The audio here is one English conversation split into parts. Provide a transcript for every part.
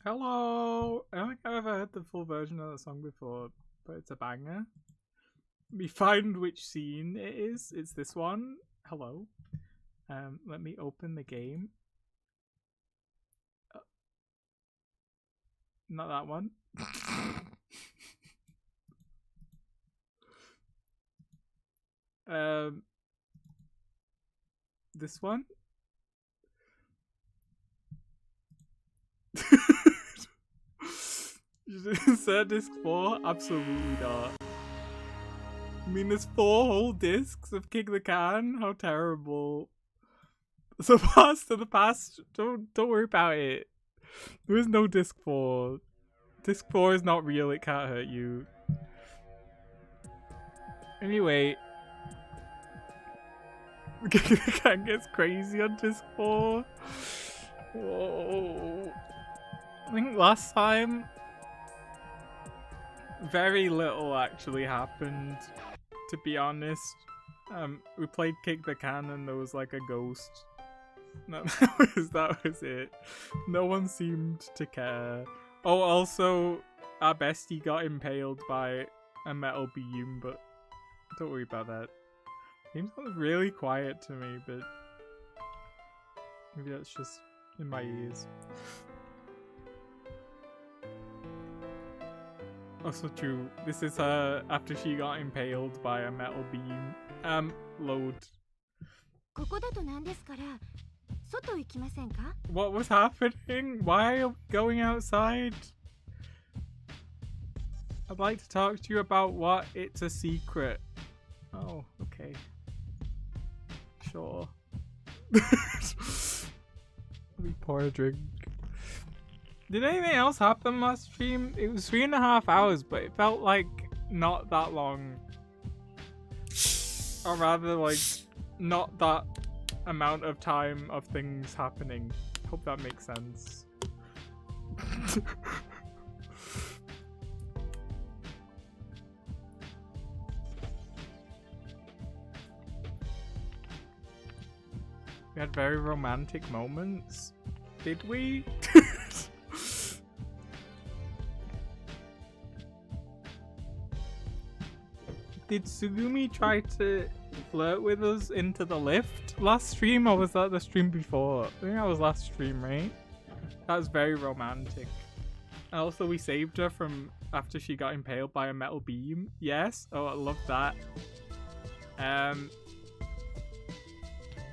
Hello! I don't think I've ever heard the full version of the song before, but it's a banger. We find which scene it is. It's this one. Hello. Let me open the game. Not that one. This one. Insert disc 4? Absolutely not. I mean, there's 4 whole discs of Kick the Can. How terrible. So pass to the past. Don't worry about it. There is no disc 4. Disc 4 is not real. It can't hurt you. Anyway, Kick the Can gets crazy on disc 4. Whoa. I think last time very little actually happened, to be honest. We played Kick the Can and there was like a ghost. No, that was it. No one seemed to care. Oh, also, our bestie got impaled by a metal beam, but don't worry about that. Seems really quiet to me, but maybe that's just in my ears. Also true, this is her after she got impaled by a metal beam. Load. What was happening? Why are we going outside? I'd like to talk to you about what it's a secret. Oh, okay. Sure. Let me pour a drink. Did anything else happen last stream? It was 3.5 hours, but it felt like not that long. Or rather, like, not that amount of time of things happening. Hope that makes sense. We had very romantic moments. Did we? Did Tsugumi try to flirt with us into the lift last stream, or was that the stream before? I think that was last stream, right? That was very romantic. And also we saved her from after she got impaled by a metal beam. Yes. Oh, I love that.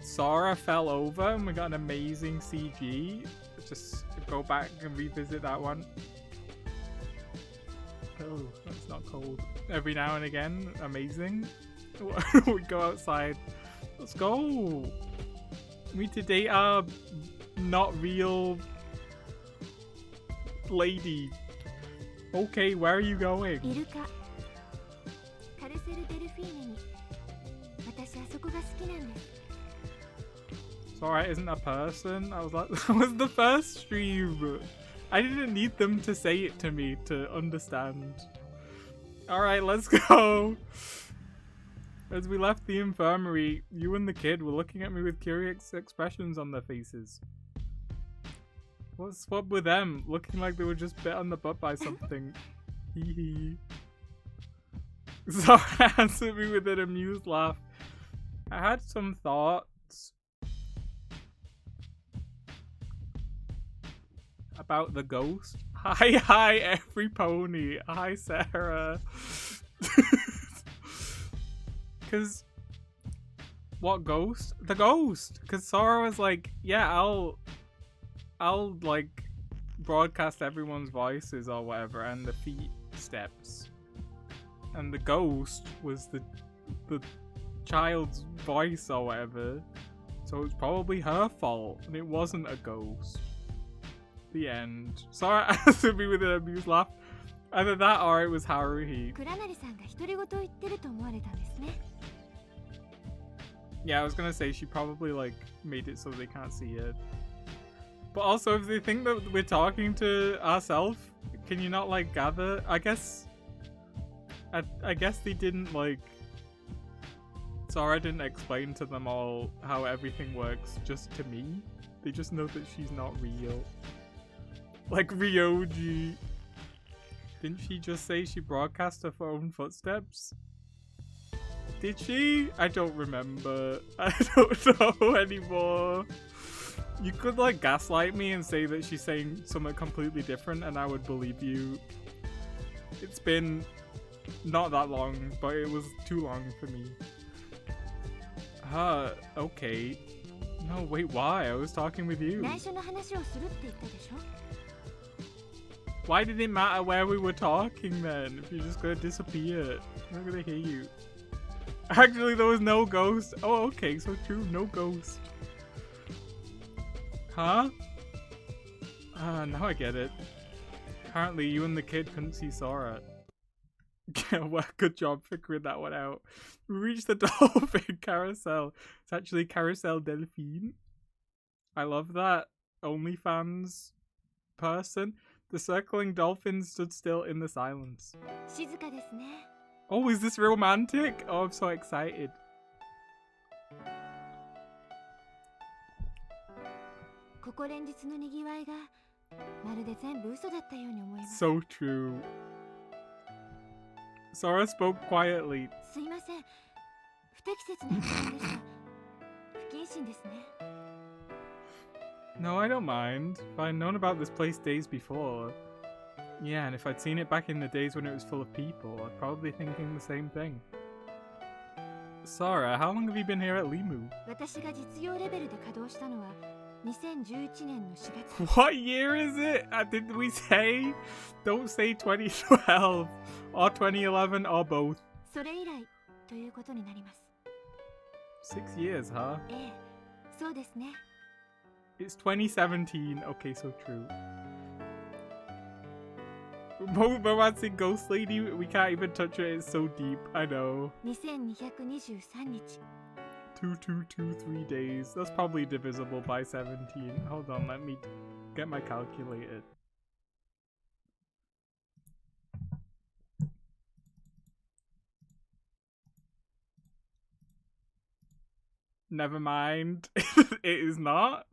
Sora fell over and we got an amazing CG. Just go back and revisit that one. Oh, that's not cold. Every now and again, amazing. We go outside. Let's go. We need to date our not real lady. Okay, where are you going? Sora isn't a person. I was like, that was the first stream. I didn't need them to say it to me to understand. Alright, let's go. As we left the infirmary, you and the kid were looking at me with curious expressions on their faces. What's up with them? Looking like they were just bit on the butt by something. Hee hee. Sora answered me with an amused laugh. I had some thoughts about the ghost. Hi, every pony. Hi, Sarah. Cause what ghost? The ghost. Cause Sora was like, yeah, I'll like broadcast everyone's voices or whatever, and the feet steps. And the ghost was the child's voice or whatever. So it's probably her fault, and it wasn't a ghost. The end. Sora answered me with an amused laugh. Either that or it was Haruhi. Yeah, I was gonna say she probably like made it so they can't see it. But also, if they think that we're talking to ourselves, can you not like gather? I guess they didn't like. Sora didn't explain to them all how everything works just to me. They just know that she's not real. Like Ryoji. Didn't she just say she broadcast her own footsteps? Did she? I don't remember. I don't know anymore. You could like gaslight me and say that she's saying something completely different and I would believe you. It's been not that long, but it was too long for me. Okay. No, wait, why? I was talking with you. Why did it matter where we were talking then? If you're just gonna disappear, I'm not gonna hear you. Actually, there was no ghost. Oh, okay, so true, no ghost. Huh? Now I get it. Apparently, you and the kid couldn't see Sora. Well, good job figuring that one out. We reached the dolphin carousel. It's actually Carousel Delphine. I love that OnlyFans person. The circling dolphin stood still in the silence. Oh, is this romantic? Oh, I'm so excited. So true. Sora spoke quietly. No, I don't mind. If I'd known about this place days before. Yeah, and if I'd seen it back in the days when it was full of people, I'd probably be thinking the same thing. Sora, how long have you been here at Limu? What year is it? Did we say? Don't say 2012 or 2011 or both. 6 years, huh? It's 2017. Okay, so true. Romancing Ghost Lady, we can't even touch it. It's so deep. I know. 2223 days. That's probably divisible by 17. Hold on, let me get my calculator. Never mind. It is not.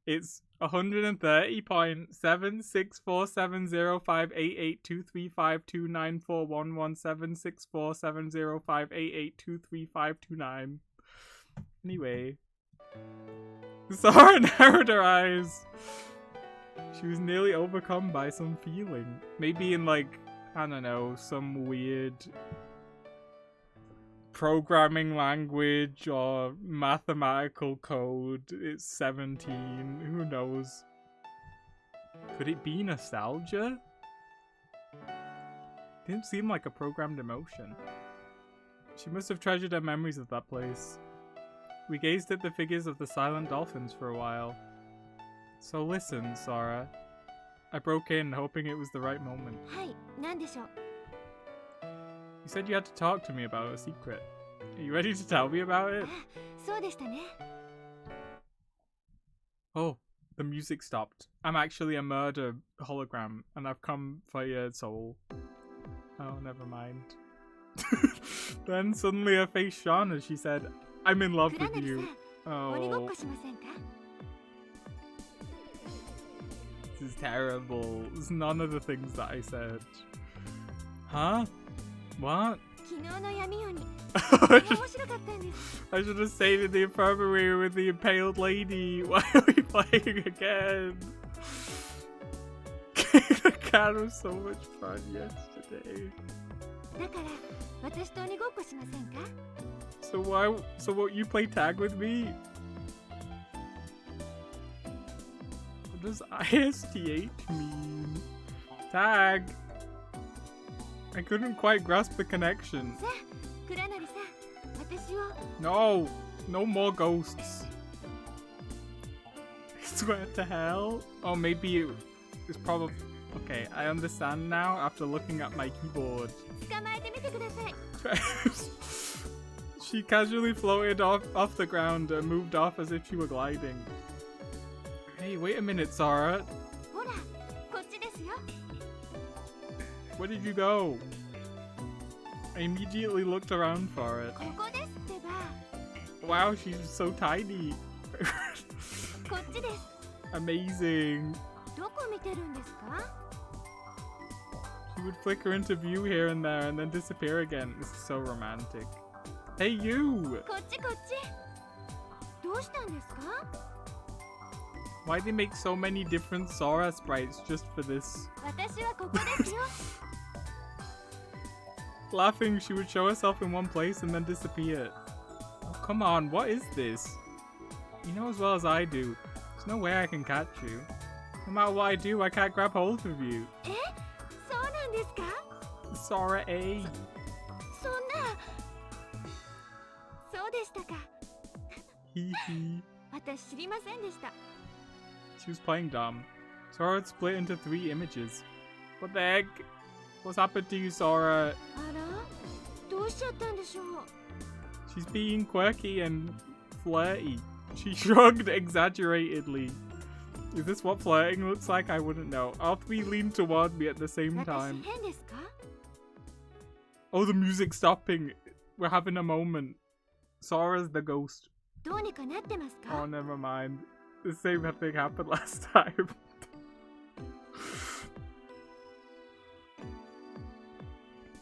It's 130.764705882352941176470588235229. Anyway. Sora narrowed her eyes. She was nearly overcome by some feeling. Maybe in like, I don't know, some weird programming language or mathematical code. It's 17. Who knows? Could it be nostalgia? Didn't seem like a programmed emotion. She must have treasured her memories of that place. We gazed at the figures of the silent dolphins for a while. So listen, Sora. I broke in, hoping it was the right moment. You said you had to talk to me about a secret. Are you ready to tell me about it? Oh, the music stopped. I'm actually a murder hologram, and I've come for your soul. Oh, never mind. Then suddenly her face shone as she said, I'm in love with you. Oh. This is terrible. It's none of the things that I said. Huh? What? I should have stayed in the infirmary with the impaled lady. Why are we playing again? The cat was so much fun yesterday. So what, you play tag with me? What does ISTH mean? Tag. I couldn't quite grasp the connection. No! No more ghosts. I swear to hell. Oh, maybe it's probably... Okay, I understand now after looking at my keyboard. She casually floated off the ground and moved off as if she were gliding. Hey, wait a minute, Sora. Where did you go? I immediately looked around for it. Wow, she's so tiny. Amazing. She would flicker into view here and there and then disappear again. This is so romantic. Hey, you! こっちこっち。どうしたんですか？ Why they make so many different Sora sprites just for this? 私はここですよ。Laughing, she would show herself in one place and then disappear. Oh, come on, what is this? You know as well as I do. There's no way I can catch you. No matter what I do, I can't grab hold of you. え、そうなんですか？ Sora A. そんな。そうでしたか。Hee hee. 私知りませんでした。 She was playing dumb. Sora had split into 3 images. What the heck? What's happened to you, Sora? あら、どうしちゃったんでしょう。 She's being quirky and flirty. She shrugged exaggeratedly. Is this what flirting looks like? I wouldn't know. All 3 leaned toward me at the same 私 time. 変ですか？ Oh, the music's stopping. We're having a moment. Sora's the ghost. どうにかなってますか？ Oh, never mind. The same thing happened last time.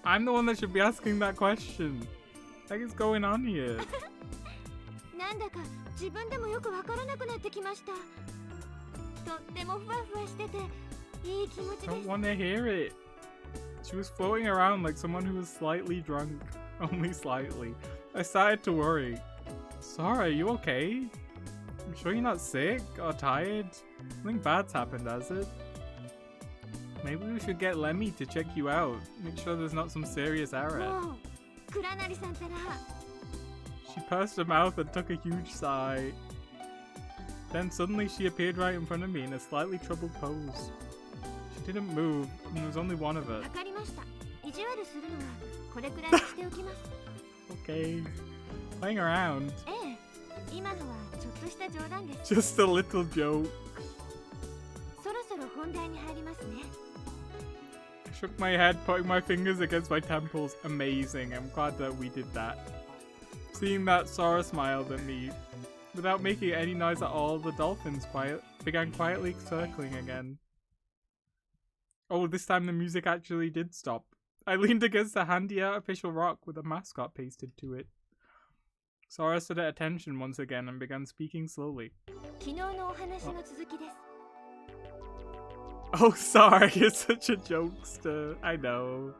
I'm the one that should be asking that question. What is going on here? なんだか自分でもよくわからなくなってきました。とってもふわふわしてていい気持ちで Don't す。 want to hear it. She was floating around like someone who was slightly drunk. Only slightly. I started to worry. Sora, are you okay? You sure you're not sick or tired? Something bad's happened, has it? Maybe we should get Lemmy to check you out. Make sure there's not some serious error. もう倉成さんったら She pursed her mouth and took a huge sigh. Then suddenly she appeared right in front of me in a slightly troubled pose. She didn't move, and there was only one of us. わかりました。意地悪するのはこれくらいにしておきます。 Okay. Playing around. ええ、今のはちょっとした冗談です。 Just a little joke. そろそろ本題に入りますね。 I shook my head, putting my fingers against my temples. Amazing. I'm glad that we did that. Seeing that, Sora smiled at me. Without making any noise at all, the dolphins began quietly circling again. Oh, this time the music actually did stop. I leaned against a handy artificial rock with a mascot pasted to it. Sora stood at attention once again and began speaking slowly. 昨日のお話の続きです。 Oh, sorry, you're such a jokester. I know.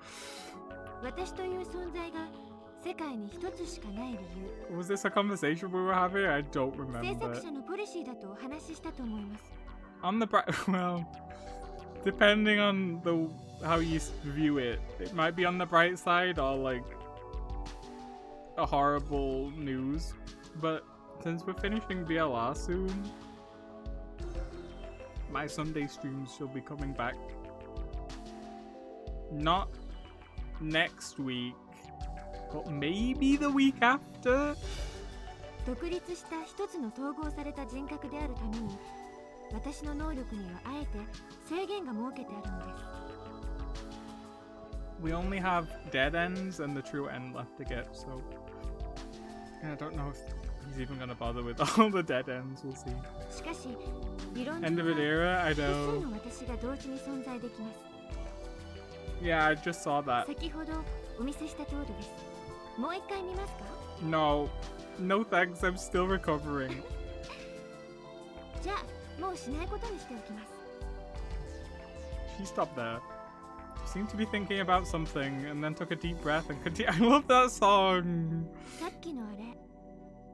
私という存在が世界に一つしかない理由。 Was this a conversation we were having? I don't 制 remember. 作者のポリシーだとお話ししたと思います。 On the well, depending on how you view it, it might be on the bright side or like a horrible news. But since we're finishing BLR soon, my Sunday streams shall be coming back. Not next week, but maybe the week after. 独立した一つの統合された人格であるために、私の能力にはあえて制限が設けてあるのです。 We only have dead ends and the true end left to get, so I don't know if he's even gonna bother with all the dead ends. We'll see. しかし、理論上 End of an は era, I 複数 know. の私が同時に存在できます。 Yeah, I just saw that. 先ほどお見せした通りです。もう一回見ますか？ No, no thanks. I'm still recovering. じゃあ、もうしないことにしておきます。 She stopped there. She seemed to be thinking about something and then took a deep breath and continued. I love that song. さっきのあれ、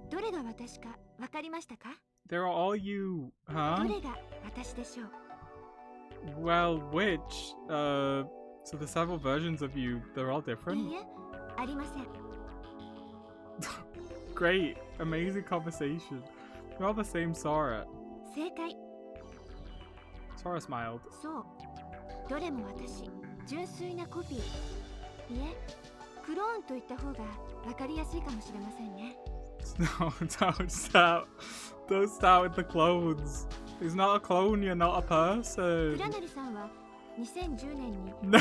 どれが私かわかりましたか？ They're all you, ど huh? れが私でしょう？ Well, which? So the several versions of you, they're all い different? いえ、ありません。 Great, amazing conversation. We're all the same Sora. 正解。 Sora smiled. そう。どれも私、純粋なコピー。いえ、クローンと言った方がわかりやすいかもしれませんね。No, don't stop. Don't start with the clones. He's not a clone, you're not a person. 倉成さんは2010年に No,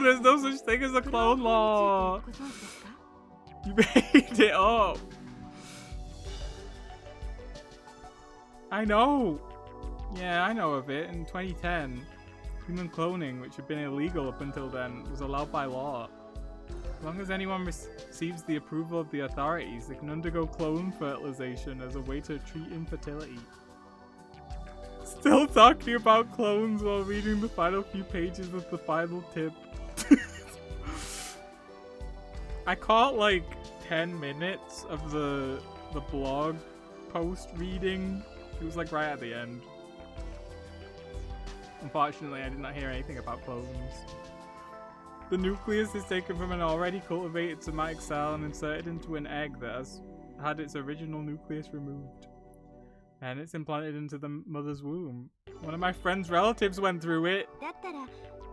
there's no such thing as a クロー clone ン法に law. ついてご存知ですか？ You made it up. I know. Yeah, I know of it. In 2010, human cloning, which had been illegal up until then, was allowed by law. As long as anyone receives the approval of the authorities, they can undergo clone fertilization as a way to treat infertility. Still talking about clones while reading the final few pages of the final tip. I caught like 10 minutes of the blog post reading. It was like right at the end. Unfortunately, I did not hear anything about clones. The nucleus is taken from an already cultivated somatic cell and inserted into an egg that has had its original nucleus removed. And it's implanted into the mother's womb. One of my friend's relatives went through it. だったら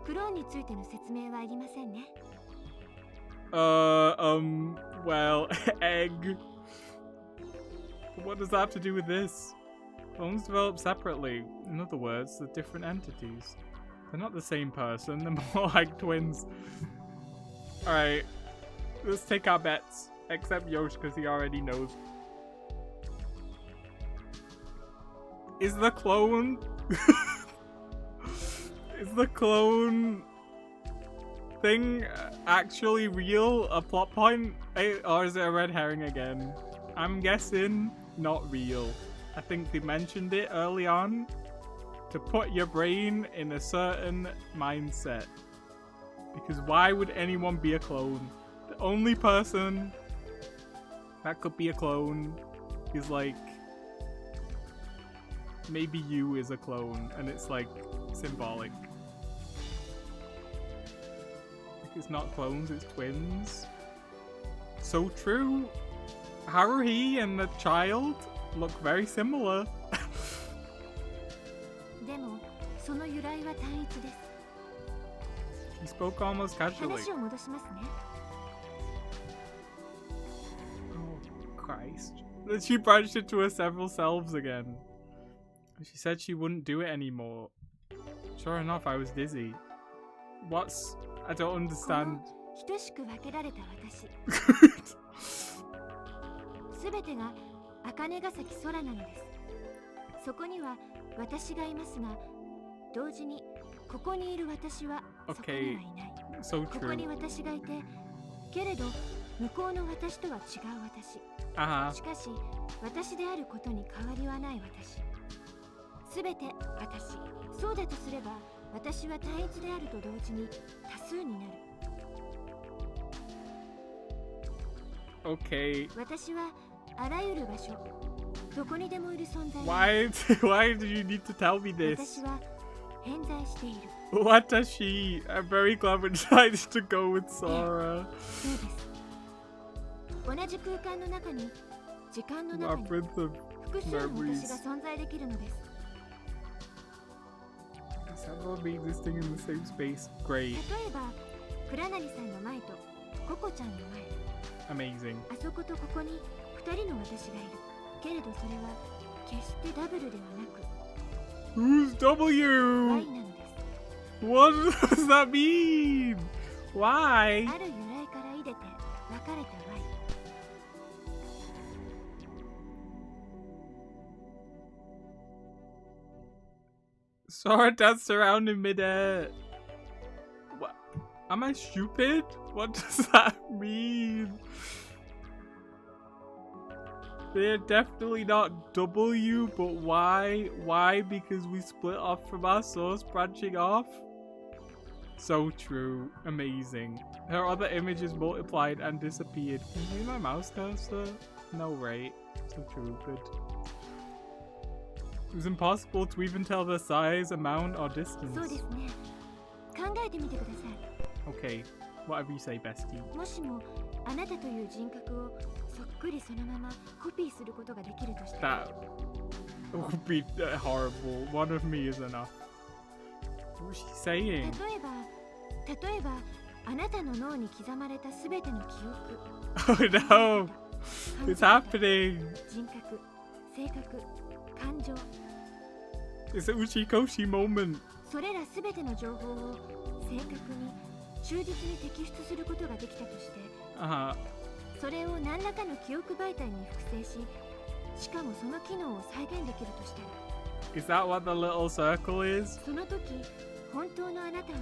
クローンについての説明はいりませんね。Well, egg. What does that have to do with this? Clones develop separately. In other words, they're different entities. They're not the same person, they're more like twins. Alright, let's take our bets. Except Yosh, because he already knows. Is the clone... is the clone thing actually real? A plot point? Or is it a red herring again? I'm guessing not real. I think they mentioned it early on to put your brain in a certain mindset. Because why would anyone be a clone? The only person that could be a clone is like maybe you is a clone and it's like symbolic. Like it's not clones, it's twins. So true. Haruhi and the child look very similar. でもその由来は単一です。 She spoke almost casually. 話を戻しますね。 Oh, Christ. Then she branched into her several selves again. She said she wouldn't do it anymore. Sure enough, I was dizzy. What's... I don't understand. 等しく分けられた私。すべてが茜ヶ崎空なのです。そこには私がいますが、同時にここにいる私はそこにはいない。So ここ true. に私がいて、けれど向こうの私とは違う私。しかし私であることに変わりはない私。すべて私。そうだとすれば、私は単一であると同時に多数になる。Okay. 私はあらゆる場所、どこにでもいる存在。Why do you need to tell me this? 私は偏在している。What does she? I'm very glad we decided to go with Sora. そうです。同じ空間の中に、時間の中に Labyrinth of 複数の私が存在できるのです。 Several be existing in the same space. Great. 例えば、倉成さんの前とココちゃんの前。 Amazing. あそことここに2人の私がいる。けれどそれは決してダブルではなく Who's W? Y なのです。 What does that mean? Why? ある由来からいでて分かれた Y。 Sora danced around in midair. What? Am I stupid? What does that mean? They're definitely not W, but why? Why? Because we split off from our source, branching off? So true. Amazing. Her other images multiplied and disappeared. Can you see my mouse cursor? No, right. So true. Good. It was impossible to even tell the size, amount, or そうで distance. すね。考えてみてくださ Okay. Whatever you say, bestie. い。もしもあなたという人格をそっくりそのままコピーすることができるとしたら、 That would be horrible. One of me is enough. What was she saying? 例えばあなたの脳に刻まれたすべての記憶、 Oh no! It's happening! 人格、性格、感情、 It's an Uchikoshi moment. それらすべての情報を正確に忠実に摘出することができたとして、 それを何らかの記憶媒体に複製し、しかもその機能を再現できるとしたら、 Is that what the little circle is? その時本当のあなたは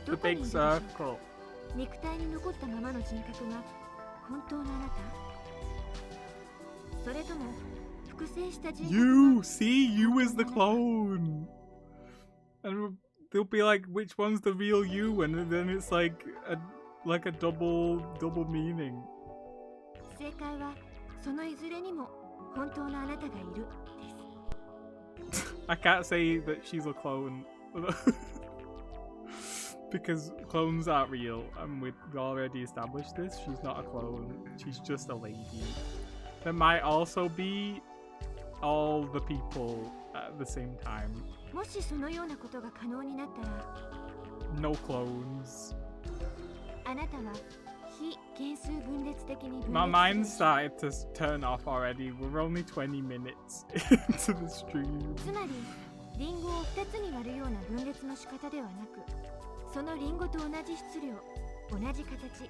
The どこにい big るでしょうか。 circle. 肉体に残ったままの人格が本当のあなた？それとも複製した人格が You! See? You is the clone! And they'll be like, which one's the real you? And then it's like a double meaning. 正解はそのいずれにも本当のあなたがいるです。I can't say that she's a clone. Because clones aren't real, and we've already established this. She's not a clone, she's just a lady. There might also be all the people at the same time. もしそのようなことが可能になったら No clones. あなたは非原数分裂的に分裂 My mind started to turn off already. We're only 20 minutes into the stream. つまりリンゴを2つに割るような分裂の仕方ではなく、そのリンゴと同じ質量、同じ形、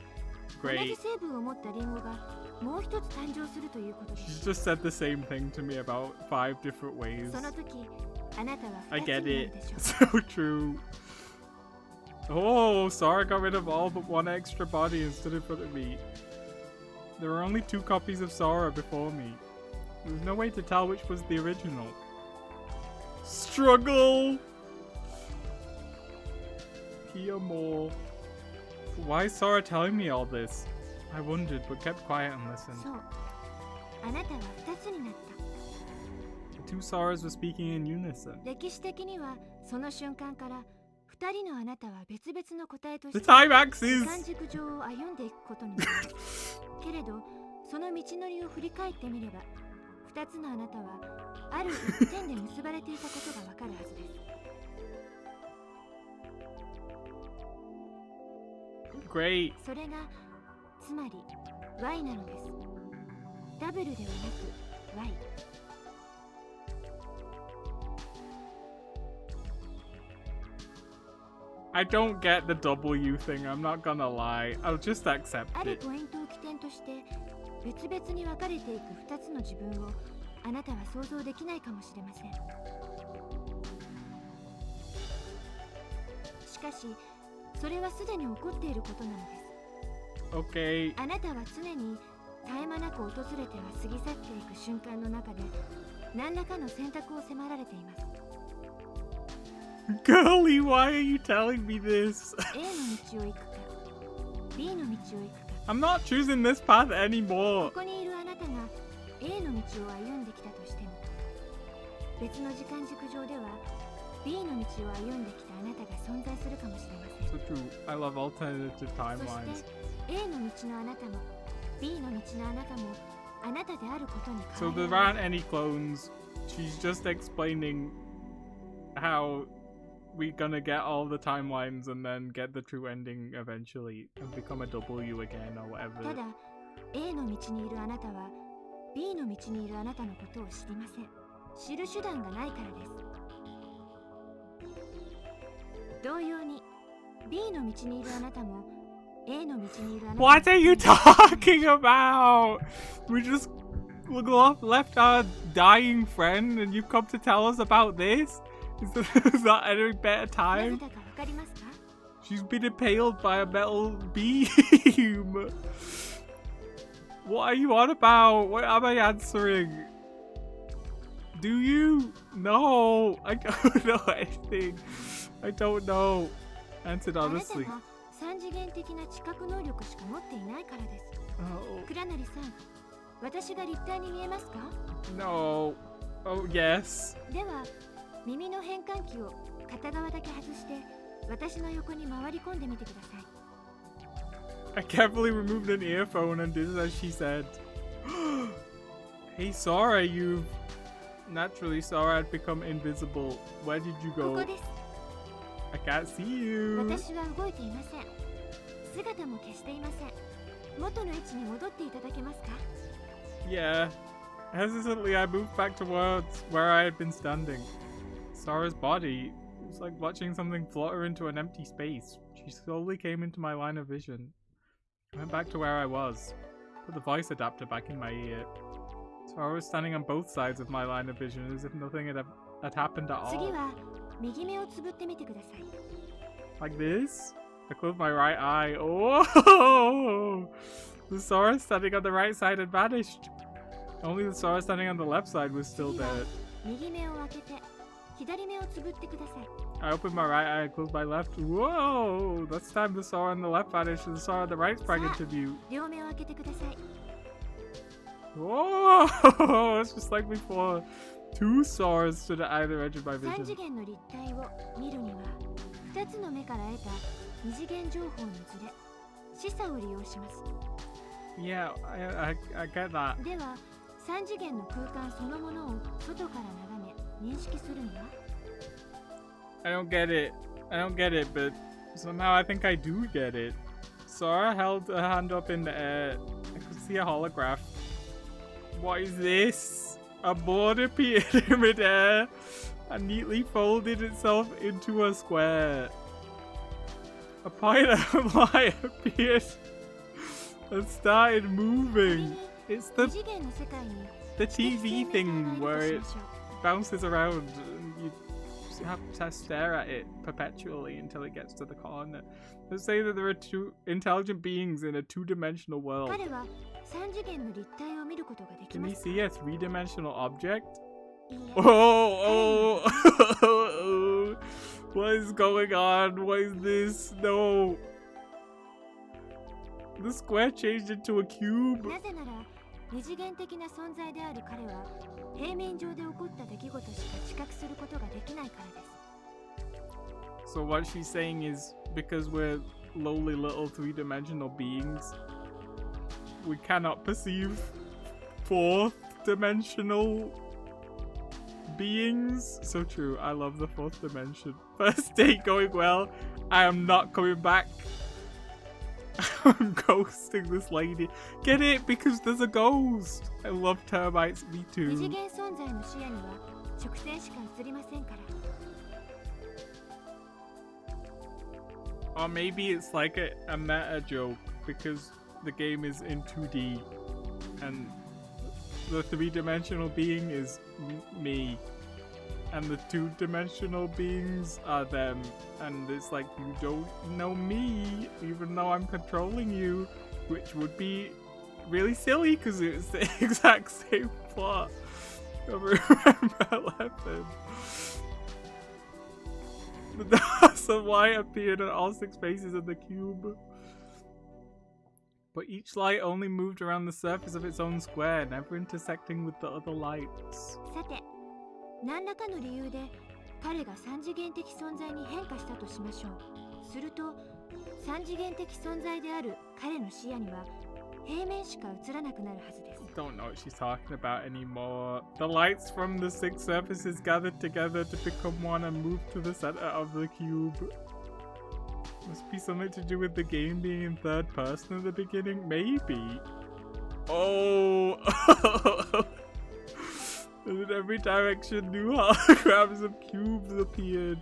同じ成分を持ったリンゴがもう一つ誕生するということです。 She's just said the same thing to me about 5 different ways. その時、あなたは I 2つ get になる it. でしょう。 So true. Oh, Sora got rid of all but one extra body and stood in front of me. There were only 2 copies of Sora before me. There was no way to tell which was the original. Struggle! Hear more. Why is Sora telling me all this? I wondered, but kept quiet and listened. そう。あなたは2つになった。 The 2 Soras were speaking in unison. 歴史的にはその瞬間から2人のあなたは別々の個体として The time 時 axis! 間軸上を歩んでいくことになる。けれど、その道のりを振り返ってみれば、2つのあなたはある一点で結ばれていたことがわかるはずです。Great. それがつまり Y なのです。ダブルではなく Y。 I don't get the W thing, I'm not gonna lie. I'll just accept ある it. ポイントを起点として別々に分かれていく2つの自分をあなたは想像できないかもしれません。しかしそれはすでに起こっていることなのです。 Okay. あなたは常に絶え間なく訪れては過ぎ去っていく瞬間の中で何らかの選択を迫られています。 Girly, why are you telling me this? A の道を行くか B の道を行くか。 I'm not choosing this path こ anymore. こにいるあなたが A の道を歩んできたとしても、別の時間軸上では B の道を歩んできたあなたが存在するかもしれません。 So true. I love alternative そ timelines. して A の道のあなたも B の道のあなたもあなたであることに So 変 there わり aren't はない。 any clones. She's just explaining how we're gonna get all the timelines and then get the true ending eventually and become a W again or た whatever. だ A の道にいるあなたは B の道にいるあなたのことを知りません。知る手段がないからです。同様に B の道にいるあなたも A の道にいるあなたも What are you talking about? We just left our dying friend and you've come to tell us about this? Is that any better なぜ time? だかわかりますか？ She's been impaled by a metal beam. What are you on about? What am I answering? Do you? No, I don't know anything. I don't know. Answered あなた honestly. が三次元的な知覚能力しか持っていないからです。 Oh, 倉成さん、私が立体に見えますか？ no. Oh, yes. では、耳の変換器を片側だけ外して私の横に回り込んでみてください。 I carefully removed an earphone and did as she said. Hey, Sora, you've... Naturally, Sora had become invisible. Where did you こ go? こです。 I can't see you. 私は動いていません。姿も消していません。元の位置に戻っていただけますか？ Yeah. Hesitantly, I moved back towards where I had been standing. Sora's body. It was like watching something flutter into an empty space. She slowly came into my line of vision. I went back to where I was. Put the voice adapter back in my ear. Sora was standing on both sides of my line of vision as if nothing had happened at 次 all. は右目をつぶってみてください。 Like this? I closed my right eye. Oh! The Sora standing on the right side had vanished. Only the Sora standing on the left side was still dead. I opened my right eye and closed my left. Whoa! That's time the Sora on the left vanished and the Sora on the right sprang into view. Whoa! It's just like before. Two Soras stood at either edge of my vision. Yeah, I get that. I don't get it, but somehow I think I do get it. Sora held a hand up in the air. I could see a holograph. What is this? A board appeared in midair and neatly folded itself into a square. A point of light appeared and started moving. It's the TV thing where it bounces around and you have to stare at it perpetually until it gets to the corner. Let's say that there are two intelligent beings in a two-dimensional world. Can you see a three-dimensional object? Oh! What is going on? What is this? No! The square changed into a cube. So what she's saying is, because we're lowly little three-dimensional beings, we cannot perceive fourth-dimensional beings. So true. I love the fourth dimension. First date going well. I am not coming back. I'm ghosting this lady. Get it? Because there's a ghost. I love termites. Me too. Or maybe it's like a meta joke because the game is in 2D and the three-dimensional being is me and the two-dimensional beings are them, and it's like you don't know me even though I'm controlling you, which would be really silly because it's the exact same plot of Remember 11. The dots of light appeared on all 6 faces of the cube. But each light only moved around the surface of its own square, never intersecting with the other lights. Don't know what she's talking about anymore. The lights from the 6 surfaces gathered together to become one and moved to the center of the cube. Must be something to do with the game being in third person at the beginning? Maybe. Oh! And in every direction, new holograms of cubes appeared.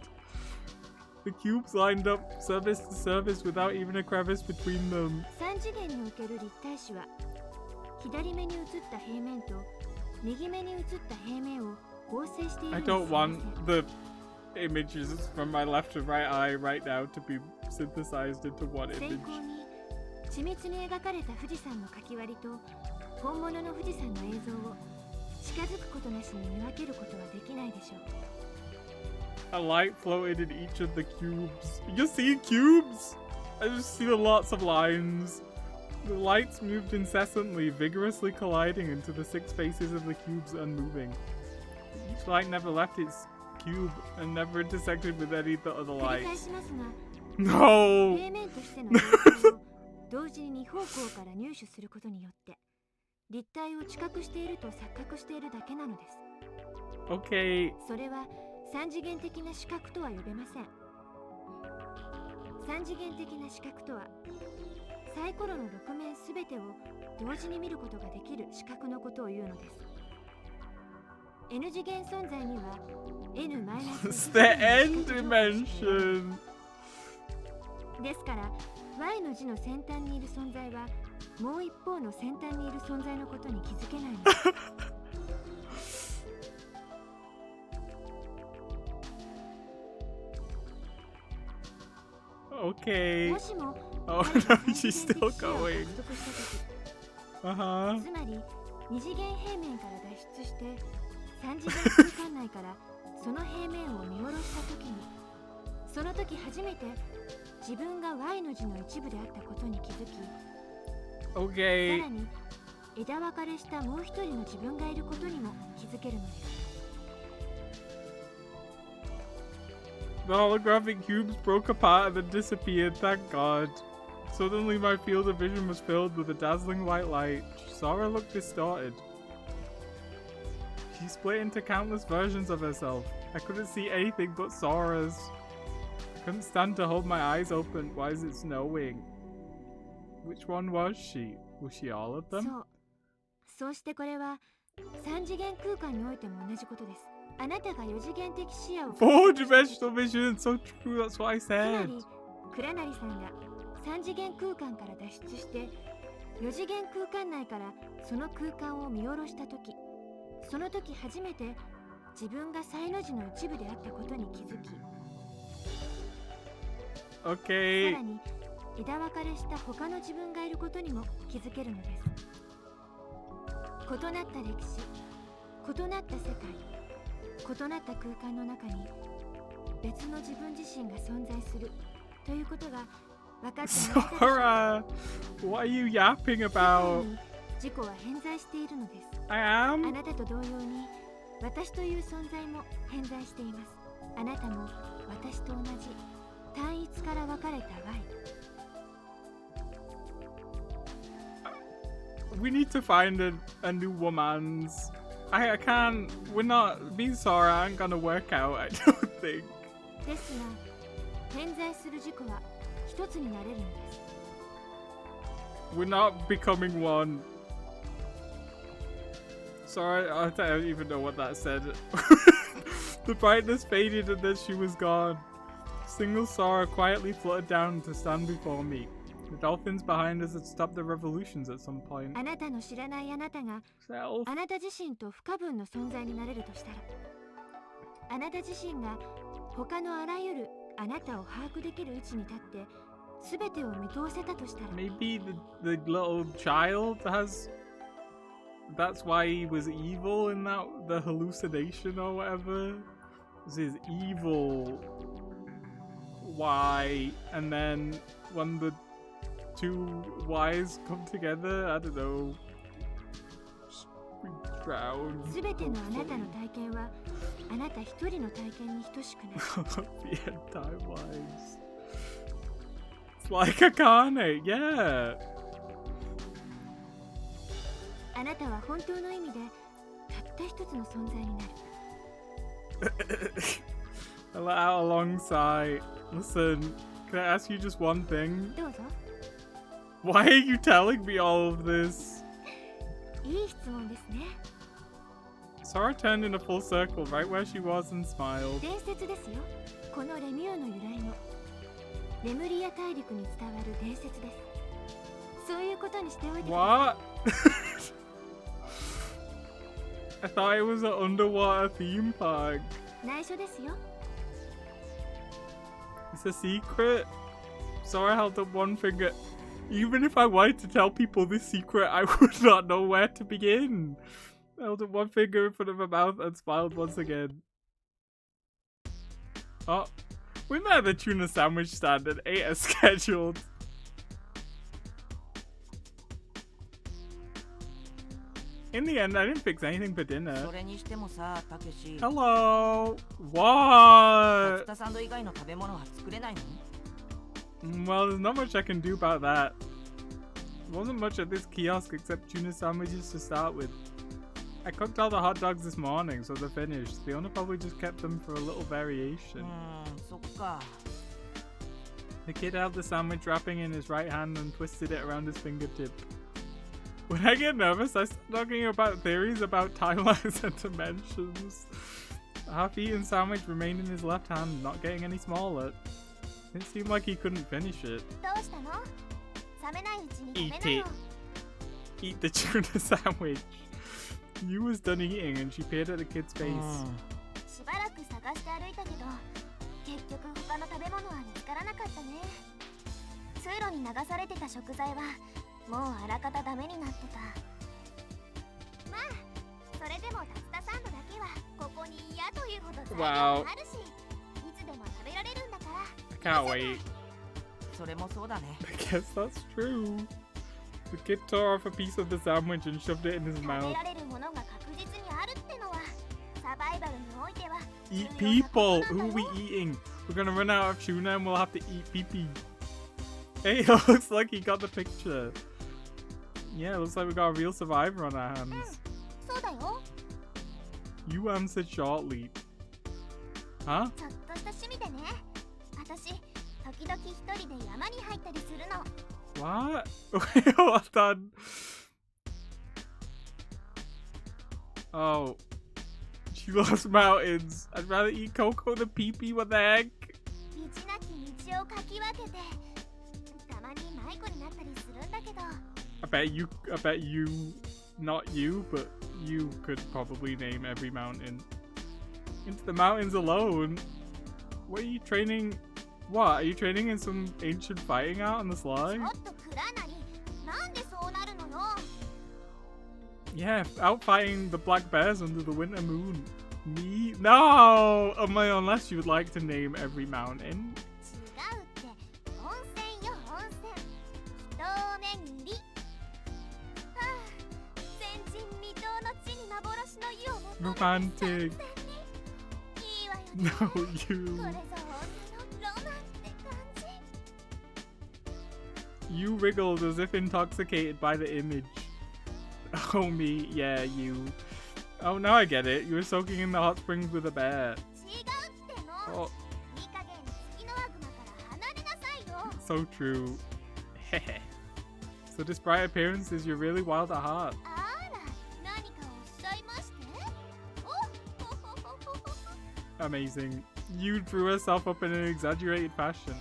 The cubes lined up surface to surface without even a crevice between them. I don't want the images from my left to right eye right now to be synthesized into one image. A light floated in each of the cubes. You see cubes? I just see lots of lines. The lights moved incessantly, vigorously colliding into the 6 faces of the cubes unmoving. Each light never left its cube and never intersected with any of the other lights. No! Okay. 3次元的な視覚とは呼べません。3次元的な視覚とは、サイコロの6面すべてを同時に見ることができる視覚のことを言うのです。N 次元存在には N-It's the N dimension. ですから Y の字の先端にいる存在はもう一方の先端にいる存在のことに気づけないのです。Okay. もしも Oh 彼が no, 三次 she's 元的 still 視野を going. 獲得した時 Uh-huh. つまり二次元平面から脱出して三次元空間内からその平面を見下ろした時にその時初めて自分が Y の字の一部であったことに気づき、Okay. さらに枝分かれしたもう一人の自分がいることにも気づけるのです。 The holographic cubes broke apart and then disappeared, thank God. Suddenly my field of vision was filled with a dazzling white light. Sora looked distorted. She split into countless versions of herself. I couldn't see anything but Sora's. I couldn't stand to hold my eyes open. Why is it snowing? Which one was she? Was she all of them? そうしてこれは三次元空間においても同じことです。あなたが四次元的視野を Four-dimensional vision, so true, that's what I つま said. りクラナリさんが三次元空間から脱出して四次元空間内からその空間を見下ろした時、その時初めて自分がサイの字の一部であったことに気づき、 Okay. さらに枝分かれした他の自分がいることにも気づけるのです。異なった歴史、異なった世界、異なった空間の中に別の自分自身が存在するということが分かって Sora, what are you yapping about? 自己は偏在しているのです。 I あ am? なたと同様に私という存在も偏在しています。あなたも私と同じ単一から分かれた Y。 We need to find a new woman's. I can't. We're not. Me and Sora aren't gonna work out, I don't think. ですが偏在する自己は一つになれるのです。 We're not becoming one. Sorry, I don't even know what that said. The brightness faded and then she was gone. Single Sora quietly fluttered down to stand before me. The dolphins behind us had stopped the revolutions at some point. あなたの知らないあなたが Self. あなた自身と不可分の存在になれるとしたら、あなた自身が他のあらゆるあなたを把握できる位置に立って全てを見通せたとしたら、 Maybe the little child has. That's why he was evil in that the hallucination or whatever. This is evil. Why? And then when the two Y's come together, I don't know. We drown. 全てのあなたの体験はあなた一人の体験に等しくなる。 The entire Y's. It's like a carnate, yeah. あなたは本当の意味でたった一つの存在になる。 I let out a long sigh. Listen, can I ask you just one thing? どうぞ。 Why are you telling me all of this? いい質問ですね。 Sora turned in a full circle right where she was and smiled. 伝説ですよ。このレミューの由来のレムリア大陸に伝わる伝説です。そういうことにしておいてください。 What? I thought it was an underwater theme park. 内緒ですよ。 It's a secret. Sora held up one finger. Even if I wanted to tell people this secret, I would not know where to begin. I held up one finger in front of her mouth and smiled once again. Oh, we met at the tuna sandwich stand and ate as scheduled. In the end, I didn't fix anything for dinner. それにしてもさ、たけし。 Hello. What? パスタサンド以外の食べ物は作れないの？ Well, there's not much I can do about that. There wasn't much at this kiosk except tuna sandwiches to start with. I cooked all the hot dogs this morning, so they're finished. The owner probably just kept them for a little variation. そっか。 The kid held the sandwich wrapping in his right hand and twisted it around his fingertip. When I get nervous, I start talking about theories about timelines and dimensions. The half-eaten sandwich remained in his left hand, not getting any smaller. It seemed like he couldn't finish it. どうしたの？冷めないうちに Eat 食べなよ。 it. Eat the tuna sandwich. You was done eating and she peered at the kid's face. しばらく探して歩いたけど、結局他の食べ物は見つからなかったね。通路に流されてた食材はもうあらかたダメになってた。まあそれでも竜田サンドだけはここに嫌というほど材料があるし、いつでも食べられるんだから。I can't wait. それもそうだね。 I guess that's true. The kid tore off a piece of the sandwich and shoved it in his 食べ mouth. られるものが確実にあるってのはサバイバルにおいては Eat 重要なこと people! なん Who だ are よ。 we eating? We're gonna run out of tuna and we'll have to eat pee-pee. Hey, it looks like he got the picture. Yeah, it looks like we got a real survivor on our hands. そうだよ。 You answered shortly. Huh? ちょっとした趣味でね。私、時々一人で山に入ったりするの。What? Wait, hold on. Oh. She loves mountains. I'd rather eat Coco than pee-pee. What the heck? 道なき道をかき分けて、たまに迷子になったりするんだけど。I bet you, not you, but you could probably name every mountain. Into the mountains alone? What are you training? What? Are you training in some ancient fighting out on the ちょ sly? っと暗なり、なんでそうなるのよ。 Yeah, out fighting the black bears under the winter moon. Me? No! Unless you would like to name every mountain. 違うって、温泉よ温泉。人巡り。はあ、前人未到の地に幻の湯を求めて Romantic. いいわよね。 No, こ you. れぞ女のロマンって感じ。 You wriggled as if intoxicated by the image. Oh, me. Yeah, you. Oh, now I get it. You were soaking in the hot springs with a bear. 違うっての。 Oh, いい加減月のワグマから離れなさいよ。 so true. So despite appearances, you're really wild at heart. あら、何かおっしゃいまして。おほほほほほ。 Amazing. You drew herself up in an exaggerated fashion.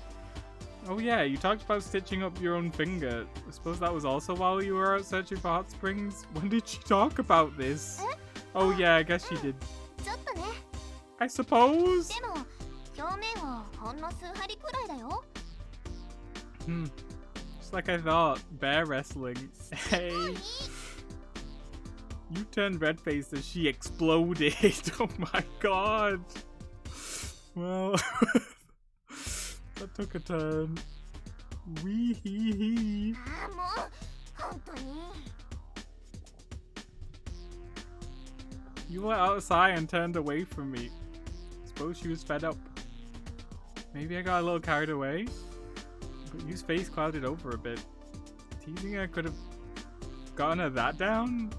Oh yeah, you talked about stitching up your own finger. I suppose that was also while you were out searching for hot springs? When did she talk about this? Oh yeah, I guess she did. ちょっとね。 I suppose? でも、表面はほんの数針くらいだよ。 Just like I thought. Bear wrestling. Hey. はい。 You turned red-faced as she exploded. Oh my god. Well, that took a turn. Wee hee hee. ああ、もう、本当に。 You let out a sigh and turned away from me. Suppose she was fed up. Maybe I got a little carried away. But Yu's face clouded over a bit. Teasing her could have gotten her that down?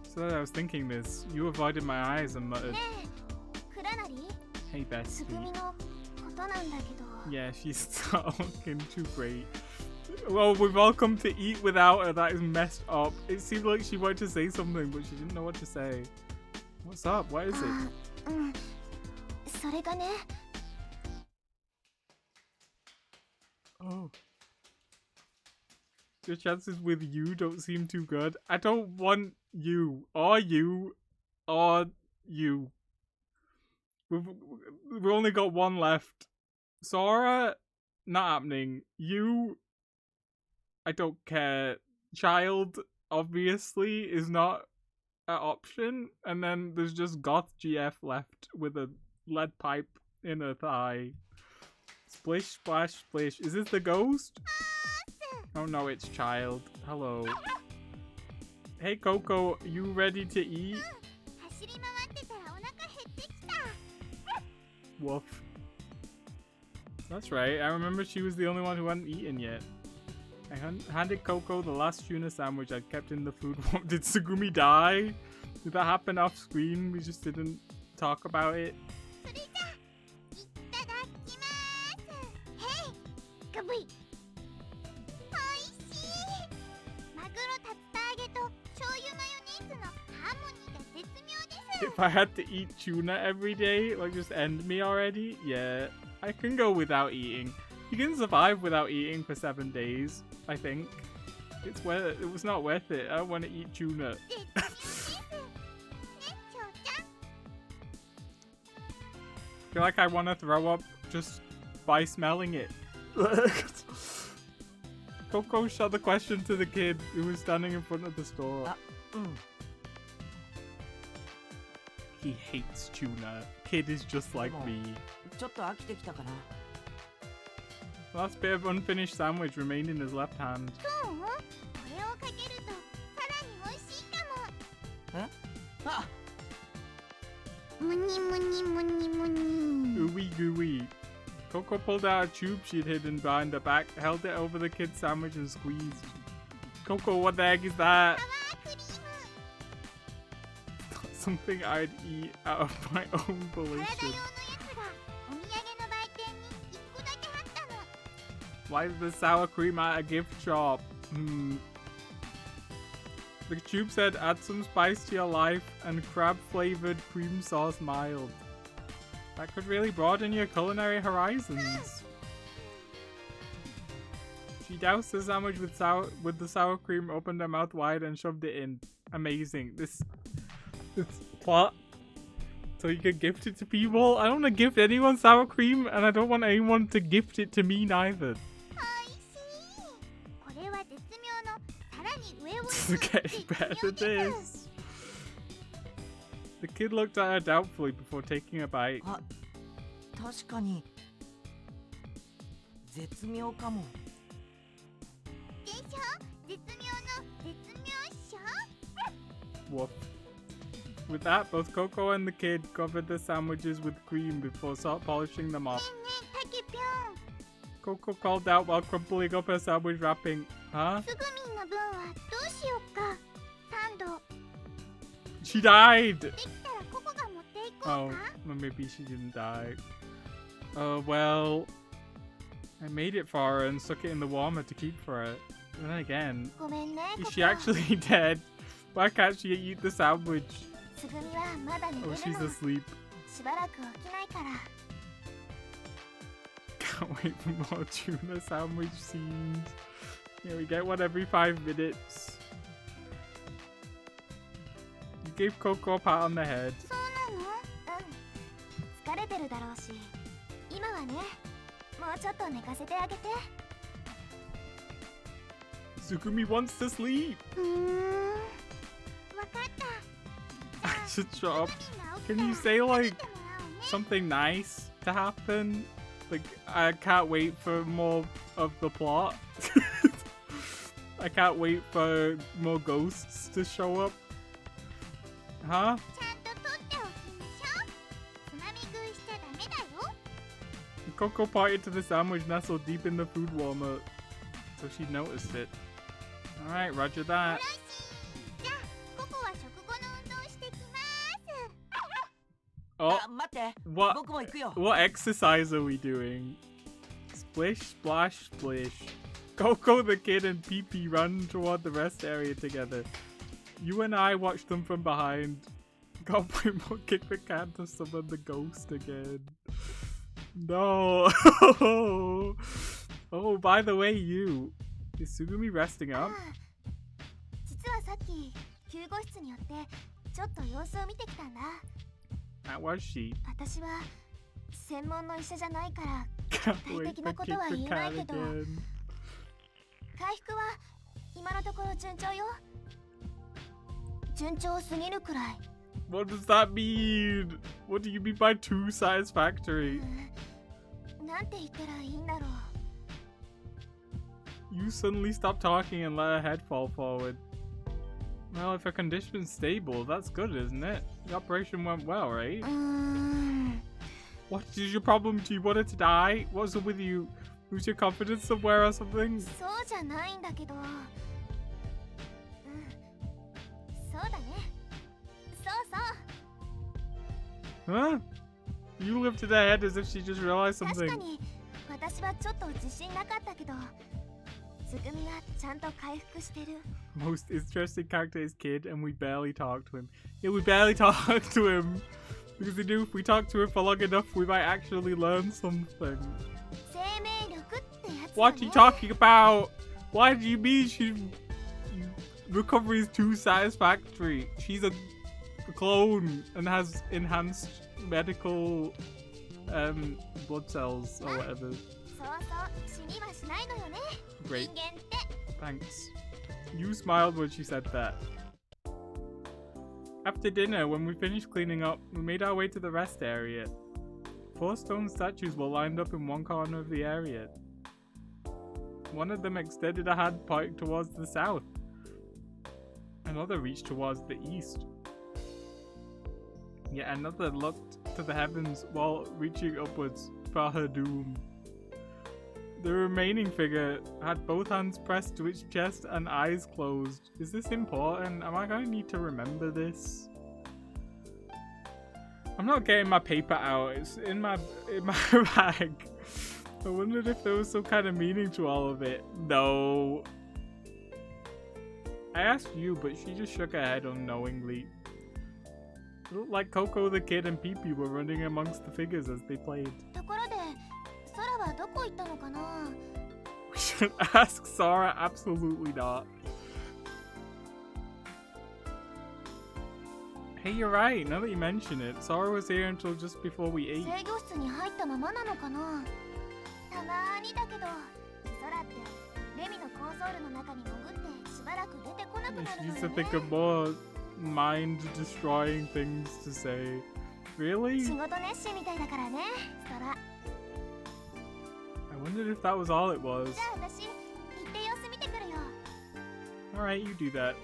So that I was thinking this. You avoided my eyes and muttered, ねえ、クラナリ、 Hey つぐみ bestie. のことなんだけど。 Yeah, she's not looking too great. Well, we've all come to eat without her. That is messed up. It seemed like she wanted to say something, but she didn't know what to say. What's up? What is it? あ、うん。それがね。 Oh. Your chances with you don't seem too good. I don't want you. Or you. Or you. We've only got one left. Sora, not happening. You, I don't care. Child, obviously, is not an option. And then there's just Goth GF left with a lead pipe in her thigh. Splish, splash, splish. Is this the ghost? Oh no, it's Child. Hello. Hey Coco, you ready to eat? 走り回ってたらお腹減ってきた。 Woof. That's right. I remember she was the only one who hadn't eaten yet. I handed Coco the last tuna sandwich I'd kept in the food. Did Tsugumi die? Did that happen off screen? We just didn't talk about it. それじゃあ、いただきます。へい、ガブイ。おいしい。マグロ竜田揚げと醤油マヨネーズのハーモニーが絶妙です。 If I had to eat tuna every day, like just end me already? Yeah, I can go without eating. You can survive without eating for 7 days, I think. It was not worth it. I don't want to eat tuna. 絶妙です。ね、ちょうちゃん。 I feel like I want to throw up just by smelling it. Coco shot the question to the kid who was standing in front of the store. He hates tuna. Kid is just like me. Last bit of unfinished sandwich remained in his left hand. Ooey gooey. Coco pulled out a tube she'd hidden behind her back, held it over the kid's sandwich and squeezed. Coco, what the heck is that? Not something I'd eat out of my own volition. Why is the sour cream at a gift shop? The tube said, add some spice to your life and crab-flavored cream sauce mild. That could really broaden your culinary horizons. She doused the sandwich with the sour cream, opened her mouth wide and shoved it in. Amazing. This what? So you could gift it to people? I don't want to gift anyone sour cream, and I don't want anyone to gift it to me neither. It's getting better, this. The kid looked at her doubtfully before taking a bite. Woof. With that, both Coco and the kid covered the sandwiches with cream before polishing them off. Coco called out while crumpling up her sandwich wrapping. Huh? She died! Oh, well, maybe she didn't die. Well, I made it for her and stuck it in the warmer to keep for her. And then again, is she actually dead? Why can't she eat the sandwich? Oh, she's asleep. Can't wait for more tuna sandwich scenes. Yeah, we get one every 5 minutes. You gave Coco a pat on the head. Tsugumi wants to sleep. I should shut up. Can you say like something nice to happen? Like, I can't wait for more of the plot. I can't wait for more ghosts to show up. Huh? Coco pointed to the sandwich nestled deep in the food warmer, so she noticed it. Alright, roger that. Oh, what exercise are we doing? Splish, splash, splish. Coco, the kid, and Pee-Pee run toward the rest area together. You and I watched them from behind. God, we will kick the can to summon the ghost again. No. Oh, by the way, you. Is Tsugumi resting up? That was she. Can't wait to kick the cat again. What does that mean? What do you mean by too satisfactory? You suddenly stopped talking and let her head fall forward. Well, if her condition's stable, that's good, isn't it? The operation went well, right? What is your problem? Do you want her to die? What's up with you? Lose your confidence somewhere or something? Huh? You lifted her head as if she just realized something. Most interesting character is Kid, and we barely talk to him. Yeah, we barely talk to him. Because we knew if we talk to him for long enough, we might actually learn something. What are you talking about? Why do you mean recovery is too satisfactory? She's a clone and has enhanced medical blood cells or whatever. Great. Thanks. You smiled when she said that. After dinner, when we finished cleaning up, we made our way to the rest area. 4 stone statues were lined up in one corner of the area. One of them extended a hand pointing towards the south. Another reached towards the east. Yet another looked to the heavens while reaching upwards for her doom. The remaining figure had both hands pressed to its chest and eyes closed. Is this important? Am I going to need to remember this? I'm not getting my paper out. It's in my bag. I wondered if there was some kind of meaning to all of it. No. I asked you, but she just shook her head unknowingly. It looked like Coco the kid and Pee-Pee were running amongst the figures as they played. We should ask Sora? Absolutely not. Hey, you're right. Now that you mention it, Sora was here until just before we ate. She used to think of more mind-destroying things to say. Really? I wondered if that was all it was. Alright, you do that.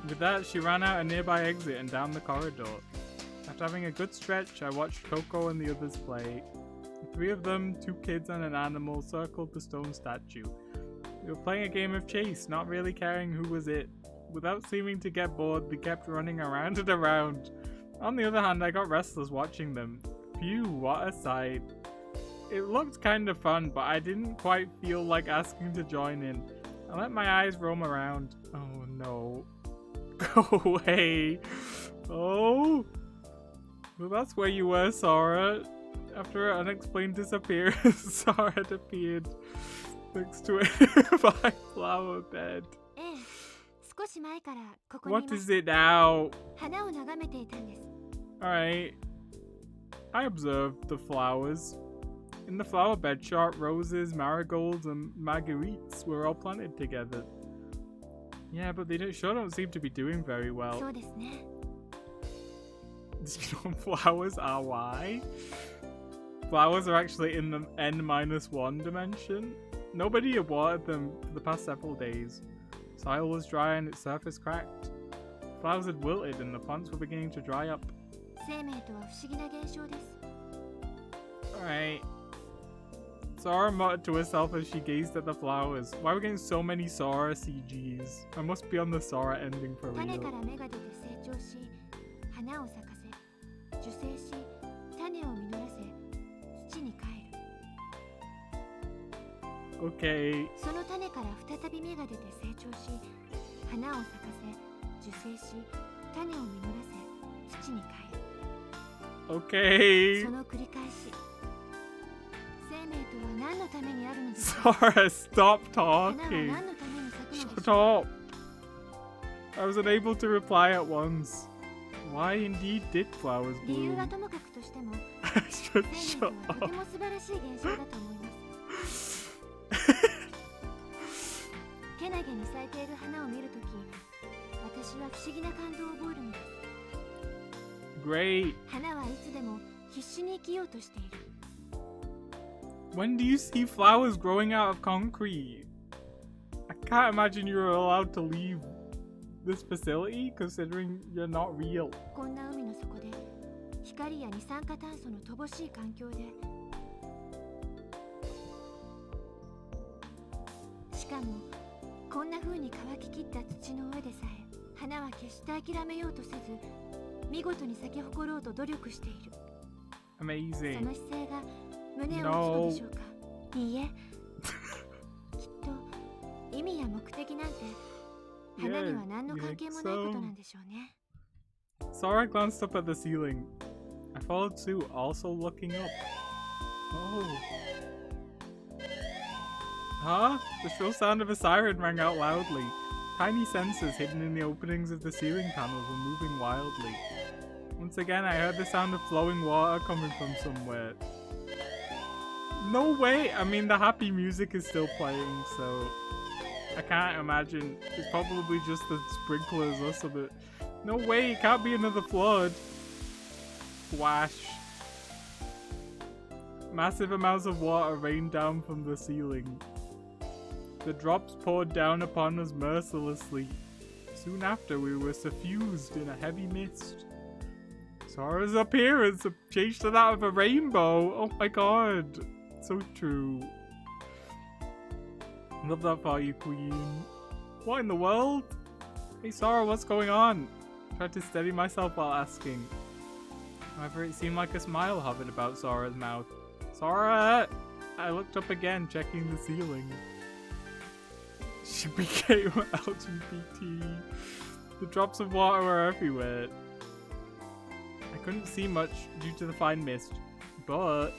With that, she ran out a nearby exit and down the corridor. After having a good stretch, I watched Coco and the others play. The 3 of them, 2 kids and an animal, circled the stone statue. They were playing a game of chase, not really caring who was it. Without seeming to get bored, they kept running around and around. On the other hand, I got restless watching them. Phew, what a sight. It looked kind of fun, but I didn't quite feel like asking to join in. I let my eyes roam around. Oh no. Go away. Oh. Well, that's where you were, Sora. After her unexplained disappearance, Sora had appeared next to a nearby flower bed. What is it now? Alright. I observed the flowers. In the flower bed, sharp roses, marigolds, and marguerites were all planted together. Yeah, but they sure don't seem to be doing very well. Do you know flowers are why? Flowers are actually in the N-1 dimension. Nobody had watered them for the past several days. Soil was dry and its surface cracked. Flowers had wilted and the plants were beginning to dry up. Alright. Sora muttered to herself as she gazed at the flowers. Why are we getting so many Sora CGs? I must be on the Sora ending for real. Okay. Okay. Sora, stop talking. Shut up. I was unable to reply at once. Why indeed did flowers bloom? Shut up. Great. When do you see flowers growing out of concrete? I can't imagine you're allowed to leave this facility considering you're not real. Amazing. No. Sora glanced up at the ceiling. I followed suit, also looking up. Oh. Huh? The shrill sound of a siren rang out loudly. Tiny sensors hidden in the openings of the ceiling panels were moving wildly. Once again, I heard the sound of flowing water coming from somewhere. No way! I mean, the happy music is still playing, so I can't imagine. It's probably just the sprinklers or something. No way, it can't be another flood. Splash. Massive amounts of water rained down from the ceiling. The drops poured down upon us mercilessly. Soon after, we were suffused in a heavy mist. Sora's appearance changed to that of a rainbow. Oh my god. So true. Love that for you, Queen. What in the world? Hey Sora, what's going on? Tried to steady myself while asking. However, it seemed like a smile hovered about Sora's mouth. Sora! I looked up again, checking the ceiling. She became LGBT. The drops of water were everywhere. I couldn't see much due to the fine mist, but...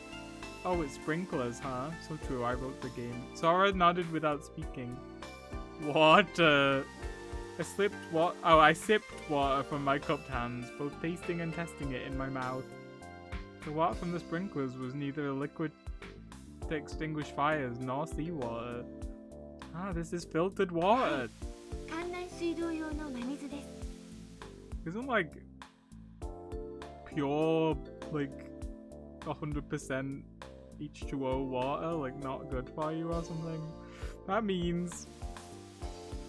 Oh, it's sprinklers, huh? So true, I wrote the game. Sora nodded without speaking. Water! I sipped water from my cupped hands, both tasting and testing it in my mouth. The water from the sprinklers was neither a liquid to extinguish fires nor seawater. Ah, this is filtered water! Isn't like pure, like 100% H2O water, like not good for you or something? That means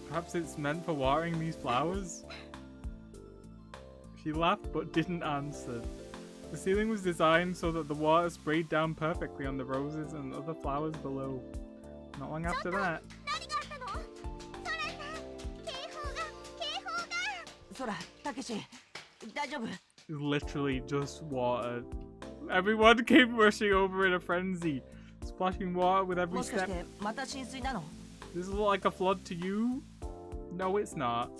perhaps it's meant for watering these flowers? She laughed but didn't answer. The ceiling was designed so that the water sprayed down perfectly on the roses and other flowers below. Not long after that. It's literally just water. Everyone came rushing over in a frenzy, splashing water with every step. Does it look like a flood to you? No, it's not.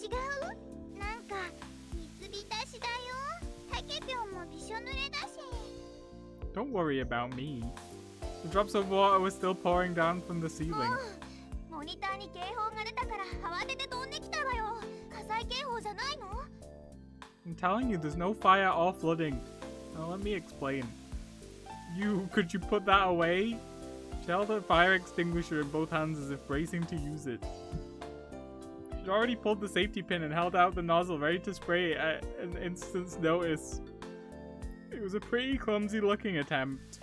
Don't worry about me. The drops of water were still pouring down from the ceiling. I'm telling you, there's no fire or flooding. Now let me explain. Could you put that away? She held a fire extinguisher in both hands as if bracing to use it. She'd already pulled the safety pin and held out the nozzle ready to spray at an instant's notice. It was a pretty clumsy looking attempt.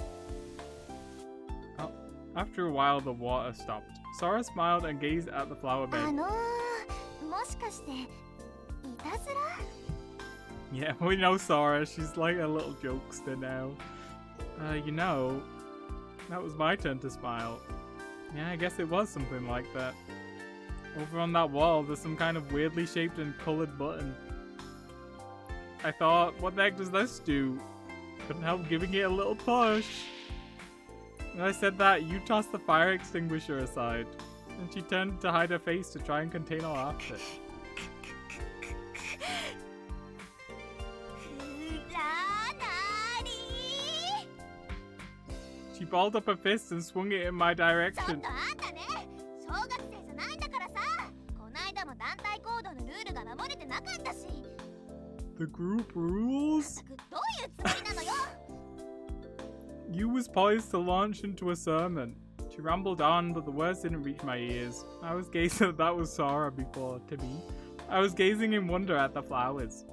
After a while, the water stopped. Sora smiled and gazed at the flower bed. Yeah, we know Sora. She's like a little jokester now. You know, that was my turn to smile. Yeah, I guess it was something like that. Over on that wall, there's some kind of weirdly shaped and colored button. I thought, what the heck does this do? Couldn't help giving it a little push. When I said that, you tossed the fire extinguisher aside, and she turned to hide her face to try and contain her laughter. She balled up her fist and swung it in my direction. The group rules? You was poised to launch into a sermon. She rambled on, but the words didn't reach my ears. I was gazing that was Sora before, to me. I was gazing in wonder at the flowers.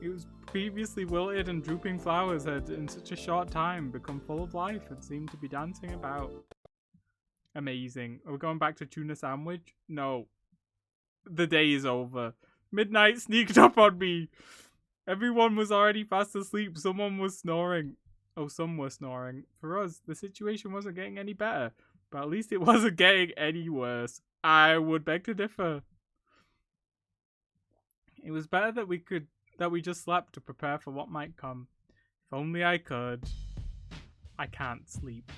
It was previously wilted and drooping flowers had, in such a short time, become full of life and seemed to be dancing about. Amazing. Are we going back to tuna sandwich? No. The day is over. Midnight sneaked up on me. Everyone was already fast asleep. Someone was snoring. Oh, some were snoring. For us, the situation wasn't getting any better, but at least it wasn't getting any worse. I would beg to differ. It was better that we just slept to prepare for what might come. If only I could. I can't sleep.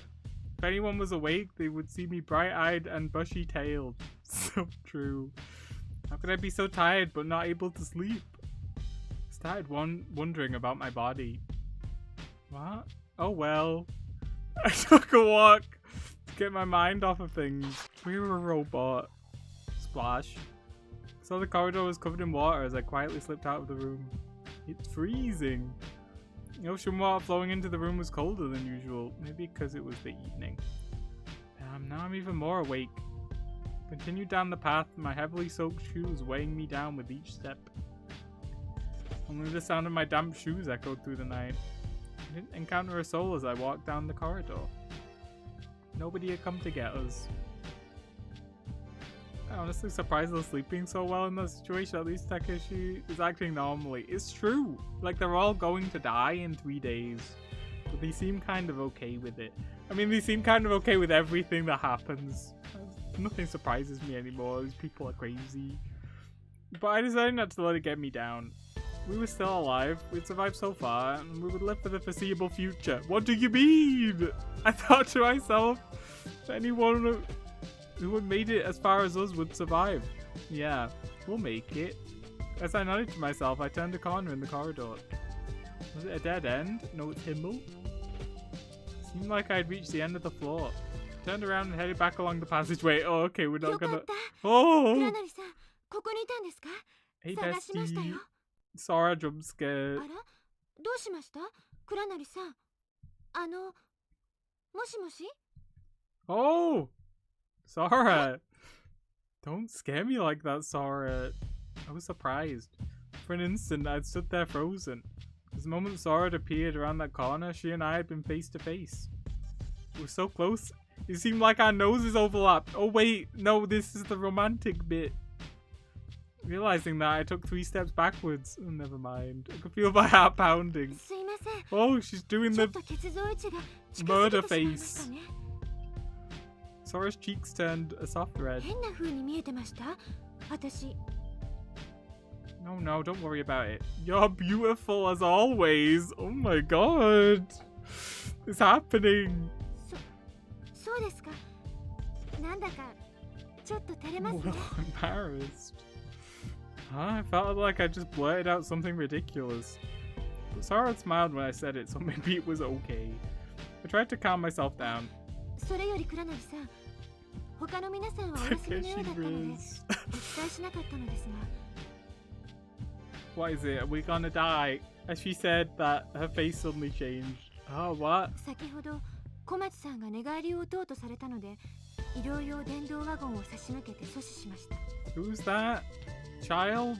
If anyone was awake, they would see me bright-eyed and bushy-tailed. So true. How could I be so tired but not able to sleep? I started wondering about my body. What? Oh well. I took a walk to get my mind off of things. We were a robot. Splash. So the corridor was covered in water as I quietly slipped out of the room. It's freezing. The ocean water flowing into the room was colder than usual, maybe because it was the evening. Now I'm even more awake. Continued down the path, my heavily soaked shoes weighing me down with each step. Only the sound of my damp shoes echoed through the night. I didn't encounter a soul as I walked down the corridor. Nobody had come to get us. I'm honestly surprised they're sleeping so well in that situation. At least Takeshi is acting normally. It's true. Like, they're all going to die in 3 days. But they seem kind of okay with it. I mean, they seem kind of okay with everything that happens. Nothing surprises me anymore. These people are crazy. But I decided not to let it get me down. We were still alive. We'd survived so far, and we would live for the foreseeable future. What do you mean? I thought to myself, anyone who had made it as far as us would survive. Yeah, we'll make it. As I nodded to myself, I turned a corner in the corridor. Was it a dead end? No, it's Himmel. Seemed like I'd reached the end of the floor. Turned around and headed back along the passageway. Oh, okay, we're not gonna... Oh! Hey, bestie. Sora jump scared. Oh! Sora! Don't scare me like that, Sora. I was surprised. For an instant, I'd stood there frozen. As the moment Sora had appeared around that corner, she and I had been face to face. We were so close. It seemed like our noses overlapped. Oh wait, no, this is the romantic bit. Realizing that, I took 3 steps backwards. Oh, never mind. I could feel my heart pounding. Oh, she's doing the murder face. Sora's cheeks turned a soft red. No, don't worry about it. You're beautiful as always. Oh my god. It's happening. Oh, embarrassed. I felt like I just blurted out something ridiculous. But Sora smiled when I said it, so maybe it was okay. I tried to calm myself down. What is it? Are we gonna die? As she said that, her face suddenly changed. Oh, what? Who's that? Child?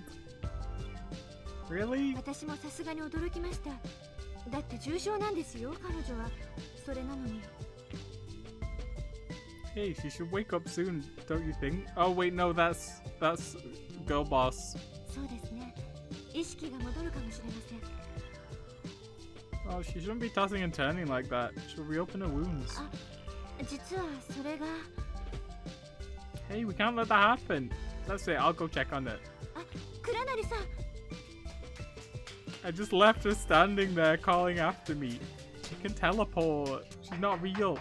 Really? Hey, she should wake up soon, don't you think? Oh wait, no, that's girl boss. Oh, she shouldn't be tossing and turning like that. She'll reopen her wounds. Hey, we can't let that happen. That's it, I'll go check on it. I just left her standing there calling after me. She can teleport. She's not real.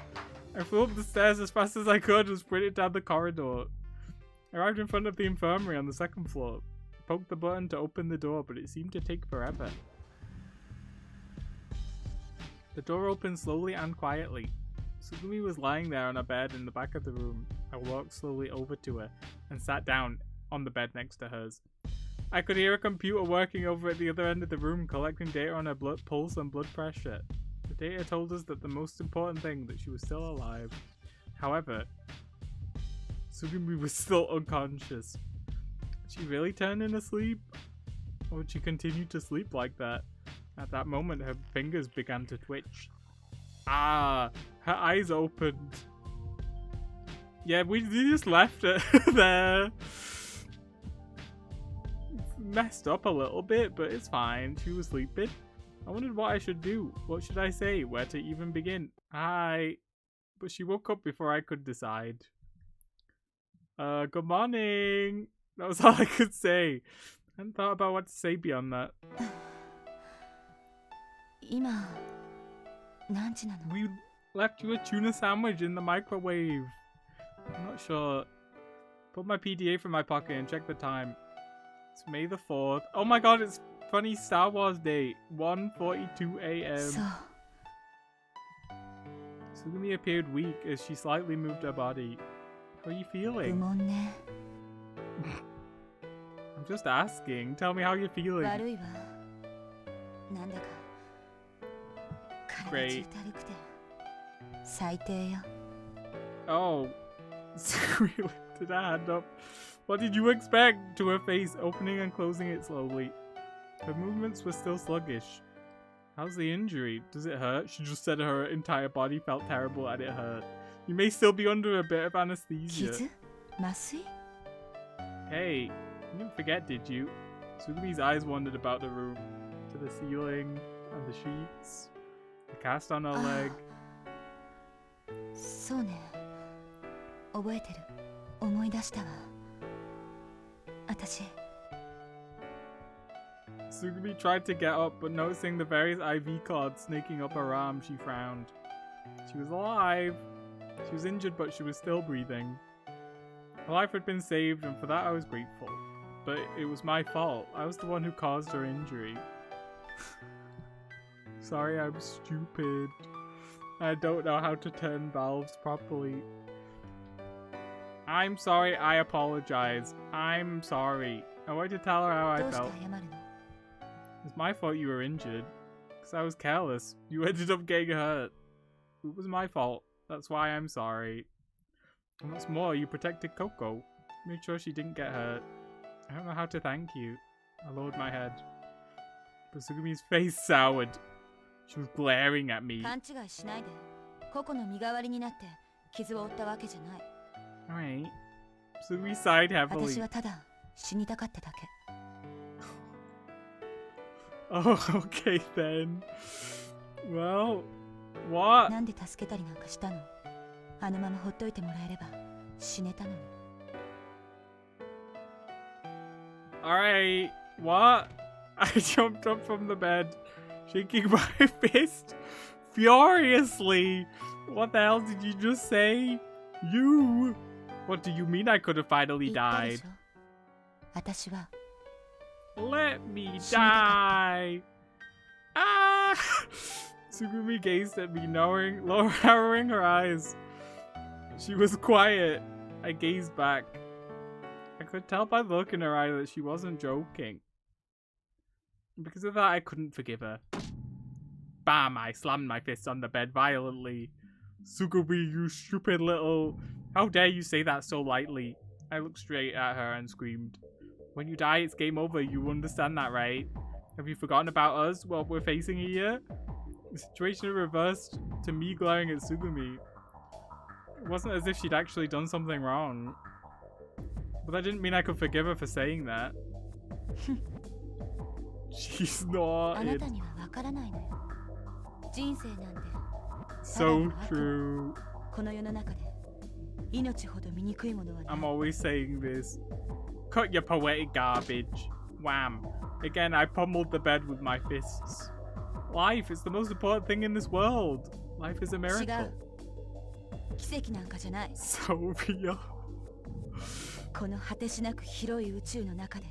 I flew up the stairs as fast as I could and sprinted down the corridor. I arrived in front of the infirmary on the 2nd floor. I poked the button to open the door, but it seemed to take forever. The door opened slowly and quietly. Sugumi was lying there on a bed in the back of the room. I walked slowly over to her and sat down on the bed next to hers. I could hear a computer working over at the other end of the room, collecting data on her blood pulse and blood pressure. The data told us that the most important thing, that she was still alive. However, Sugumi was still unconscious. Had she really turned in asleep? Or would she continue to sleep like that? At that moment, her fingers began to twitch. Ah, her eyes opened. Yeah, we just left her there. It's messed up a little bit, but it's fine. She was sleeping. I wondered what I should do. What should I say? Where to even begin? Hi. But she woke up before I could decide. Good morning. That was all I could say. I hadn't thought about what to say beyond that. We left you a tuna sandwich in the microwave. I'm not sure. Put my PDA from my pocket and check the time. It's May the 4th. Oh my god, it's funny Star Wars Day. 1:42 a.m. Sugumi appeared weak as she slightly moved her body. How are you feeling? I'm just asking. Tell me how you're feeling. Great. 最低よ。 Oh, Sugumi lifted a hand up. What did you expect? To her face, opening and closing it slowly. Her movements were still sluggish. How's the injury? Does it hurt? She just said her entire body felt terrible and it hurt. You may still be under a bit of anesthesia. 傷？麻酔？ Hey, you didn't forget, did you? Sugumi's eyes wandered about the room, to the ceiling and the sheets, the cast on her leg. そうね。覚えてる。思い出したわ。私。 Sugumi tried to get up, but noticing the various IV cords snaking up her arm, she frowned. She was alive. She was injured, but she was still breathing. Her life had been saved, and for that I was grateful. But it was my fault. I was the one who caused her injury. Sorry, I'm stupid. I don't know how to turn valves properly. I'm sorry, I apologize. I'm sorry. I wanted to tell her how I どうして felt. 謝るの？ It's my fault you were injured. Because I was careless. You ended up getting hurt. It was my fault. That's why I'm sorry. And what's more, you protected Coco. Made sure she didn't get hurt. I don't know how to thank you. I lowered my head. But Sugumi's face soured. She was glaring at me. 勘違いしないで。個々の身代わりになって傷を負ったわけじゃない。 Alright. Sugumi sighed 私 heavily. はただ死にたかっただけ。 Oh, okay then. Well, what? なんで助けたりなんかしたの？あのままほっといてもらえれば死ねたのに。 Alright, what? I jumped up from the bed, shaking my fist furiously. What the hell did you just say? You? What do you mean I could have finally 言ったで died? しょ？私は Let me die! Ah! Sugumi gazed at me, lowering her eyes. She was quiet. I gazed back. I could tell by the look in her eye that she wasn't joking. Because of that, I couldn't forgive her. Bam! I slammed my fist on the bed violently. Sugumi, you stupid little... How dare you say that so lightly? I looked straight at her and screamed. When you die, it's game over. You understand that, right? Have you forgotten about us, what we're facing here? The situation reversed to me glaring at Sugumi. It wasn't as if she'd actually done something wrong. But that didn't mean I could forgive her for saying that. She's not. あなたにはわからないのよ。人生なんて So true. この世の中で命ほど醜いものはない。 I'm always saying this. Cut your poetic garbage. Wham. Again, I pummeled the bed with my fists. Life is the most important thing in this world. Life is a 違 miracle. う。奇跡なんかじゃない。 So real. この果てしなく広い宇宙の中で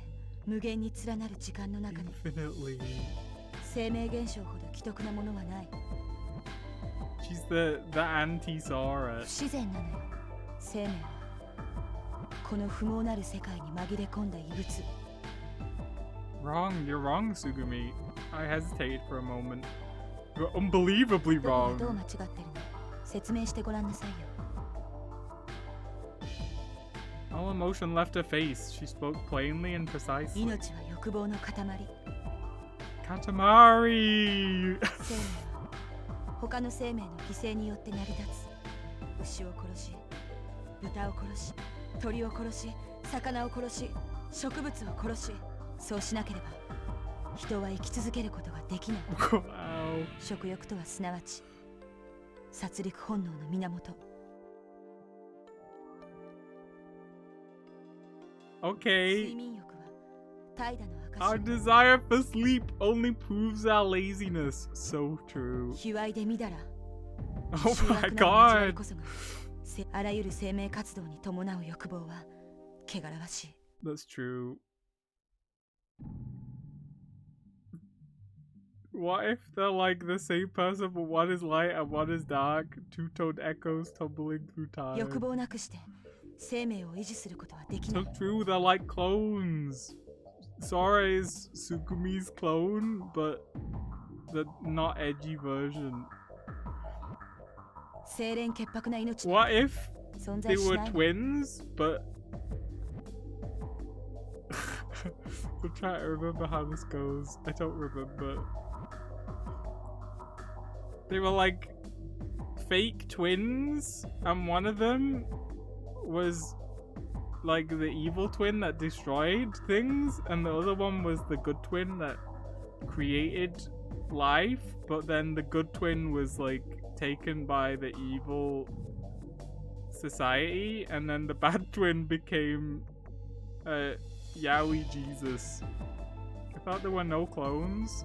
無限に連なる時間の中で Infinitely. 生命現象ほど奇特なものはない。 She's the anti-Sora. 不自然なのよ。生命はこの不毛なる世界に紛れ込んだ異物。 Wrong, you're wrong, Sugumi. I hesitated for a moment. You're unbelievably どこが wrong. どう間違ってるの？説明してごらんなさいよ。 All emotion left her face. She spoke plainly and precisely. 命は欲望の塊。 Katamari! 生命は他の生命の犠牲によって成り立つ。牛を殺し、豚を殺し、鳥を殺し、魚を殺し、植物を殺し、そうしなければ人は生き続けることができない。 Wow. 食欲とはすなわち殺戮本能の源。 Okay. 睡眠欲は怠惰の Our 証。 desire for sleep only proves our laziness. So true. 卑猥でみだら。 Oh 醜 my 悪な交わり god. こそがあらゆる生命活動に伴う欲望は汚らわしい。 That's true. What if they're like the same person, but one is light and one is dark? Two-toned echoes tumbling through 欲 time. 望なくして生命を維持することはできな So い。 true, they're like clones. Sora is Sugumi's clone, but the not edgy version. What if they were twins, but I'm trying to remember how this goes. I don't remember. They were like fake twins, and one of them was like the evil twin that destroyed things, and the other one was the good twin that created life, but then the good twin was like taken by the evil society, and then the bad twin became Yaoi Jesus. I thought there were no clones.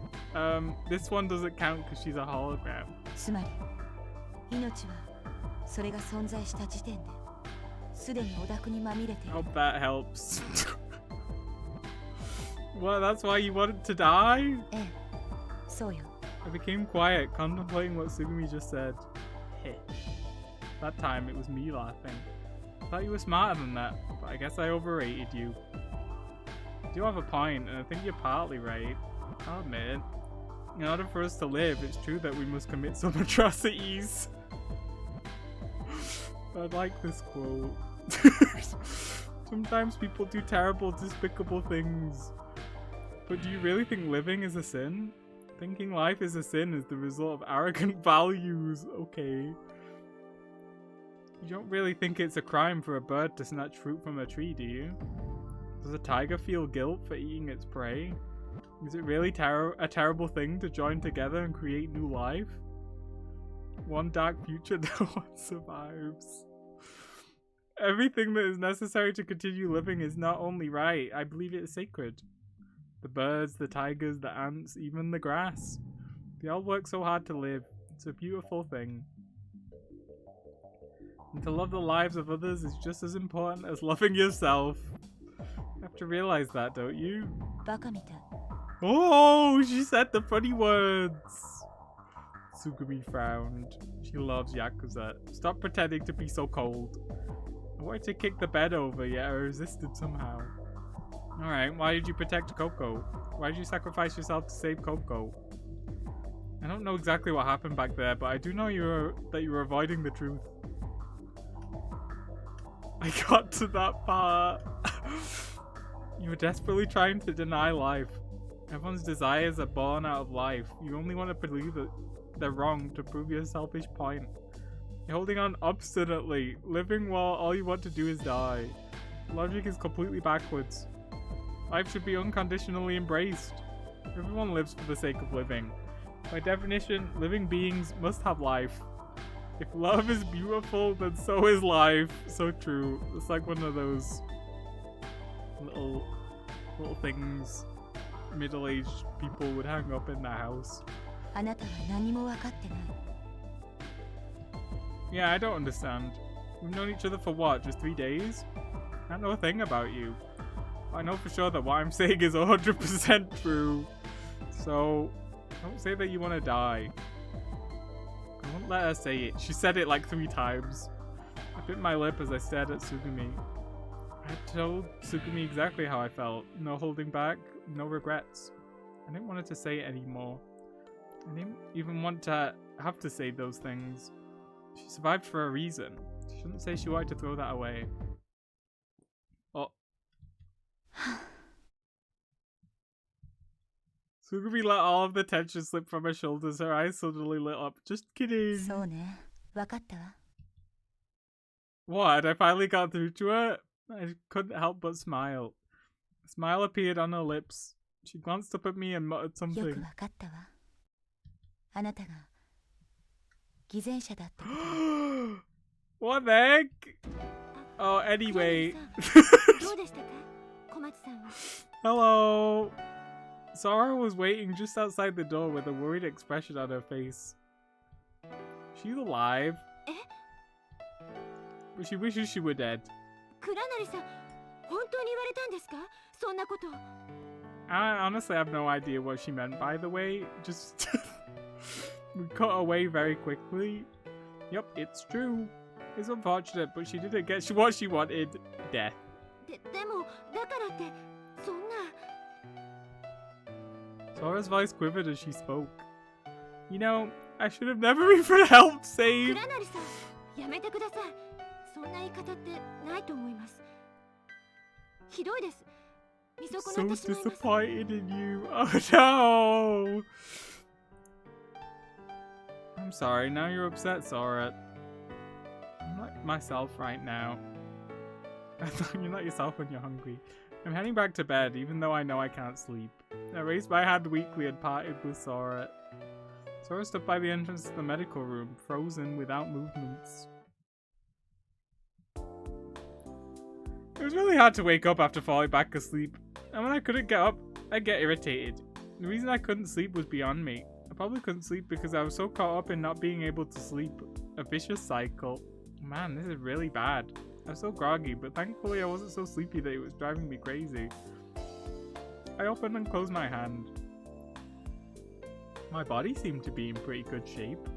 This one doesn't count because she's a hologram. Hope that helps. Well, that's why you wanted to die? I became quiet, contemplating what Tsugumi just said. That time it was me laughing. I thought you were smarter than that, but I guess I overrated you. You do have a point, and I think you're partly right. I'll admit. In order for us to live, it's true that we must commit some atrocities. I like this quote. Sometimes people do terrible, despicable things. But do you really think living is a sin? Thinking life is a sin is the result of arrogant values. Okay. You don't really think it's a crime for a bird to snatch fruit from a tree, do you? Does a tiger feel guilt for eating its prey? Is it really a terrible thing to join together and create new life? One dark future no one survives. Everything that is necessary to continue living is not only right, I believe it is sacred. The birds, the tigers, the ants, even the grass. They all work so hard to live. It's a beautiful thing. And to love the lives of others is just as important as loving yourself. You have to realize that, don't you? Oh, she said the funny words. Tsugumi frowned. She loves Yakuza. Stop pretending to be so cold. I wanted to kick the bed over, yet I resisted somehow. Alright, why did you protect Coco? Why did you sacrifice yourself to save Coco? I don't know exactly what happened back there, but I do know that you were avoiding the truth. I got to that part. You were desperately trying to deny life. Everyone's desires are born out of life. You only want to believe that they're wrong to prove your selfish point. You're holding on obstinately, living while all you want to do is die. Logic is completely backwards. Life should be unconditionally embraced. Everyone lives for the sake of living. By definition, living beings must have life. If love is beautiful, then so is life. So true. It's like one of those little things middle-aged people would hang up in their house. Yeah, I don't understand. We've known each other for what, just 3 days? I don't know a thing about you. I know for sure that what I'm saying is 100% true. So, don't say that you want to die. I won't let her say it. She said it like 3 times. I bit my lip as I stared at Tsugumi. I told Tsugumi exactly how I felt. No holding back, no regrets. I didn't want her to say it anymore. I didn't even want to have to say those things. She survived for a reason. She shouldn't say she wanted to throw that away. Oh. Tsugumi let all of the tension slip from her shoulders. Her eyes suddenly lit up. Just kidding. What? I finally got through to her? I couldn't help but smile. A smile appeared on her lips. She glanced up at me and muttered something. What the heck? Oh, anyway. Hello. Sora was waiting just outside the door with a worried expression on her face. She's alive. But she wishes she were dead. I honestly have no idea what she meant, by the way. Just we cut away very quickly. Yep, it's true. It's unfortunate, but she didn't get what she wanted. Death. Sora's voice quivered as she spoke. You know, I should have never even helped save. 倉成さん、やめてください。そんな言い方ってないと思います。ひどいです。見損な So ってしまいます。 disappointed in you. Oh no! I'm sorry, now you're upset, Sora. I'm not myself right now. You're not yourself when you're hungry. I'm heading back to bed, even though I know I can't sleep. I raised my hand weakly and parted with Sora. Sora stood by the entrance to the medical room, frozen without movements. It was really hard to wake up after falling back asleep, and when I couldn't get up, I'd get irritated. The reason I couldn't sleep was beyond me. I probably couldn't sleep because I was so caught up in not being able to sleep. A vicious cycle. Man, this is really bad. I was so groggy, but thankfully I wasn't so sleepy that it was driving me crazy. I opened and closed my hand. My body seemed to be in pretty good shape.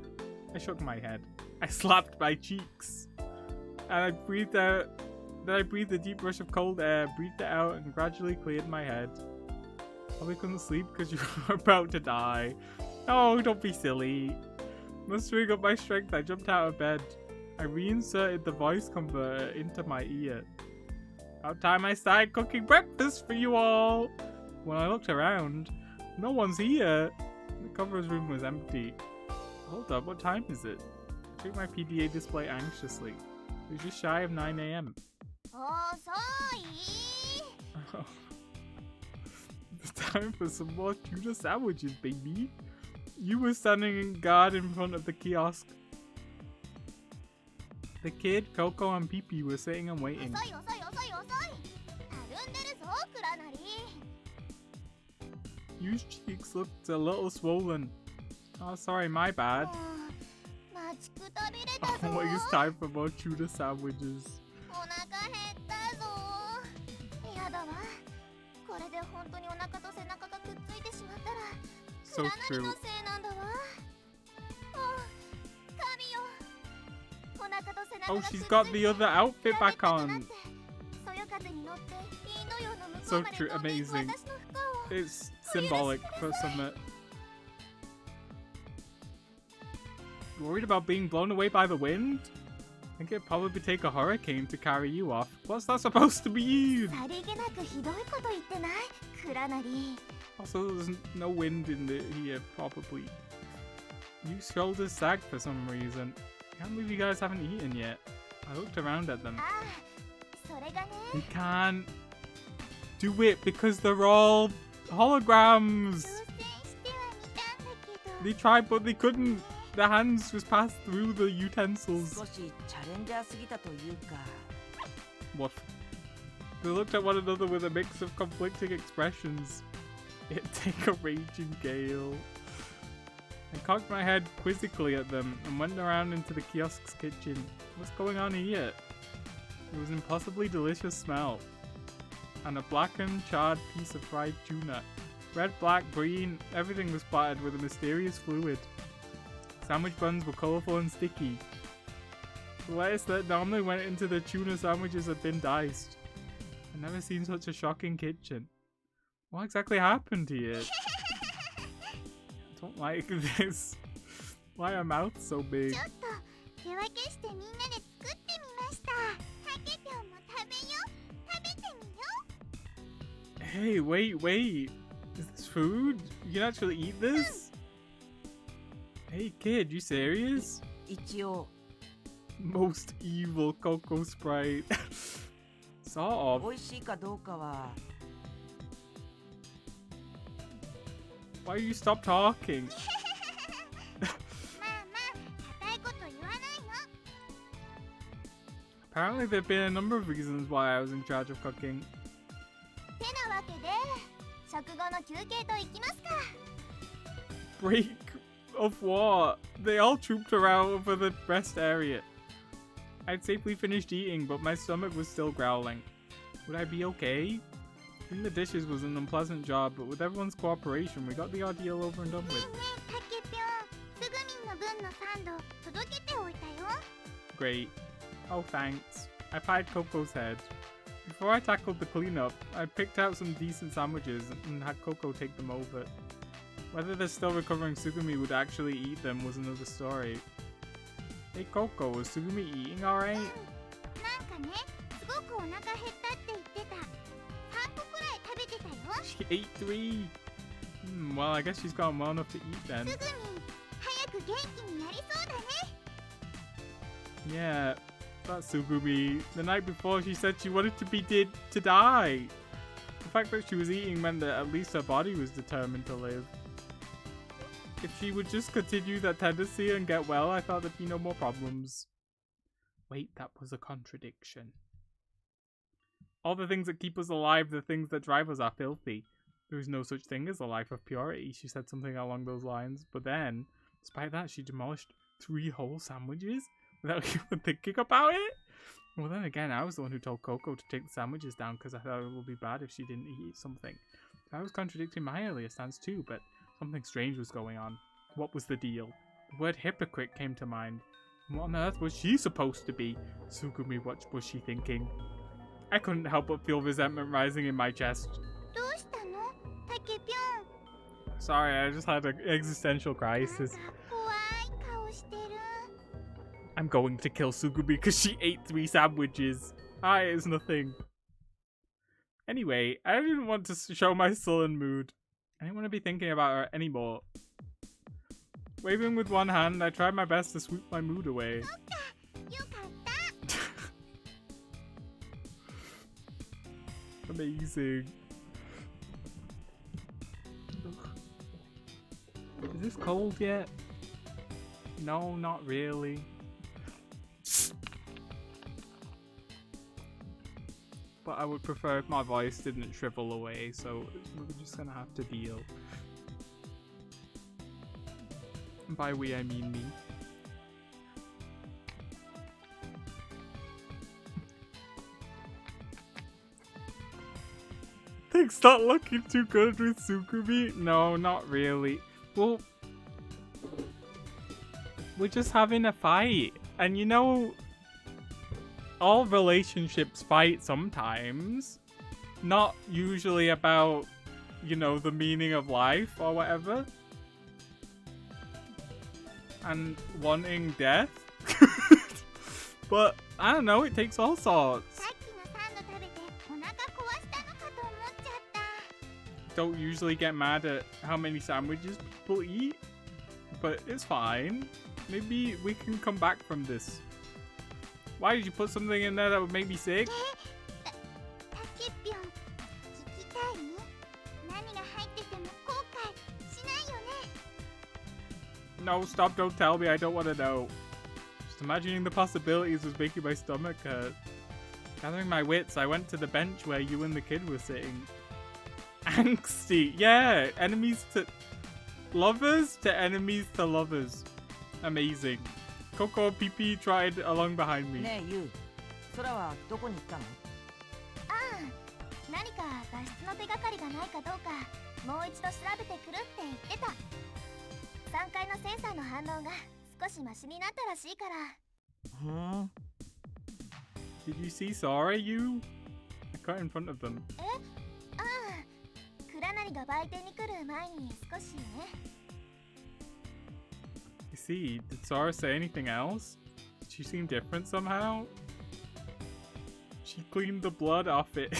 I shook my head. I slapped my cheeks. And I breathed out. Then I breathed a deep rush of cold air, breathed it out, and gradually cleared my head. Probably couldn't sleep because you were about to die. Oh, don't be silly. Mustering up my strength, I jumped out of bed. I reinserted the voice converter into my ear. About time I started cooking breakfast for you all. When I looked around, no one's here. The conference room was empty. Hold up, what time is it? I checked my PDA display anxiously. It was just shy of 9 AM. Oh. It's time for some more tuna sandwiches, baby. You were standing in guard in front of the kiosk. The kid, Coco, and Pee-Pee were sitting and waiting. Yu's cheeks looked a little swollen. Oh, sorry, my bad. Oh, it's time for more tuna sandwiches. So true. Oh, she's got the other outfit back on. So true, amazing. It's symbolic for Summit. Worried about being blown away by the wind? I think it'd probably take a hurricane to carry you off. What's that supposed to mean? Also, there's no wind in here, probably. Yu's shoulders sagged for some reason. Can't believe you guys haven't eaten yet. I looked around at them. We can't do it because they're all holograms. They tried, but they couldn't. Their hands just passed through the utensils. What? They looked at one another with a mix of conflicting expressions. It'd take a raging gale. I cocked my head quizzically at them and went around into the kiosk's kitchen. What's going on here? It was an impossibly delicious smell. And a blackened, charred piece of fried tuna. Red, black, green, everything was splattered with a mysterious fluid. Sandwich buns were colourful and sticky. The lettuce that normally went into the tuna sandwiches had been diced. I've never seen such a shocking kitchen. What exactly happened here? I don't like this. Why are mouths so big? Hey, wait. Is this food? You can actually eat this? Hey kid, you serious? Most evil Cocoa Sprite. Sort of. Why you stop talking? Apparently there have been a number of reasons why I was in charge of cooking. Break of what? They all trooped around over the rest area. I'd safely finished eating, but my stomach was still growling. Would I be okay? Cleaning the dishes was an unpleasant job, but with everyone's cooperation, we got the ordeal over and done with. Great. Oh, thanks. I patted Coco's head. Before I tackled the cleanup, I picked out some decent sandwiches and had Coco take them over. Whether they're still recovering Tsugumi would actually eat them was another story. Hey Coco, was Tsugumi eating alright? She ate 3! Well, I guess she's gotten well enough to eat then. Yeah, that's Tsugumi. The night before she said she wanted to die. The fact that she was eating meant that at least her body was determined to live. If she would just continue that tendency and get well, I thought there'd be no more problems. Wait, that was a contradiction. All the things that keep us alive, the things that drive us, are filthy. There is no such thing as a life of purity. She said something along those lines. But then, despite that, she demolished 3 whole sandwiches without even thinking about it? Well, then again, I was the one who told Coco to take the sandwiches down because I thought it would be bad if she didn't eat something. I was contradicting my earlier stance too, but something strange was going on. What was the deal? The word hypocrite came to mind. What on earth was she supposed to be? Tsugumi, what was she thinking? I couldn't help but feel resentment rising in my chest. Sorry, I just had an existential crisis. I'm going to kill Tsugumi because she ate 3 sandwiches. It's nothing. Anyway, I didn't want to show my sullen mood. I didn't want to be thinking about her anymore. Waving with one hand, I tried my best to swoop my mood away. Amazing. Is this cold yet? No, not really. But I would prefer if my voice didn't shrivel away, so we're just gonna have to deal. And by we, I mean me. Things not looking too good with Tsugumi? No, not really. Well, we're just having a fight. And you know, all relationships fight sometimes. Not usually about, you know, the meaning of life or whatever. And wanting death. But, I don't know, it takes all sorts. Don't usually get mad at how many sandwiches people eat, but it's fine. Maybe we can come back from this. Why did you put something in there that would make me sick? No, stop, don't tell me, I don't want to know. Just imagining the possibilities was making my stomach hurt. Gathering my wits, I went to the bench where you and the kid were sitting. Angsty, yeah, enemies to lovers to enemies to lovers. Amazing. Coco and Pee tried along behind me. ねえユウ、空はどこに行ったの？何か脱出の手がかりがないかどうかもう一度調べてくるって言ってた。3階のセンサーの反応が少しマシになったらしいから。Did you see Sora, you? I got in front of them. クラナリが売店に来る前に少しね。You see, did Sora say anything else? Did she seem different somehow? She cleaned the blood off it.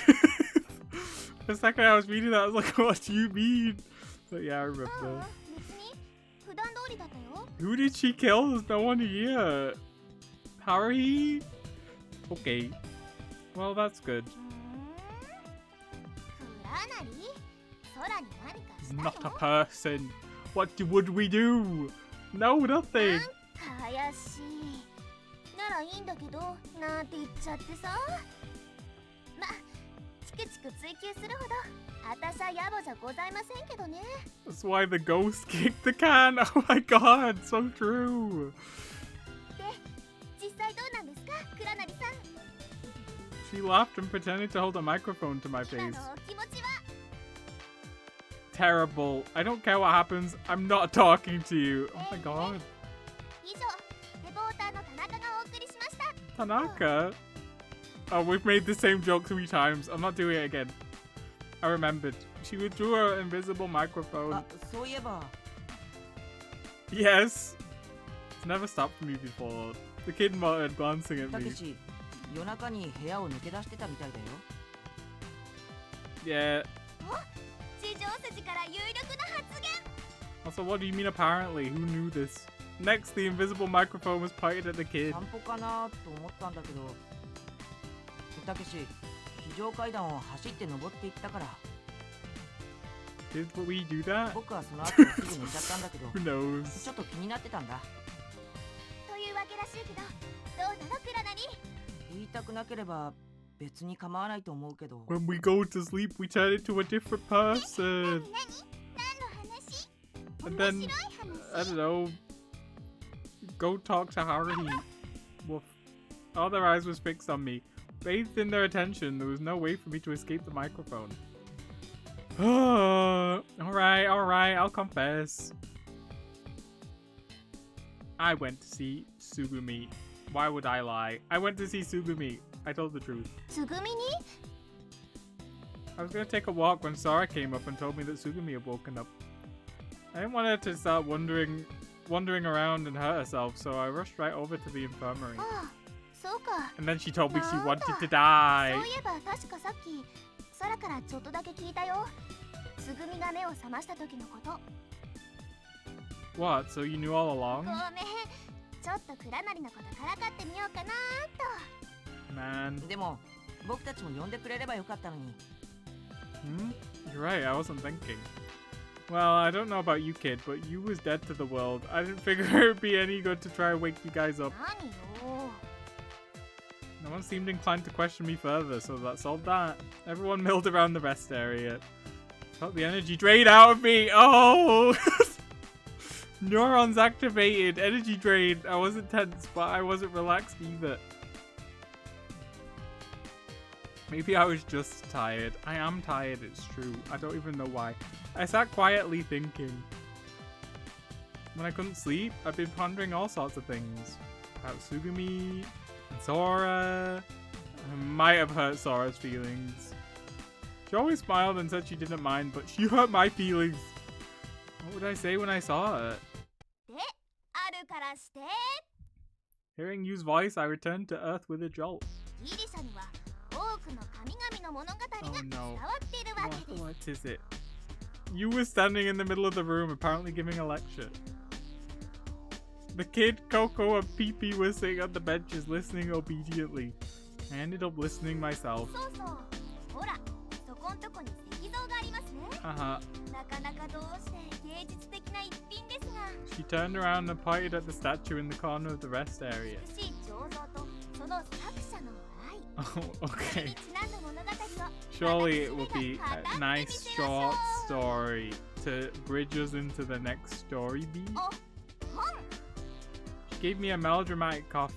The second I was reading that, I was like, what do you mean? But yeah, I remember. Who did she kill? There's no one here. Harry? Okay. Well, that's good. Not a person. What would we do? No, nothing. 怪しい。ならいいんだけど、なんて言っちゃってさ。ま、チクチク追求するほど、あたしゃ野暮じゃございませんけどね。That's why the ghost kicked the can. Oh my god, so true. で、実際どうなんですか、クラナリさん。She laughed and pretended to hold a microphone to my face. 今のお気持ちは。Terrible. I don't care what happens. I'm not talking to you. Oh my god. 以上、レポーターの田中がお送りしました。Tanaka? Oh, we've made the same joke 3 times. I'm not doing it again. I remembered. She withdrew her invisible microphone. あ、そういえば Yes. It's never stopped for me before. The kid muttered, glancing at た me. けし、夜中に部屋を抜け出してたみたいだよ。 Yeah. 地上筋から有力な発言。 Also, what do you mean apparently? Who knew this? Next, the invisible microphone was pointed at the kid. 散歩かなと思ったんだけど、たけし、非常階段を走って登っていったから。 Did we do that? 僕はその後すぐ寝ちゃったんだけど、 Who knows? ちょっと気になってたんだ。というわけらしいけど、どうなのクラナに？言いたくなければ別に構わないと思うけど。 When we go to sleep, we turn into a different person. 何の話？ And then, 面白い I 話。 don't know, go talk to Haruhi. Woof. All their eyes was fixed on me. Bathed in their attention, there was no way for me to escape the microphone. Alright, I'll confess. I went to see Tsugumi. Why would I lie? I went to see Tsugumi. I told the truth. つぐみに？ I was gonna take a walk when Sora came up and told me that Tsugumi had woken up. I didn't want her to start wandering around and hurt herself, so I rushed right over to the infirmary. ああ、そうか。 And then she told me she wanted to そう die. いえば確かさっき空からちょっとだけ聞いたよ。つぐみが目を覚ました時のこと。 What? So you knew all ご along? めん。ちょっとクラナリのことからかってみようかなと。 Man. でも僕たちも呼んでくれればよかったのに。 You're right, I wasn't thinking. Well, I don't know about you, kid, but you was dead to the world. I didn't figure it'd be any good to try and wake you guys up. 何よ。 No one seemed inclined to question me further, so that solved that. Everyone milled around the rest area. Felt the energy drain out of me. Oh! Neurons activated. Energy drain. I wasn't tense, but I wasn't relaxed either. Maybe I was just tired. I am tired, it's true. I don't even know why. I sat quietly thinking. When I couldn't sleep, I've been pondering all sorts of things. About Tsugumi, and Sora. I might have hurt Sora's feelings. She always smiled and said she didn't mind, but she hurt my feelings. What would I say when I saw her? で、あるからして。 Hearing Yu's voice, I returned to Earth with a jolt. ギリシャには多くの神々の物語が Oh 伝 no. わっているわけです。 What is it? Yu was standing in the middle of the room, apparently giving a lecture. The kid, Coco, and Pee-Pee were sitting on the benches, listening obediently. I ended up listening myself. そうそう。ほら、そこんとこに石像がありますね。 Uh-huh. なかなかどうして芸術的な一品ですが。 She turned around and pointed at the statue in the corner of the rest area. 美しい彫像とその作者の愛。 Oh, それ okay. にちなんだ物語を Surely it would be a nice short story to bridge us into the next story beat. お、本。 She gave me a melodramatic cough.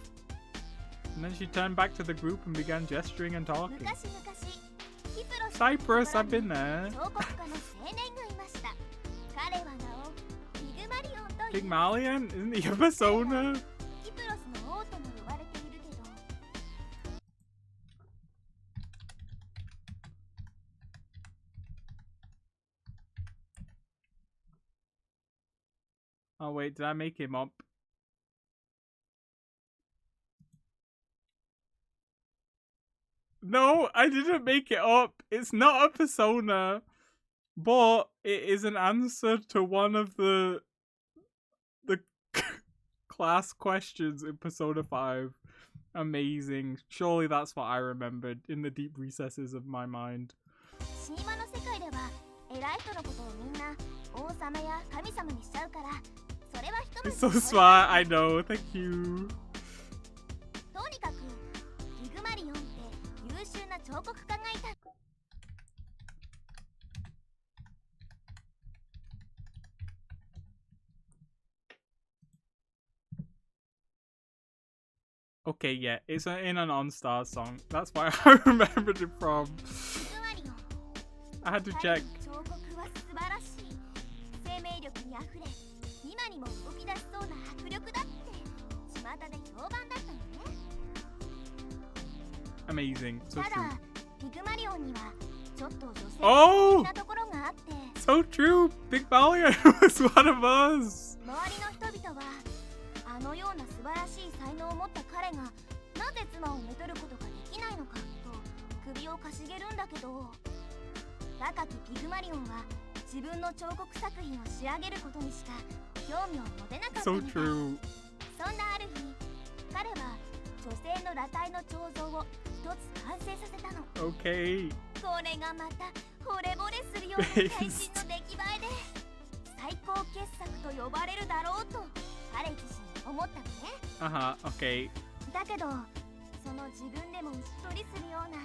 And then she turned back to the group and began gesturing and talking. 昔々、キプロス Cyprus, I've been there. 彫刻家の青年がいました。彼は名をピグマリオンと言い Pygmalion? Isn't he a persona? キプロスの王とも呼ばれているけど。 Oh wait, did I make him up? No, I didn't make it up. It's not a persona, but it is an answer to one of the class questions in Persona 5. Amazing. Surely that's what I remembered in the deep recesses of my mind. 神話の世界では偉い人のことをみんな王様や神様にしちゃうから、それは一 It's 目 so で smart, I know. Thank you. とにかくピグマリオンって優秀な彫刻家がいた。 Okay, yeah, it's in an OnStar song. That's why I remembered it from. ピグマリオン I had to check. 彫刻は素晴らしい。生命力にあふれ、今にも動き出しそうな迫力だって巷で評判だったのね。 Amazing. So た true. だ、ピグマリオンにはちょっと女性 Oh! 的なところががあって So true! Pygmalion was one of us! 周りの人々はあのような素晴らしい才能を持った彼がなぜ妻をめとることができないのかと首をかしげるんだけど、若きピグマリオンは自分の彫刻作品を仕上げることにしか興味を持てなかったみ So たい。 true. そんなある日、彼は女性の裸体の彫像を一つ完成させたの。 Okay. これがまた惚れ惚れするような最新の出来栄えで最高傑作と呼ばれるだろうと彼自身思ったのね。Okay. だけどその自分でもうっとりするような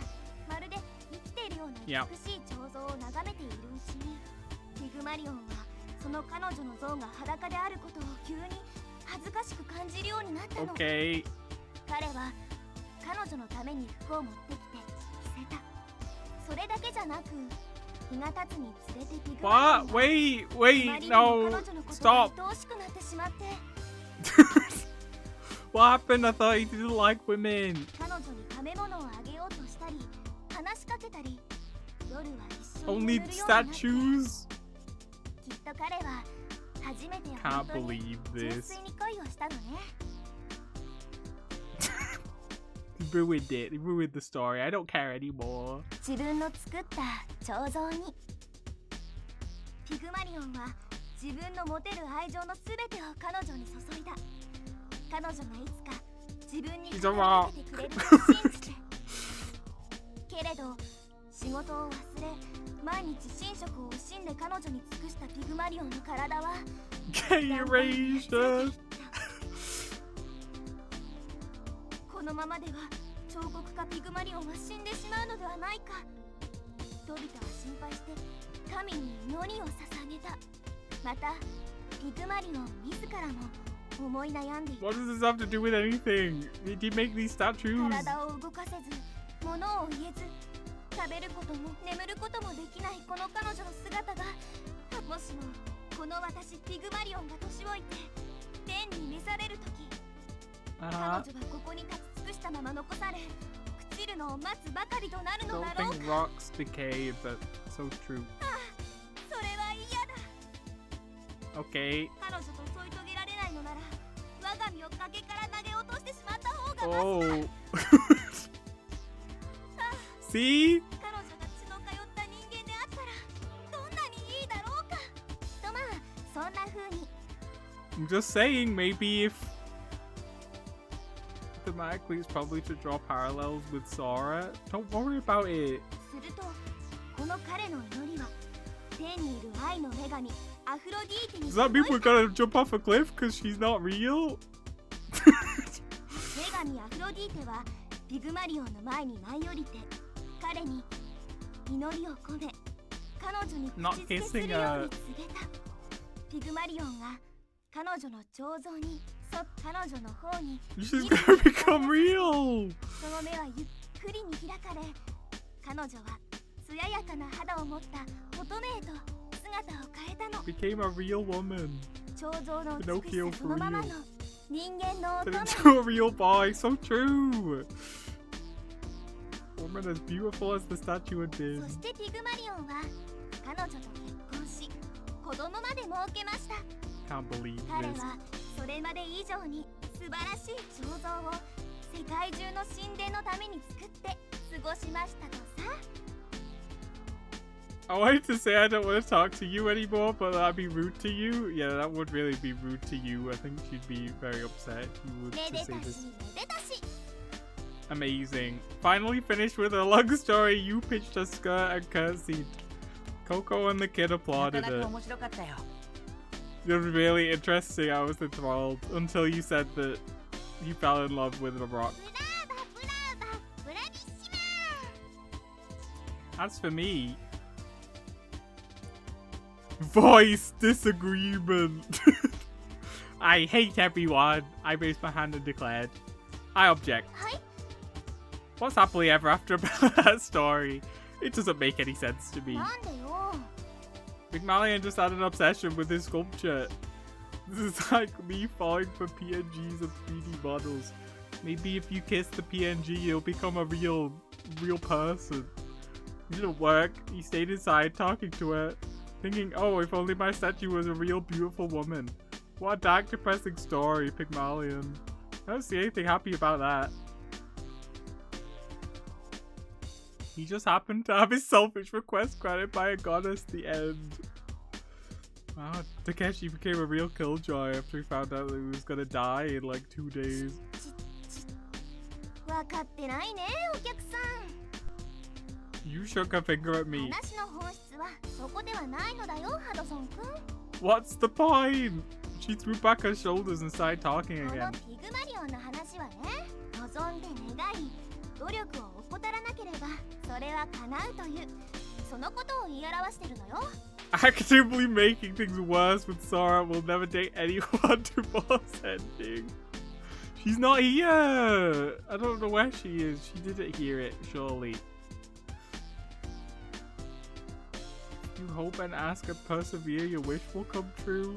まるで生きているような美しい彫像を眺めているうちに、ピグマリオンはその彼女の像が裸であることを急に恥ずかしく感じるようになったの。 Okay. 彼は彼女のために服を持ってきて着せた。それだけじゃなく、日が経つにつれてピグマリオン What? は Wait, no. 彼女のこと Stop. が愛おしくなってしまって、 What happened? I thought he didn't like women. 彼女に食べ物をあげようとしたり話しかけたり、夜は一緒に Only 眠るようになって、 statues? きっと彼は初めて Can't 本当に believe 純 this. 粋に恋をしたのね。 He ruined it. He ruined the story. I don't care anymore. 自分の作った彫像にピグマリオンは自分の持てる愛情のすべてを彼女に注いだ。彼女がいつか自分に He's 語 a り rock. かけてくれると信じてけれど仕事を忘れ毎日寝食を惜しんで彼女に尽くしたピグマリオンの体は Get erased. このままでは彫刻家ピグマリオンは死んでしまうのではないか。人々は心配して神に祈りを捧げた。またピグマリオン自らも思い悩んでいた。 What does this have to do with anything? Did he make these statues? 体を動かせず物を言えず食べることも眠ることもできないこの彼女の姿が、もしもこの私ピグマリオンが年老いて天に召される時、彼女はここに立ち尽くしたまま残され朽ちるのを待つばかりとなるの Don't だろう think か。 rocks decay, but so true. それは嫌だ。 Okay. 彼女と添い遂げられないのなら我が身を崖から投げ落としてしまった方が Oh. See? 彼女が血の通った人間であったらどんなにいいだろうかと、まあそんな風に I'm just saying, maybe if thematically it's probably to draw parallels with Sora. Don't worry about it. するとこの彼の祈りは天にいる愛の女神アフロディーテに Does that mean 届 we're いた。 gonna jump off a cliff because she's not real? 女神アフロディーテはピグマリオンの前に舞い降りて彼に祈りを込め彼女に口づけするように告げた。ピグマリオンが彼女の彫像に彼女の方に She's gonna become real! その目はゆっくりに開かれ、彼女は艶やかな肌を持った乙女へと姿を変えたの。 Became a real woman. 彫像の美し Pinocchio さそのままの人間の乙 Turned 女。 into a real boy. So true! Woman as beautiful as the statue had そ been. してピグマリオンは彼女と結婚し子供まで設けました。 Can't believe 彼 this. はそれまで以上に素晴らしい彫像を世界中の神殿のために作って過ごしましたとさ。 I wanted to say I don't want to talk to you anymore, but that'd be rude to you. Yeah, that would really be rude to you. I think she'd be very upset if you were め to で say た this. しめでたし。 Amazing. Finally finished with a love story. You pitched a skirt and curtsied. Coco and the kid なか applauded なか it. 面白かったよ。 It was really interesting. I was enthralled until you said that you fell in love with a rock. ブラーバブラーバブラビッシマ As for me, voice disagreement. I hate everyone. I raised my hand and declared, I object. はい。 What's happily ever after about that story? It doesn't make any sense to me. なんでよ。 Pygmalion just had an obsession with his sculpture. This is like me falling for PNGs of 3D models. Maybe if you kiss the PNG, you'll become a real person. Didn't work. He stayed inside talking to her, thinking, oh, if only my statue was a real beautiful woman. What a dark, depressing story, Pygmalion. I don't see anything happy about that. He just happened to have his selfish request granted by a goddess at the end. Wow, Takeshi became a real killjoy after he found out that he was gonna die in like 2 days. You shook a finger at me. What's the point? She threw back her shoulders and started talking again. Actively making things worse with Sora will never date anyone divorce ending. She's not here! I don't know where she is. She didn't hear it, surely. You hope and ask and persevere, your wish will come true.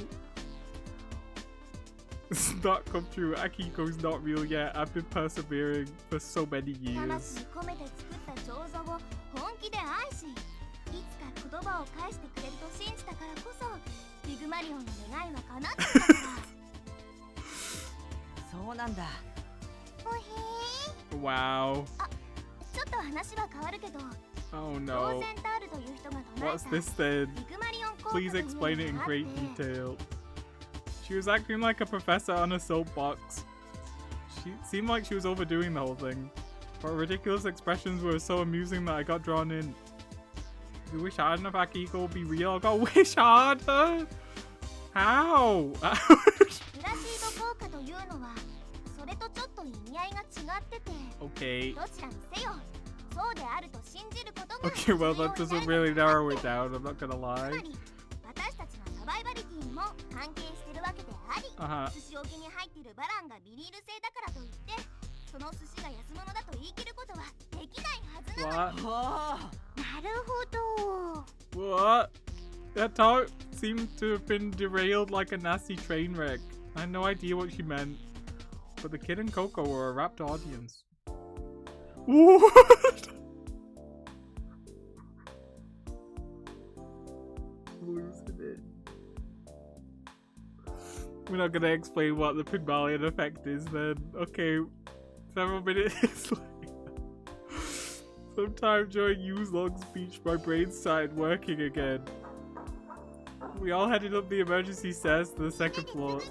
It's not come true. Akiko's not real yet. I've been persevering for so many years. Wow. Oh no. What's this then? Please explain it in great detail. She was acting like a professor on a soapbox. She seemed like she was overdoing the whole thing. Her ridiculous expressions were so amusing that I got drawn in. If you wish hard enough, Akiko will be real. I gotta wish harder? How? Okay. Okay, well that doesn't really narrow it down, I'm not gonna lie. What? That talk seemed to have been derailed like a nasty train wreck. I had no idea what she meant. But the kid and Coco were a rapt audience. What? Losing it. We're not gonna explain what the Pygmalion effect is then. Okay, several minutes later. Sometime during Yu's long speech, my brain started working again. We all headed up the emergency stairs to the second floor.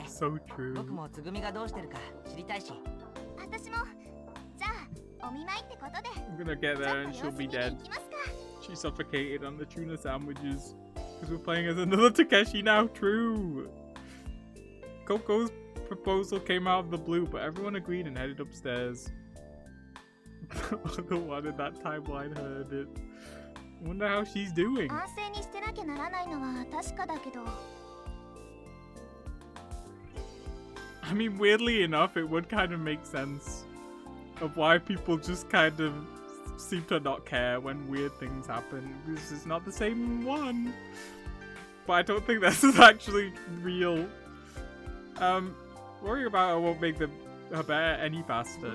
So true. I'm gonna get there and she'll be dead. She suffocated on the tuna sandwiches. Because we're playing as another Takeshi now. True. Coco's proposal came out of the blue, but everyone agreed and headed upstairs. The one in that timeline heard it. Wonder how she's doing. I mean, weirdly enough, it would kind of make sense of why people just kind of seem to not care when weird things happen. This is not the same one. But I don't think this is actually real. Worrying about it won't make her better any faster.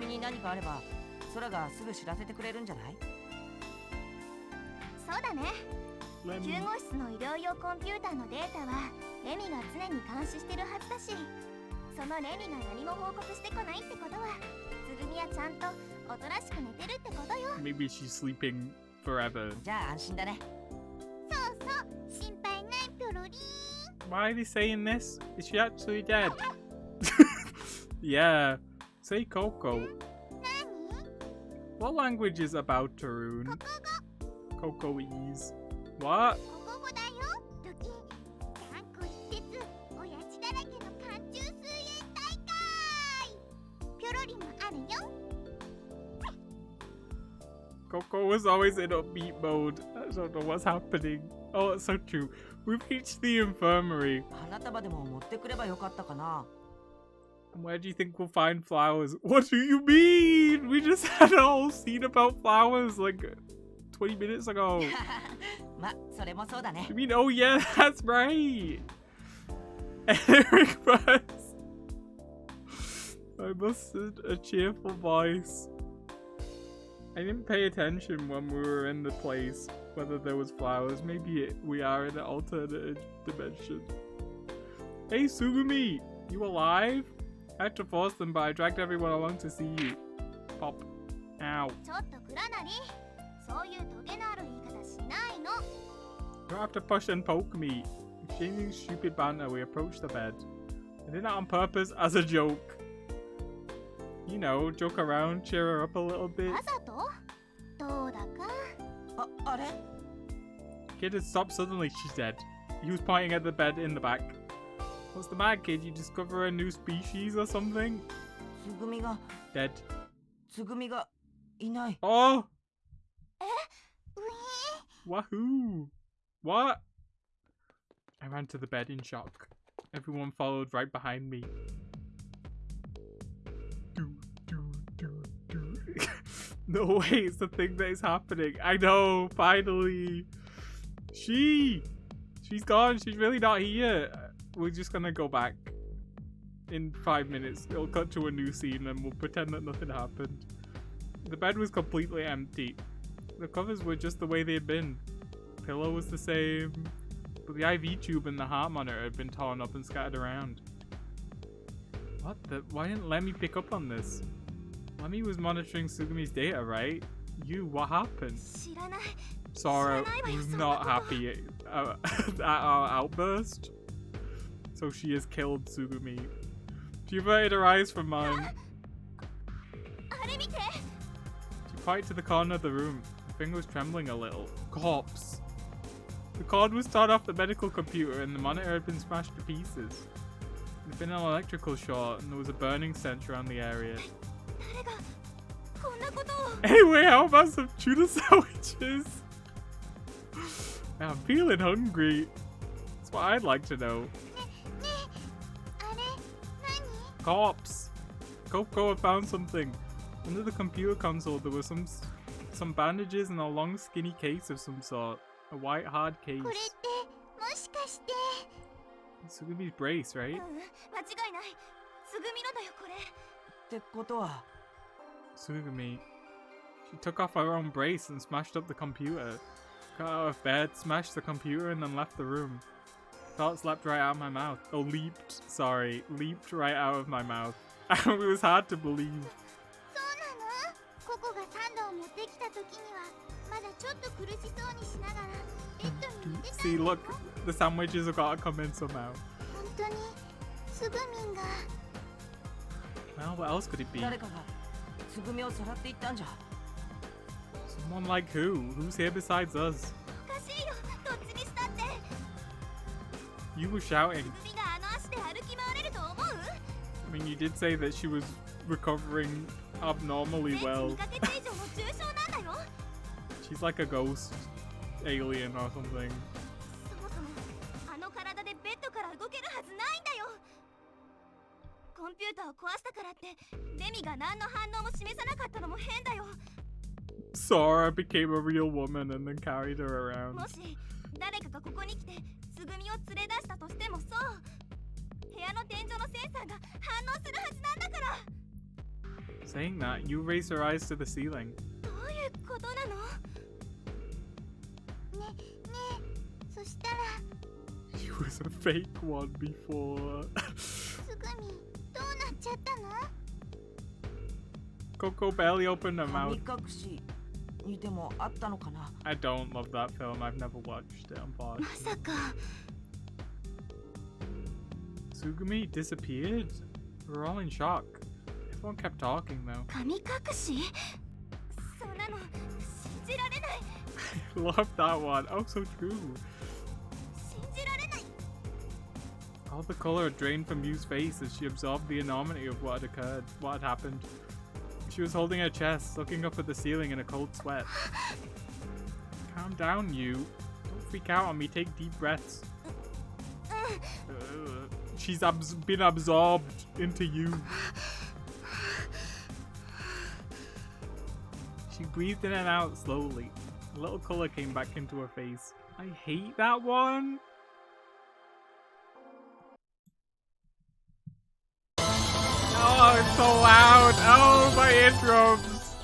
Maybe she's sleeping forever. Why are they saying this? Is she actually dead? Yeah. Say Coco. What language is about Tarun? Coco-ese. What? Coco was always in upbeat mode. I don't know what's happening. Oh, that's so true. We've reached the infirmary. Where do you think we'll find flowers? What do you mean? We just had a whole scene about flowers like 20 minutes ago. You mean, oh yeah, that's right. Eric Buzz. I mustered a cheerful voice. I didn't pay attention when we were in the place whether there was flowers. Maybe we are in an alternate dimension. Hey Tsugumi, you alive? I had to force them, but I dragged everyone along to see you. Pop. Ow. You don't have to push and poke me. Exchanging stupid banter, we approached the bed. I did that on purpose as a joke. You know, joke around, cheer her up a little bit. Kid had stopped suddenly, she said. He was pointing at the bed in the back. What's the matter, kid? You discover a new species or something? Dead. Oh! Wahoo! What? I ran to the bed in shock. Everyone followed right behind me. No way, it's the thing that is happening. I know, finally. She's gone. She's really not here. We're just gonna go back. In 5 minutes, it'll cut to a new scene and we'll pretend that nothing happened. The bed was completely empty. The covers were just the way they had been. The pillow was the same, but the IV tube and the heart monitor had been torn up and scattered around. What the? Why didn't Lemmy pick up on this? Lemmy was monitoring Tsugumi's data, right? What happened? Sora was not happy at our outburst, so she has killed Tsugumi. She averted her eyes from mine. She pointed to the corner of the room. Her finger was trembling a little. Corpse. The cord was torn off the medical computer and the monitor had been smashed to pieces. There had been an electrical short and there was a burning stench around the area. Anyway, how about some tuna sandwiches? I'm feeling hungry. That's what I'd like to know. Corpse. Coco had found something. Under the computer console there were some bandages and a long skinny case of some sort. A white hard case. It's Tsugumi's brace, right? Tsugumi. She took off her own brace and smashed up the computer. Got out of bed, smashed the computer and then left the room. Thoughts leapt right out of my mouth. Oh, leaped. Sorry. Leaped right out of my mouth. It was hard to believe. See, look. The sandwiches have got to come in somehow. Well, what else could it be? Someone like who? Who's here besides us? You were shouting. I mean, you did say that she was recovering abnormally well. She's like a ghost alien or something. Sora became a real woman and then carried her around. Saying that, you raised her eyes to the ceiling. She was a fake one before. Coco barely opened her mouth. I don't love that film. I've never watched it, unfortunately. Tsugumi disappeared? We were all in shock. Everyone kept talking though. I love that one. Oh, so true. All the color drained from Yu's face as she absorbed the enormity of what had happened. She was holding her chest, looking up at the ceiling in a cold sweat. Calm down, Yu. Don't freak out on me. Take deep breaths. She's been absorbed into you. She breathed in and out slowly. A little color came back into her face. I hate that one. Oh, it's so loud. Oh, my eardrums.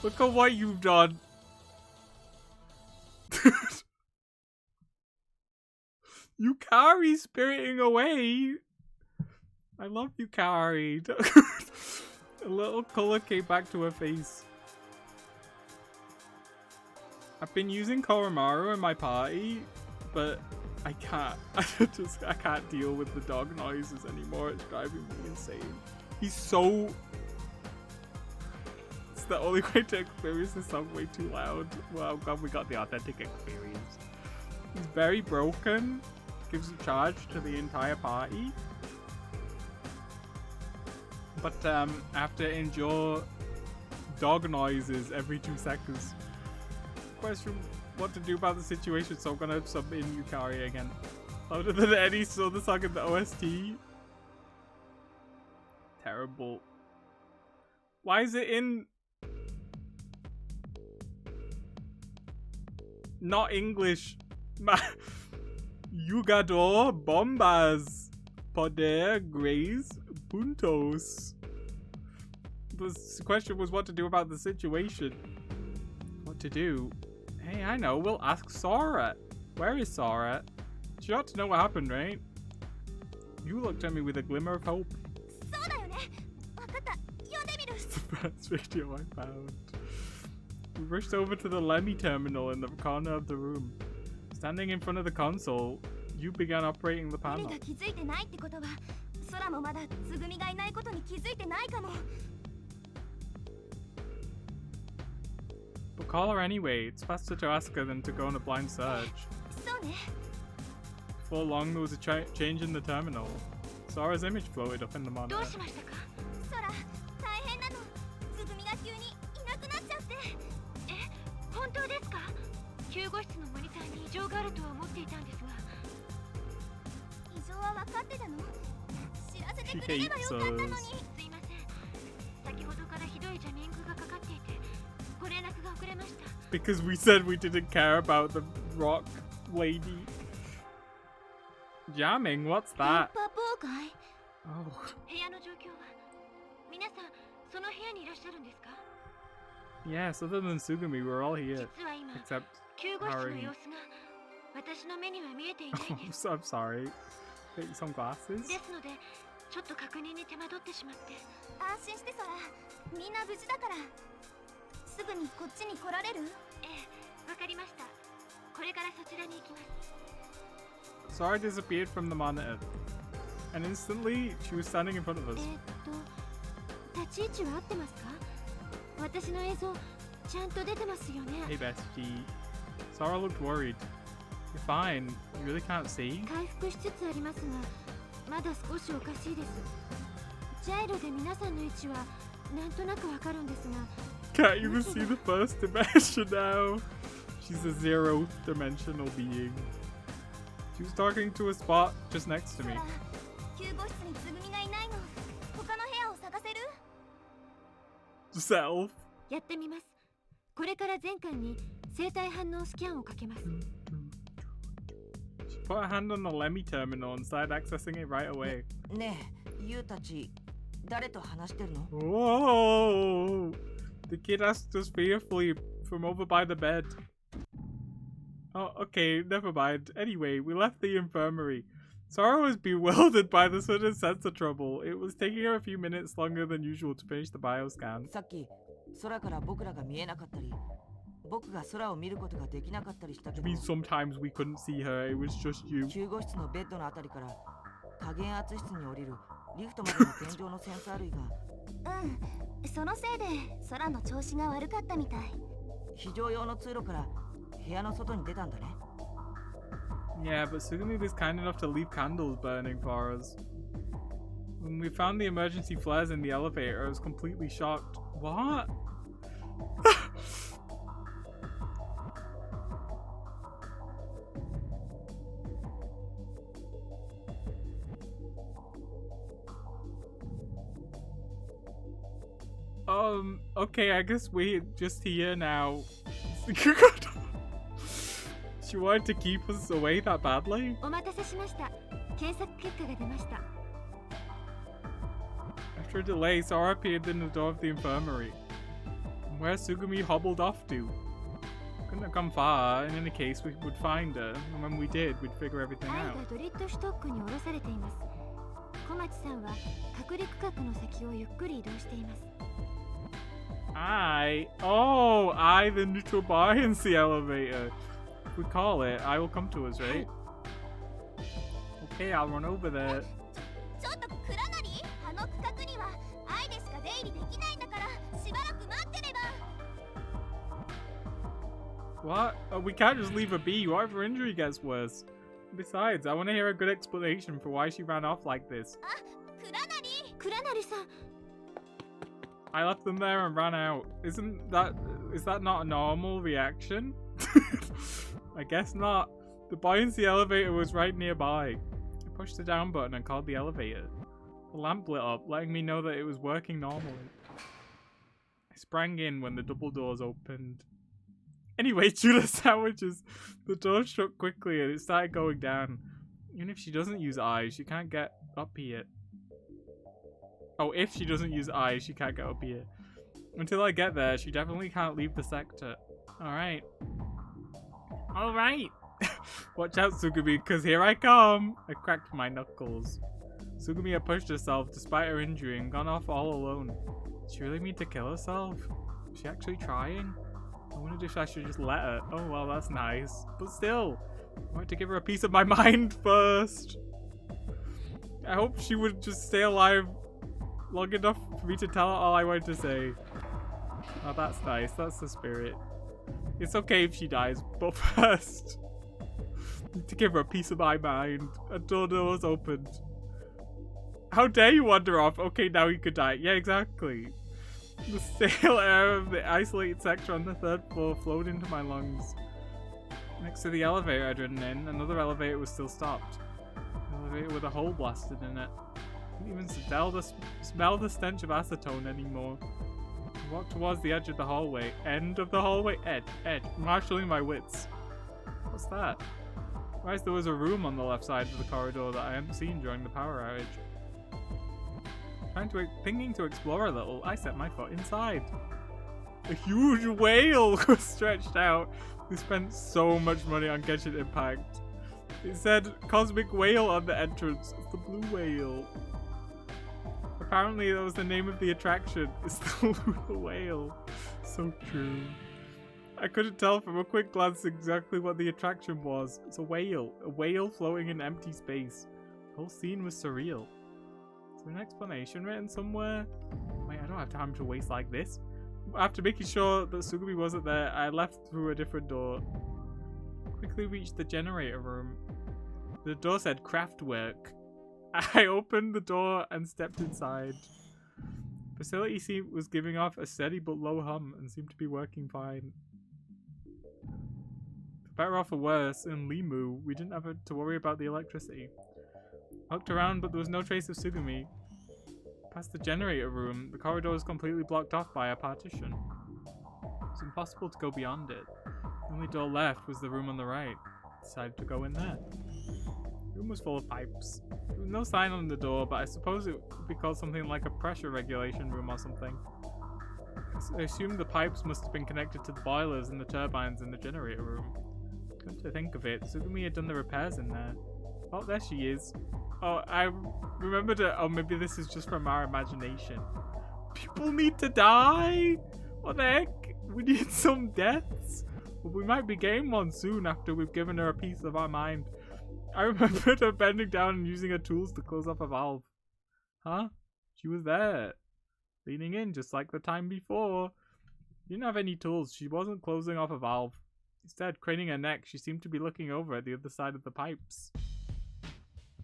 Look at what you've done. Yukari spiriting away. I love Yukari. A little color came back to her face. I've been using Koromaru in my party, but I can't. I can't deal with the dog noises anymore. It's driving me insane. He's so... It's the only way to experience this song way too loud. Well, God, we got the authentic experience. He's very broken. Gives a charge to the entire party. But I have to endure dog noises every 2 seconds. Question what to do about the situation, so I'm gonna sub in Yukari again. Louder than any other song in the OST. Terrible. Why is it in not English? Jugador bombas poder graze puntos. The question was what to do about the situation. What to do? Hey, I know. We'll ask Sora. Where is Sora? She ought to know what happened, right? You looked at me with a glimmer of hope. It's the best radio I found. We rushed over to the Lemmy terminal in the corner of the room. Standing in front of the console, you began operating the panel. But call her anyway. It's faster to ask her than to go on a blind search. Before long, there was a change in the terminal. Sora's image floated up in the monitor. She hates us. Because we said we didn't care about the rock lady. Jamming? What's that? Oh. Yes, other than Tsugumi, we're all here. Except Haruhi. Oh, I'm sorry. Get you some glasses? Sora disappeared from the monitor. And instantly, she was standing in front of us. Hey bestie. Sora looked worried. You're fine. You really can't see? Can't even see the first dimension now. She's a zero-dimensional being. She was talking to a spot just next to me. Self. She put a hand on the Lemmy terminal and started accessing it right away. Whoa! The kid asked us fearfully from over by the bed. Oh, okay, never mind. Anyway, we left the infirmary. Sora was bewildered by the sudden sensor trouble. It was taking her a few minutes longer than usual to finish the bioscan. Which means sometimes we couldn't see her, it was just you. Yeah, but Tsugumi was kind enough to leave candles burning for us. When we found the emergency flares in the elevator, I was completely shocked. What? Okay, I guess we're just here now. She wanted to keep us away that badly? After a delay, Sora appeared in the door of the infirmary. Where's Tsugumi hobbled off to? Couldn't have come far. In any case, we would find her. And when we did, we'd figure everything out. I, the neutral buoyancy elevator. If we call it, I will come to us, right? Okay, I'll run over there. What? Oh, we can't just leave her be. What if her injury gets worse? Besides, I want to hear a good explanation for why she ran off like this. I left them there and ran out. Is that not a normal reaction? I guess not. The buoyancy elevator was right nearby. I pushed the down button and called the elevator. The lamp lit up, letting me know that it was working normally. I sprang in when the double doors opened. Anyway, Tuna sandwiches. The door shut quickly and it started going down. Even if she doesn't use eyes, she can't get up here. Oh, if she doesn't use eyes, she can't get up here. Until I get there, she definitely can't leave the sector. Alright. Alright! Watch out, Tsugumi, because here I come! I cracked my knuckles. Tsugumi had pushed herself despite her injury and gone off all alone. Did she really mean to kill herself? Was she actually trying? I wondered if I should just let her. Oh, well, that's nice. But still, I wanted to give her a piece of my mind first. I hope she would just stay alive long enough for me to tell her all I wanted to say. Oh, that's nice. That's the spirit. It's okay if she dies, but first, I need to give her a piece of my mind until the door's opened. How dare you wander off? Okay, now you could die. Yeah, exactly. The stale air of the isolated sector on the 3rd floor flowed into my lungs. Next to the elevator I'd ridden in, another elevator was still stopped. An elevator with a hole blasted in it. I couldn't even smell the stench of acetone anymore. I walked towards the edge of the hallway. End of the hallway? Edge. Marshalling my wits. What's that? I realized there was a room on the left side of the corridor that I hadn't seen during the power outage. Thinking to explore a little, I set my foot inside. A huge whale was stretched out. We spent so much money on Genshin Impact. It said Cosmic Whale on the entrance. It's the blue whale. Apparently that was the name of the attraction. It's the blue whale. So true. I couldn't tell from a quick glance exactly what the attraction was. It's a whale floating in empty space. The whole scene was surreal. Is there an explanation written somewhere? Wait, I don't have time to waste like this. After making sure that Tsugumi wasn't there, I left through a different door. Quickly reached the generator room. The door said Craftwork. I opened the door and stepped inside. The facility was giving off a steady but low hum and seemed to be working fine. For better or for worse, in Limu, we didn't have to worry about the electricity. I looked around, but there was no trace of Tsugumi. Past the generator room, the corridor was completely blocked off by a partition. It was impossible to go beyond it. The only door left was the room on the right. I decided to go in there. The room was full of pipes. There was no sign on the door, but I suppose it would be called something like a pressure regulation room or something. I assumed the pipes must have been connected to the boilers and the turbines in the generator room. Come to think of it, Tsugumi had done the repairs in there. Oh, there she is. Oh, I remembered it. Oh, maybe this is just from our imagination. People need to die? What the heck? We need some deaths? Well, we might be getting one soon after we've given her a piece of our mind. I remembered her bending down and using her tools to close off a valve. Huh? She was there. Leaning in just like the time before. She didn't have any tools. She wasn't closing off a valve. Instead, craning her neck, she seemed to be looking over at the other side of the pipes.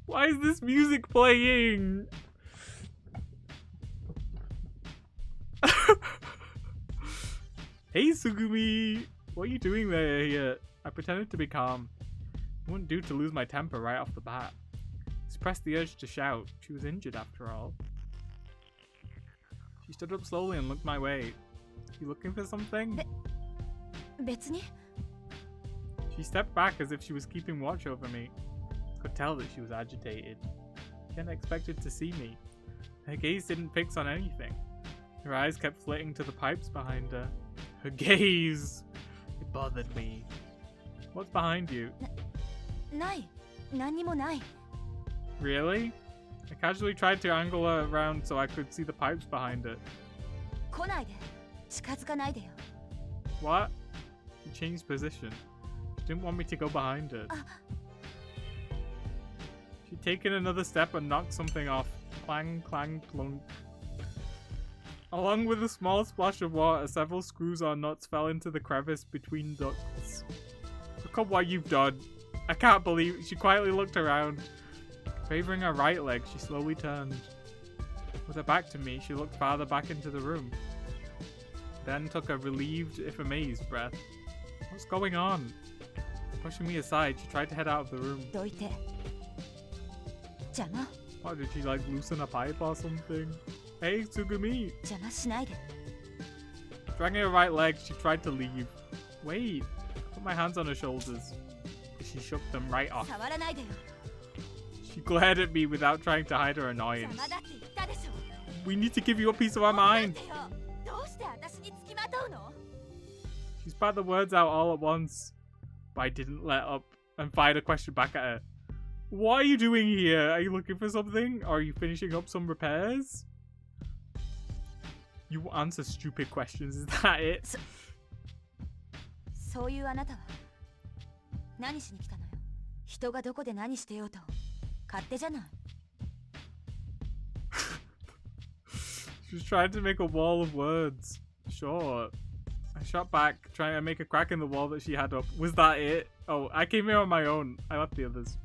Why is this music playing? Hey, Tsugumi! What are you doing there here? I pretended to be calm. It wouldn't do to lose my temper right off the bat. I suppressed the urge to shout. She was injured after all. She stood up slowly and looked my way. You looking for something? She stepped back as if she was keeping watch over me. I could tell that she was agitated. She hadn't expected to see me. Her gaze didn't fix on anything. Her eyes kept flitting to the pipes behind her. Her gaze. It bothered me. What's behind you? ない。何にもない。 Really? I casually tried to angle her around so I could see the pipes behind it. 来ないで。近づかないでよ。 What? You changed position. She didn't want me to go behind it. She'd taken another step and knocked something off. Clang, clang, plunk. Along with a small splash of water, several screws or nuts fell into the crevice between ducts. Look at what you've done. I can't believe it. She quietly looked around. Favoring her right leg, she slowly turned. With her back to me, she looked farther back into the room. Then took a relieved, if amazed, breath. What's going on? Pushing me aside, she tried to head out of the room. どいて。邪魔。 What, did she like loosen a pipe or something? Hey, Tsugumi! 邪魔しないで。 Dragging her right leg, she tried to leave. Wait! I put my hands on her shoulders. She shook them right off. 触らないでよ。 She glared at me without trying to hide her 邪 annoyance. 魔だって言ったでしょ。 We need to give you a piece of our 待っ mind! てよ。どうして私に付きまとうの？ She spat the words out all at once. But I didn't let up and fired a question back at her. What are you doing here? Are you looking for something? Or are you finishing up some repairs? You answer stupid questions, is that it? そういうあなたは何しに来たのよ。人がどこで何してようと勝手じゃない。 She's trying to make a wall of words. Sure. I shot back, trying to make a crack in the wall that she had up. Was that it? Oh, I came here on my own. I left the others.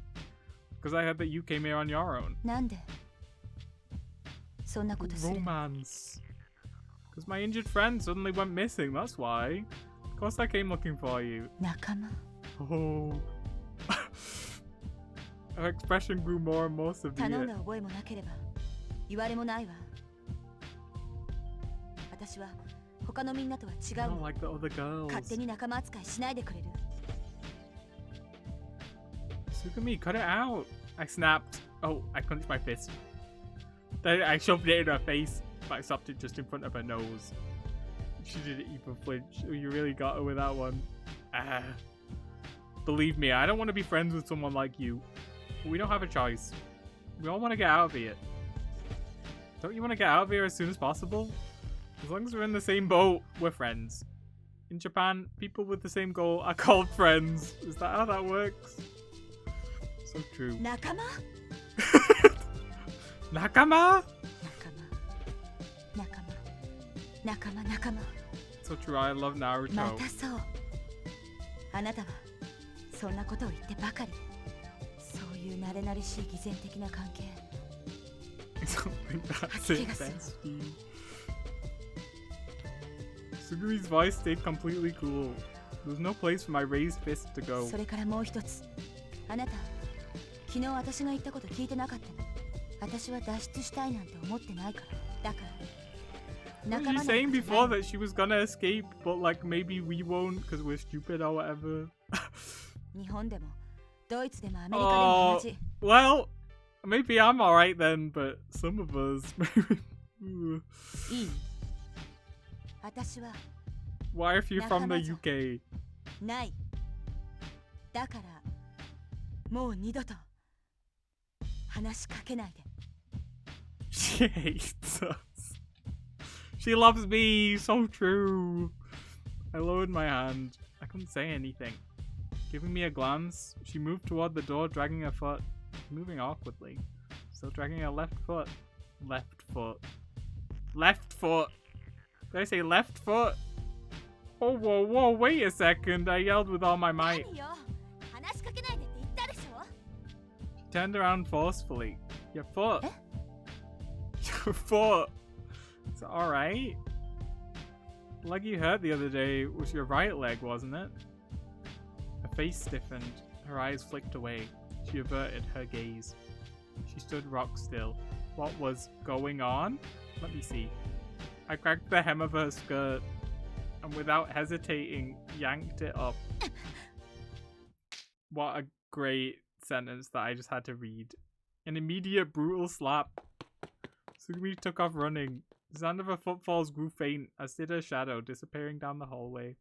Because I heard that you came here on your own. なんでそんなことする？ Romance. Because my injured friend suddenly went missing, that's why. Of course I came looking for you. 仲間。 Oh. Her expression grew more and more 頼ん severe. だ覚えもなければ言われもないわ。私は他のみんなとは違 I う don't の。 like the other girls. 勝手に仲間扱いしないでくれる？ Tsugumi, cut it out. I snapped. Oh, I clenched my fist. Then I shoved it in her face, but I stopped it just in front of her nose. She didn't even flinch. Oh, you really got her with that one. Ah. Believe me, I don't want to be friends with someone like you. But we don't have a choice. We all want to get out of here. Don't you want to get out of here as soon as possible? As long as we're in the same boat, we're friends. In Japan, people with the same goal are called friends. Is that how that works? So true. 仲間？ Nakama? 仲間。 So true, I love ま Naruto. たそう。あなたはそんなことを言ってばかり。そういう慣れ慣れしい偽善的な関係。 Something that's it, bestie. Sugumi's voice stayed completely cool. There was no place for my raised fist to go. それからもう一つ。あなた、昨日私が言ったこと聞いてなかったの。私は脱出したいなんて思ってないから。だから。 Were you saying before that she was gonna escape, but like maybe we won't because we're stupid or whatever? 日本でもドイツでもアメリカでも同じ。 Well, maybe I'm alright then, but some of us. いい？私は Why if you're from the UK? ない。だからもう二度と話しかけないで。 She hates us. She loves me, so true. I lowered my hand. I couldn't say anything. Giving me a glance, she moved toward the door, dragging her foot, moving awkwardly. Still dragging her left foot. Left foot. Left foot! Did I say left foot? Oh, whoa, whoa, wait a second, I yelled with all my might. 何よ、話しかけないでって言ったでしょ。 She turned around forcefully. Your foot. Eh? Your foot. Is it alright? The leg you hurt the other day was your right leg, wasn't it? Her face stiffened. Her eyes flicked away. She averted her gaze. She stood rock still. What was going on? Let me see. I cracked the hem of her skirt and without hesitating yanked it up. What a great sentence that I just had to read. An immediate brutal slap. Sugumi took off running. The sound of her footfalls grew faint, as did her shadow, disappearing down the hallway.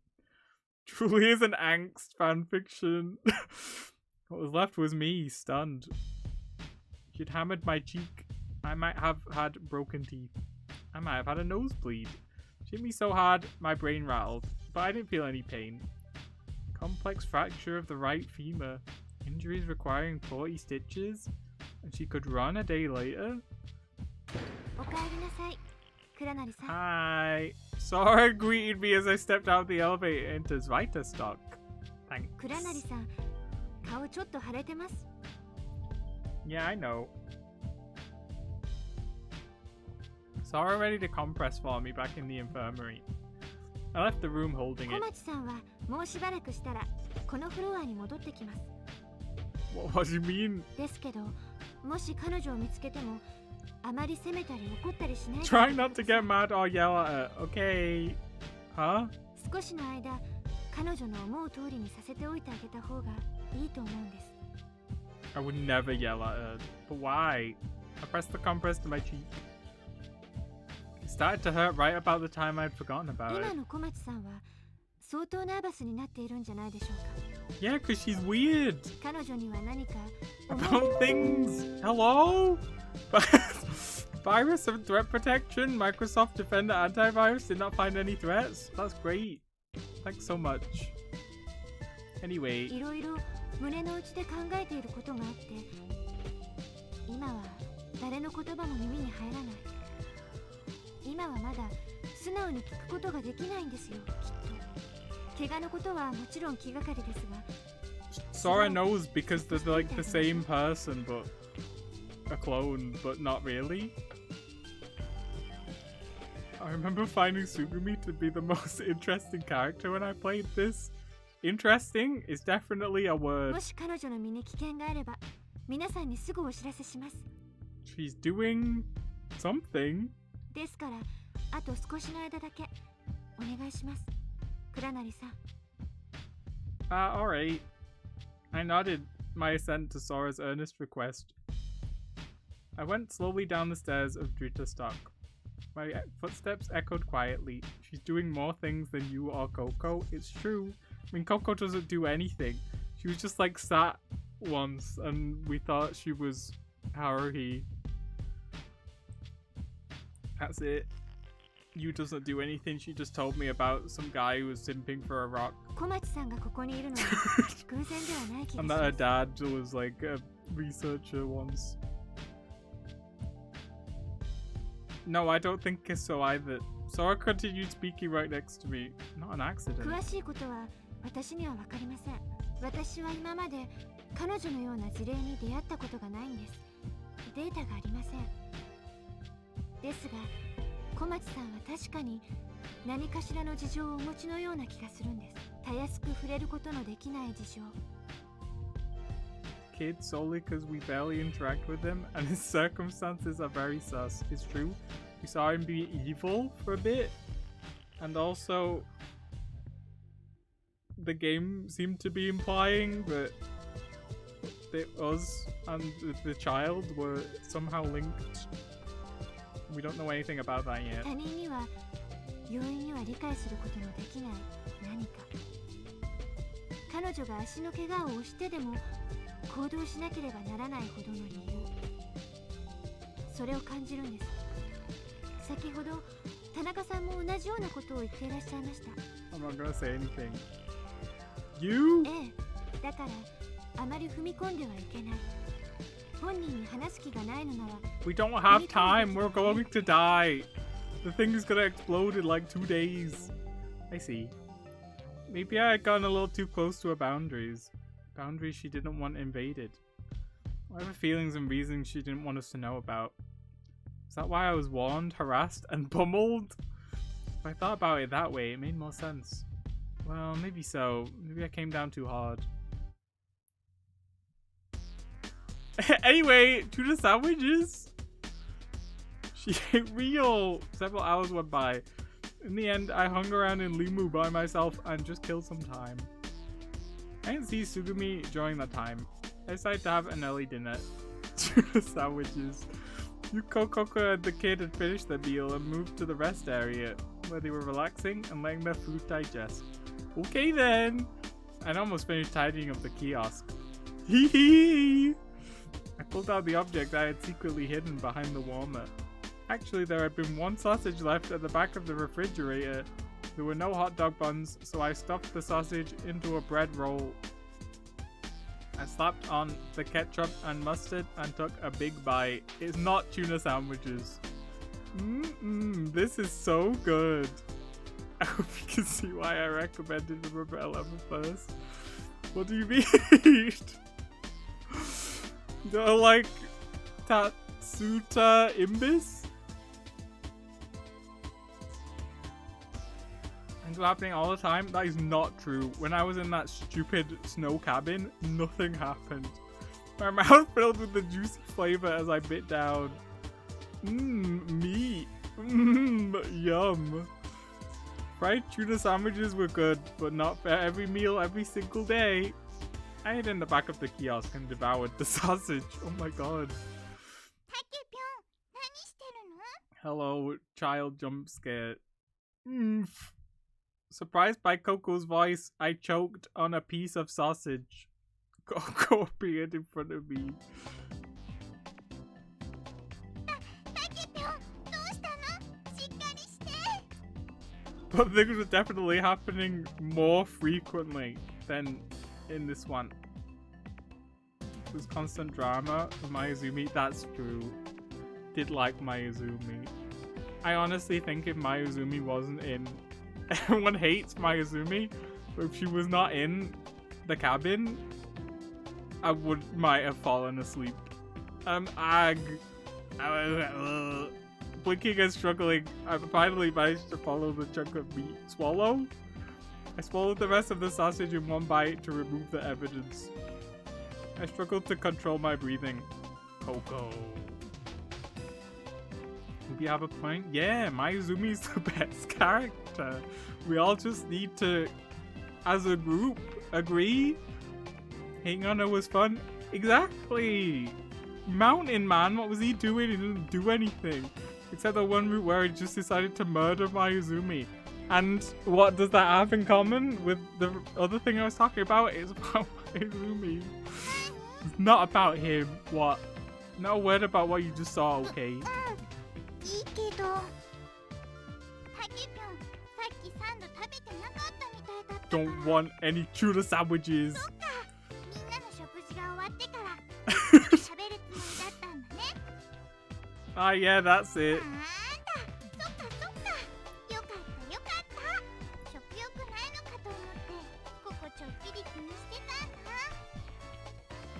Truly is an angst fanfiction. What was left was me, stunned. She'd hammered my cheek. I might have had broken teeth. I might have had a nosebleed. She hit me so hard, my brain rattled, but I didn't feel any pain. Complex fracture of the right femur. Injuries requiring 40 stitches. And she could run a day later? Hi. Sora greeted me as I stepped out of the elevator into Zweiтерstock. Thanks. Yeah, I know. Sora ready to compress for me back in the infirmary. I left the room holding it. What do you mean? Try not to get mad or yell at her, okay? Huh? I would never yell at her. But why? I pressed the compress to my cheek. It started to hurt right about the time I'd forgotten about it. Yeah, because she's weird. About things. Hello? Virus of threat protection. Microsoft Defender antivirus did not find any threats. That's great. Thanks so much. Anyway. Sora knows because they're like the same person, but a clone, but not really. I remember finding Tsugumi to be the most interesting character when I played this. Interesting is definitely a word. She's doing something. Alright. I nodded my assent to Sora's earnest request. I went slowly down the stairs of Zweiterstock. My footsteps echoed quietly. She's doing more things than you or Coco. It's true. I mean, Coco doesn't do anything. She was just like sat once and we thought she was Haruhi. That's it. You doesn't do anything. She just told me about some guy who was simping for a rock. And that her dad was like a researcher once. No, I don't think so either. Sora continued speaking right next to me. Not an accident. Kid solely because we barely interact with him and his circumstances are very sus. It's true. We saw him be evil for a bit, and also the game seemed to be implying that us and the child were somehow linked. We don't know anything about that yet. I'm not gonna say anything. You? We don't have time. We're going to die. The thing is gonna explode in like 2 days. I see. Maybe I had gotten a little too close to her boundaries. Boundaries she didn't want invaded. Whatever feelings and reasons she didn't want us to know about. Is that why I was warned, harassed, and pummeled? If I thought about it that way, it made more sense. Well, maybe so. Maybe I came down too hard. Anyway, to the sandwiches. She ate real. Several hours went by. In the end, I hung around in Limu by myself and just killed some time. I didn't see Tsugumi during that time. I decided to have an early dinner. To the sandwiches. Yuko, Coco, and the kid had finished their meal and moved to the rest area, where they were relaxing and letting their food digest. Okay then! I'd almost finished tidying up the kiosk. Hee hee! I pulled out the object I had secretly hidden behind the warmer. Actually, there had been one sausage left at the back of the refrigerator. There were no hot dog buns, so I stuffed the sausage into a bread roll. I slapped on the ketchup and mustard and took a big bite. It's not tuna sandwiches. This is so good. I hope you can see why I recommended the Rubber level first. What do you mean? They're like Tatsuta Imbis? It's happening all the time. That is not true. When I was in that stupid snow cabin, nothing happened. My mouth filled with the juicy flavor as I bit down. Meat. Yum. Fried tuna sandwiches were good, but not for every meal every single day. I hid in the back of the kiosk and devoured the sausage. Oh my god. Hello, child jump scare. Surprised by Coco's voice, I choked on a piece of sausage. Coco appeared in front of me. But things were definitely happening more frequently than in this one. There's constant drama with Mayuzumi. That's true. Did like Mayuzumi. I honestly think if Mayuzumi wasn't in... Everyone hates Mayuzumi, but if she was not in the cabin, I might have fallen asleep. Blinking and struggling, I finally managed to follow the chunk of meat. Swallow? I swallowed the rest of the sausage in one bite to remove the evidence. I struggled to control my breathing. Coco. We have a point? Yeah, Mayuzumi's the best character. We all just need to, as a group, agree. Hating on her was fun. Exactly. Mountain Man, what was he doing? He didn't do anything. Except the one route where he just decided to murder Mayuzumi. And what does that have in common with the other thing I was talking about? It's about Mayuzumi. It's not about him. What? No word about what you just saw, okay? Don't want any tuna sandwiches. Ah, yeah, that's it.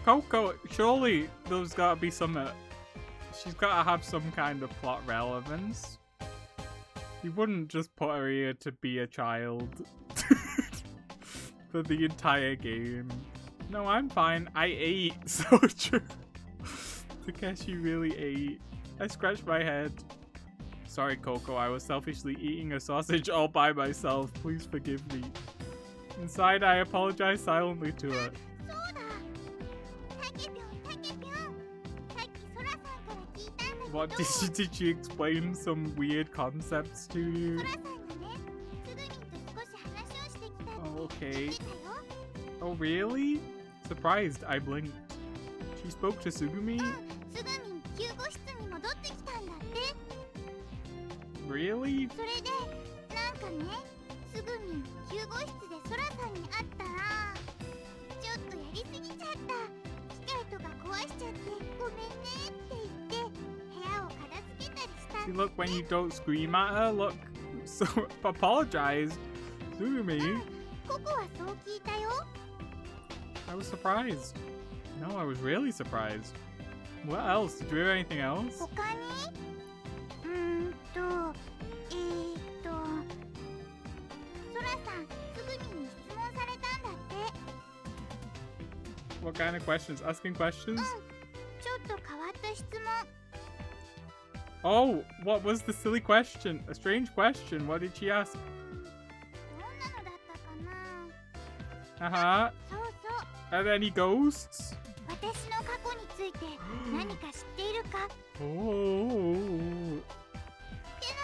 Coco, surely there's gotta be some. She's gotta have some kind of plot relevance. You wouldn't just put her here to be a child for the entire game. No, I'm fine. I ate, so true. Takeshi really ate. I scratched my head. Sorry, Coco, I was selfishly eating a sausage all by myself. Please forgive me. Inside, I apologized silently to her. What, did she explain some weird concepts to you? Oh, okay. Oh, really? Surprised, I blinked. She spoke to Tsugumi? Really? See, look, when you don't scream at her, look, so apologize. Tsugumi. I was surprised. No, I was really surprised. What else? Did you have anything else? What kind of questions? Asking questions? Oh, what was the silly question? A strange question. What did she ask? Uh-huh. Are there any ghosts? てな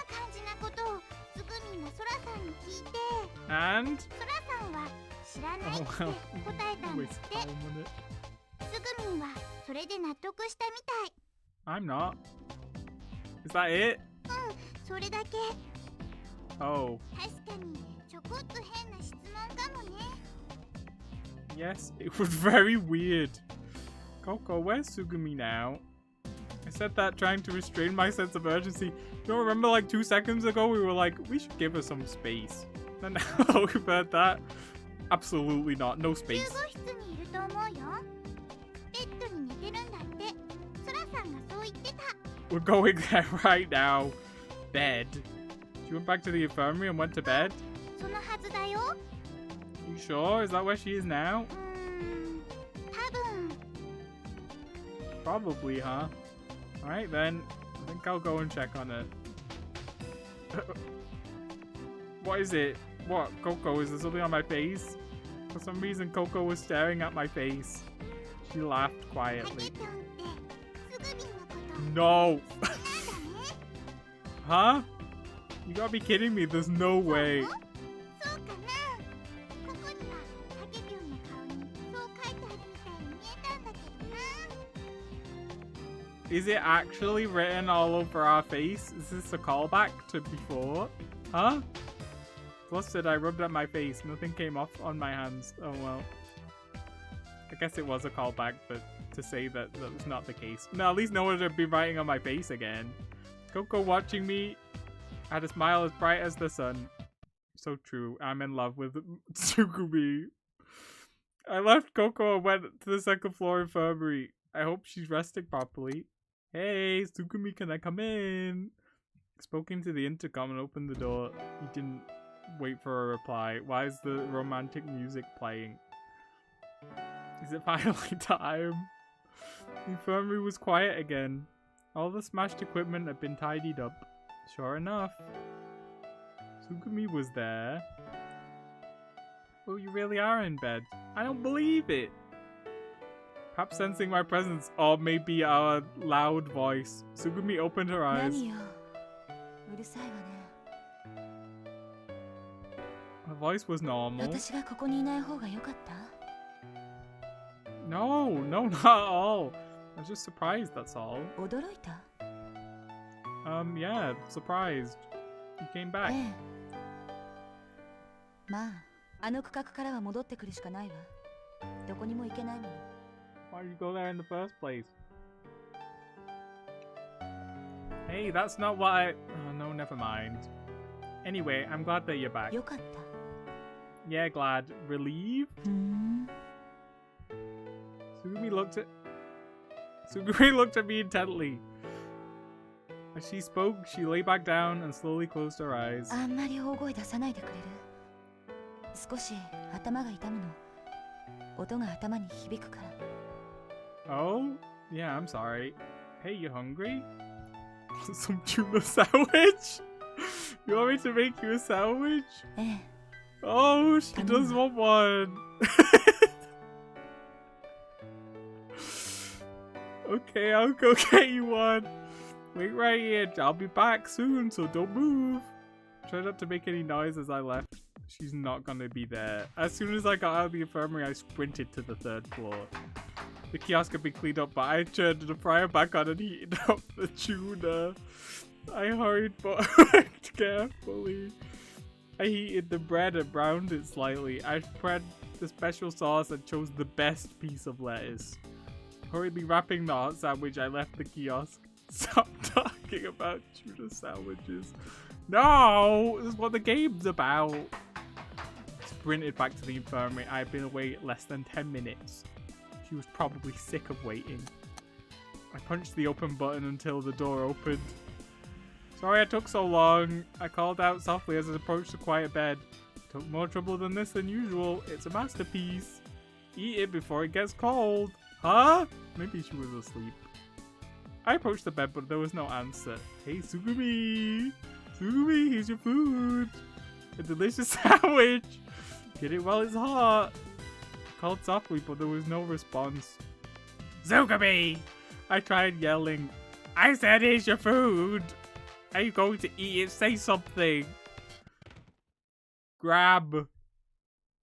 感じなことをつぐみんがソラさんに聞いて、 And? ソラさんは知らないって答えたんですって。つぐみんはそれで納得したみたい。 I'm not. Is that it? それだけ。 Oh. 確かにちょこっと変な質問かもね。 Yes, it was very weird. Coco, where's Tsugumi now? I said that trying to restrain my sense of urgency. You don't remember like 2 seconds ago we were like, we should give her some space. And now we've heard that. Absolutely not. No 15 space. 室にいると思うよ。ベッドに寝てるんだって。ソラさんがそう言ってた。 We're going there right now. Bed. She went back to the infirmary and went to bed? そのはずだよ。 You sure? Is that where she is now? 多分。 Probably, huh? Alright then. I think I'll go and check on it. What is it? What? Coco, is there something on my face? For some reason, Coco was staring at my face. She laughed タケ quietly. ピョンってつぐみんのこと好 No! きなんだね。 Huh? You gotta be kidding me. There's no way. そうかな。ここにはタケピョンの顔にそう書いてあるみたいに見えたんだけどな。 Is it actually written all over our face? Is this a callback to before? Huh? Flustered, I rubbed at my face. Nothing came off on my hands. Oh well. I guess it was a callback, but to say that that was not the case. No, at least no one would be writing on my face again. Coco watching me had a smile as bright as the sun. So true. I'm in love with Tsugumi. I left Coco and went to the second floor infirmary. I hope she's resting properly. Hey, Tsugumi, can I come in? Spoke into the intercom and opened the door. He didn't wait for a reply. Why is the romantic music playing? Is it finally time? The infirmary was quiet again. All the smashed equipment had been tidied up. Sure enough, Tsugumi was there. Oh, you really are in bed. I don't believe it. Perhaps sensing my presence, or maybe our loud voice, Tsugumi opened her eyes. 何よ。うるさいわね。 Her voice was normal. 私がここにいない方が良かった？ No, not at all. I was just surprised, that's all. 驚いた？ Yeah, surprised. You came back. ええ。まあ、あの区画からは戻ってくるしかないわ。どこにも行けないもの。 Why did you go there in the first place? Hey, that's not what I... Oh, no, never mind. Anyway, I'm glad that you're back. 良かった。 Yeah, glad. Relieved? Tsugumi looked at me intently. As she spoke, she lay back down and slowly closed her eyes. あんまり大声出さないでくれる？少し頭が痛むの。音が頭に響くから。 Oh? Yeah, I'm sorry. Hey, you hungry? Some tuna sandwich? You want me to make you a sandwich? ええ。 Oh, she does want one. Okay, I'll go get you one. Wait right here. I'll be back soon, so don't move. Try not to make any noise as I left. She's not gonna be there. As soon as I got out of the infirmary, I sprinted to the 3rd floor. The kiosk had been cleaned up, but I turned the fryer back on and heated up the tuna. I hurried but carefully. I heated the bread and browned it slightly. I spread the special sauce and chose the best piece of lettuce. Hurriedly wrapping the hot sandwich, I left the kiosk. Stop talking about tuna sandwiches. No! This is what the game's about. Sprinted back to the infirmary. I had been away less than 10 minutes. She was probably sick of waiting. I punched the open button until the door opened. Sorry I took so long. I called out softly as I approached the quiet bed. Took more trouble than this than usual. It's a masterpiece. Eat it before it gets cold. Huh? Maybe she was asleep. I approached the bed, but there was no answer. Hey, Tsugumi! Tsugumi, here's your food! A delicious sandwich! Get it while it's hot! Called softly, but there was no response. Tsugumi! I tried yelling. I said here's your food. Are you going to eat it? Say something. Grab.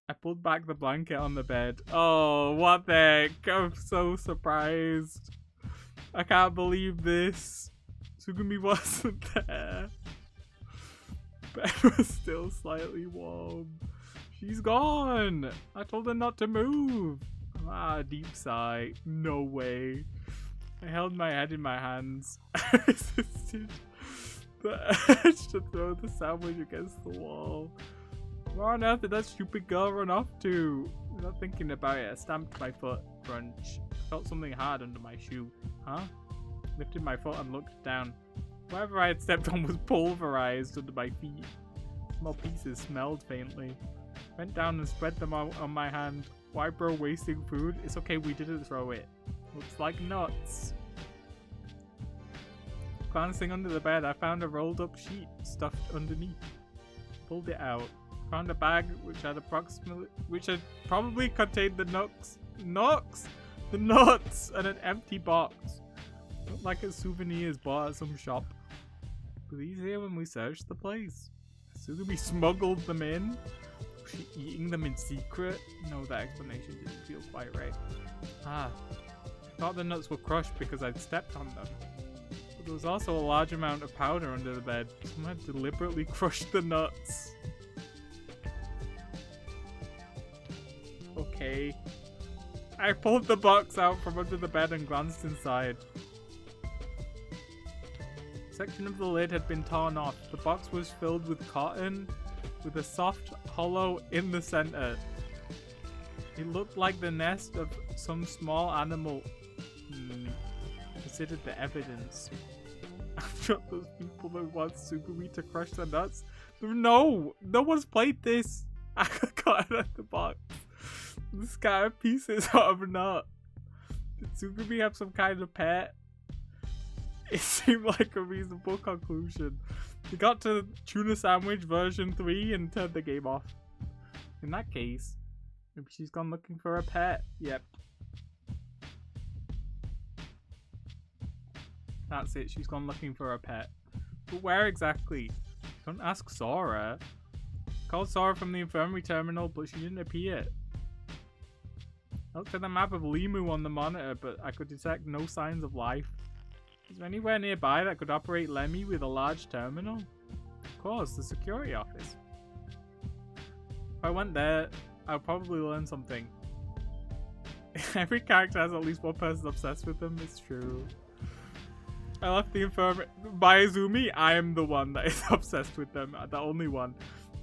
I pulled back the blanket on the bed. Oh, what the heck? I'm so surprised. I can't believe this. Tsugumi wasn't there. Bed was still slightly warm. She's gone. I told her not to move. Ah, deep sigh. No way. I held my head in my hands. I resisted the urge to throw the sandwich against the wall. Where on earth did that stupid girl run off to? Without thinking about it, I stamped my foot. Crunch. I felt something hard under my shoe. Huh? Lifted my foot and looked down. Whatever I had stepped on was pulverized under my feet. Small pieces smelled faintly. Went down and spread them out on my hand. Why, bro, wasting food? It's okay, we didn't throw it. Looks like nuts. Glancing under the bed, I found a rolled up sheet stuffed underneath. Pulled it out. Found a bag which had probably contained the nuts, and an empty box. Looked like a souvenirs bought at some shop. Were these here when we searched the place? Tsugumi smuggled them in? Was she eating them in secret? No, that explanation didn't feel quite right. Ah, I thought the nuts were crushed because I'd stepped on them. But there was also a large amount of powder under the bed. Someone had deliberately crushed the nuts. Okay. I pulled the box out from under the bed and glanced inside. A section of the lid had been torn off. The box was filled with cotton, with a soft hollow in the center. It looked like the nest of some small animal. Considered the evidence. After those people that want Tsugumi to crush the nuts. No one's played this. I got it out of the box. The scattered pieces out of a nut. Did Tsugumi have some kind of pet? It seemed like a reasonable conclusion. We got to Tuna Sandwich version 3 and turned the game off. In that case, maybe she's gone looking for a pet. Yep. That's it, she's gone looking for a pet. But where exactly? Don't ask Sora. Called Sora from the infirmary terminal, but she didn't appear. I looked at the map of Limu on the monitor, but I could detect no signs of life. Is there anywhere nearby that could operate Lemmy with a large terminal? Of course, the security office. If I went there, I'll probably learn something. Every character has at least one person obsessed with them, it's true. I left the infirmary. By Izumi, I am the one that is obsessed with them, the only one.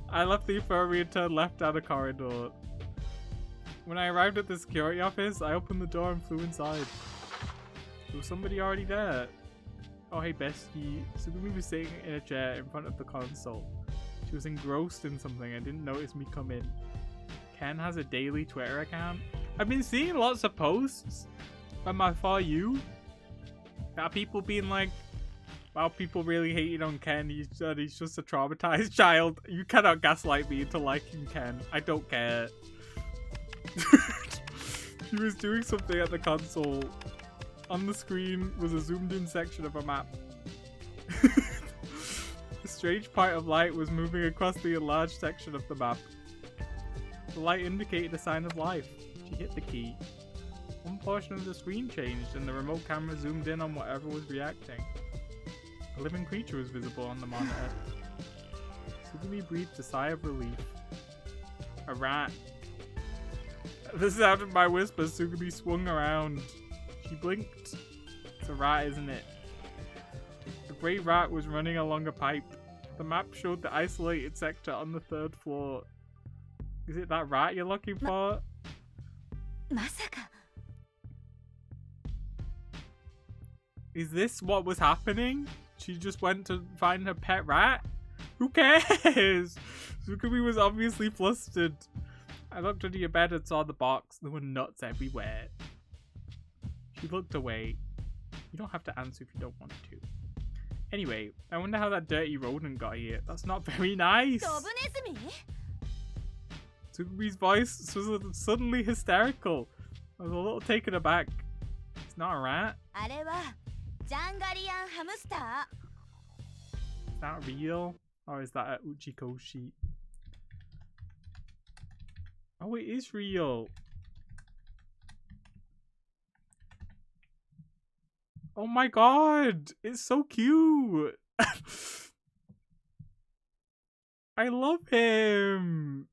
I left the infirmary and turned left down a corridor. When I arrived at the security office, I opened the door and flew inside. There was somebody already there. Oh hey bestie. Tsugumi was sitting in a chair in front of the console. She was engrossed in something and didn't notice me come in. Ken has a daily Twitter account. I've been seeing lots of posts on my For You. That people being like, wow, people really hated on Ken. He's just a traumatized child. You cannot gaslight me into liking Ken. I don't care. She was doing something at the console. On the screen was a zoomed in section of a map. A strange part of light was moving across the enlarged section of the map. The light indicated a sign of life. She hit the key. One portion of the screen changed and the remote camera zoomed in on whatever was reacting. A living creature was visible on the monitor. Tsugumi breathed a sigh of relief. A rat. At the sound of my whispers, Tsugumi swung around. She blinked. It's a rat, isn't it? The grey rat was running along a pipe. The map showed the isolated sector on the 3rd floor. Is it that rat you're looking for? Is this what was happening? She just went to find her pet rat? Who cares? Tsugumi was obviously flustered. I looked under your bed and saw the box. There were nuts everywhere. She looked away. You don't have to answer if you don't want to. Anyway, I wonder how that dirty rodent got here. That's not very nice. Tsugumi's voice was suddenly hysterical. I was a little taken aback. It's not a rat. Is that real? Or is that a Uchiko sheet? Oh, it is real. Oh my god! It's so cute! I love him!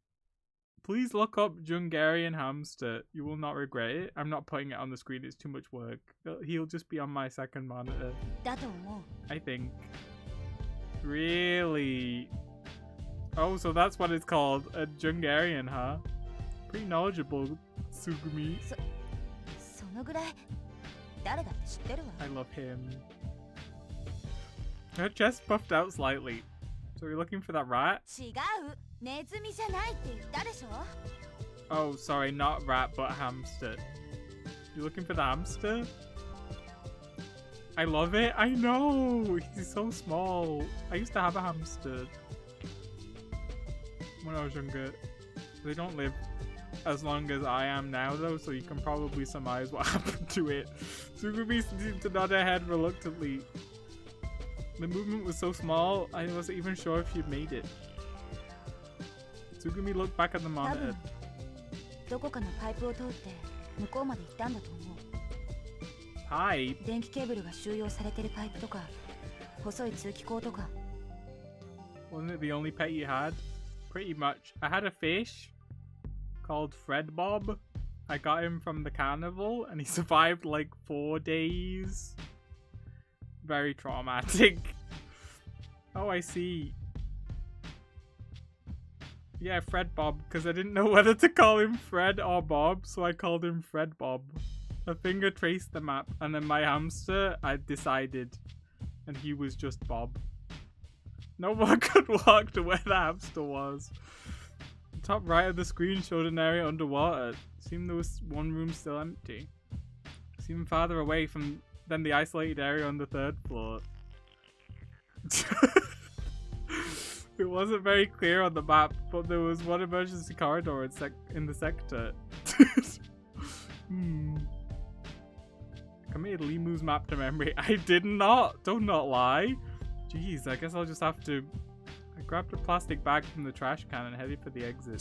Please look up Jungarian Hamster. You will not regret it. I'm not putting it on the screen, it's too much work. He'll just be on my second monitor. I think. Really? Oh, so that's what it's called. A Jungarian, huh? Pretty knowledgeable, Tsugumi. I love him. Her chest puffed out slightly. So we're looking for that rat? Oh, sorry, not rat, but hamster. You looking for the hamster? I love it. I know. He's so small. I used to have a hamster when I was younger. They don't live as long as I am now, though, so you can probably surmise what happened to it. Tsugumi seemed to nod her head reluctantly. The movement was so small, I wasn't even sure if you'd made it. Tsugumi looked back at the monitor. Pipe? Wasn't it the only pet you had? Pretty much. I had a fish called Fred Bob. I got him from the carnival and he survived like 4 days. Very traumatic. Oh, I see. Yeah, Fred Bob, because I didn't know whether to call him Fred or Bob, so I called him Fred Bob. A finger traced the map, and then my hamster, I decided, and he was just Bob. No one could walk to where the hamster was. The top right of the screen showed an area underwater. It seemed there was one room still empty. It's even farther away than the isolated area on the 3rd floor. It wasn't very clear on the map, but there was one emergency corridor in the sector. Committed Limu's map to memory. I did not. Don't not lie. Jeez, I guess I'll just have to... I grabbed a plastic bag from the trash can and headed for the exit.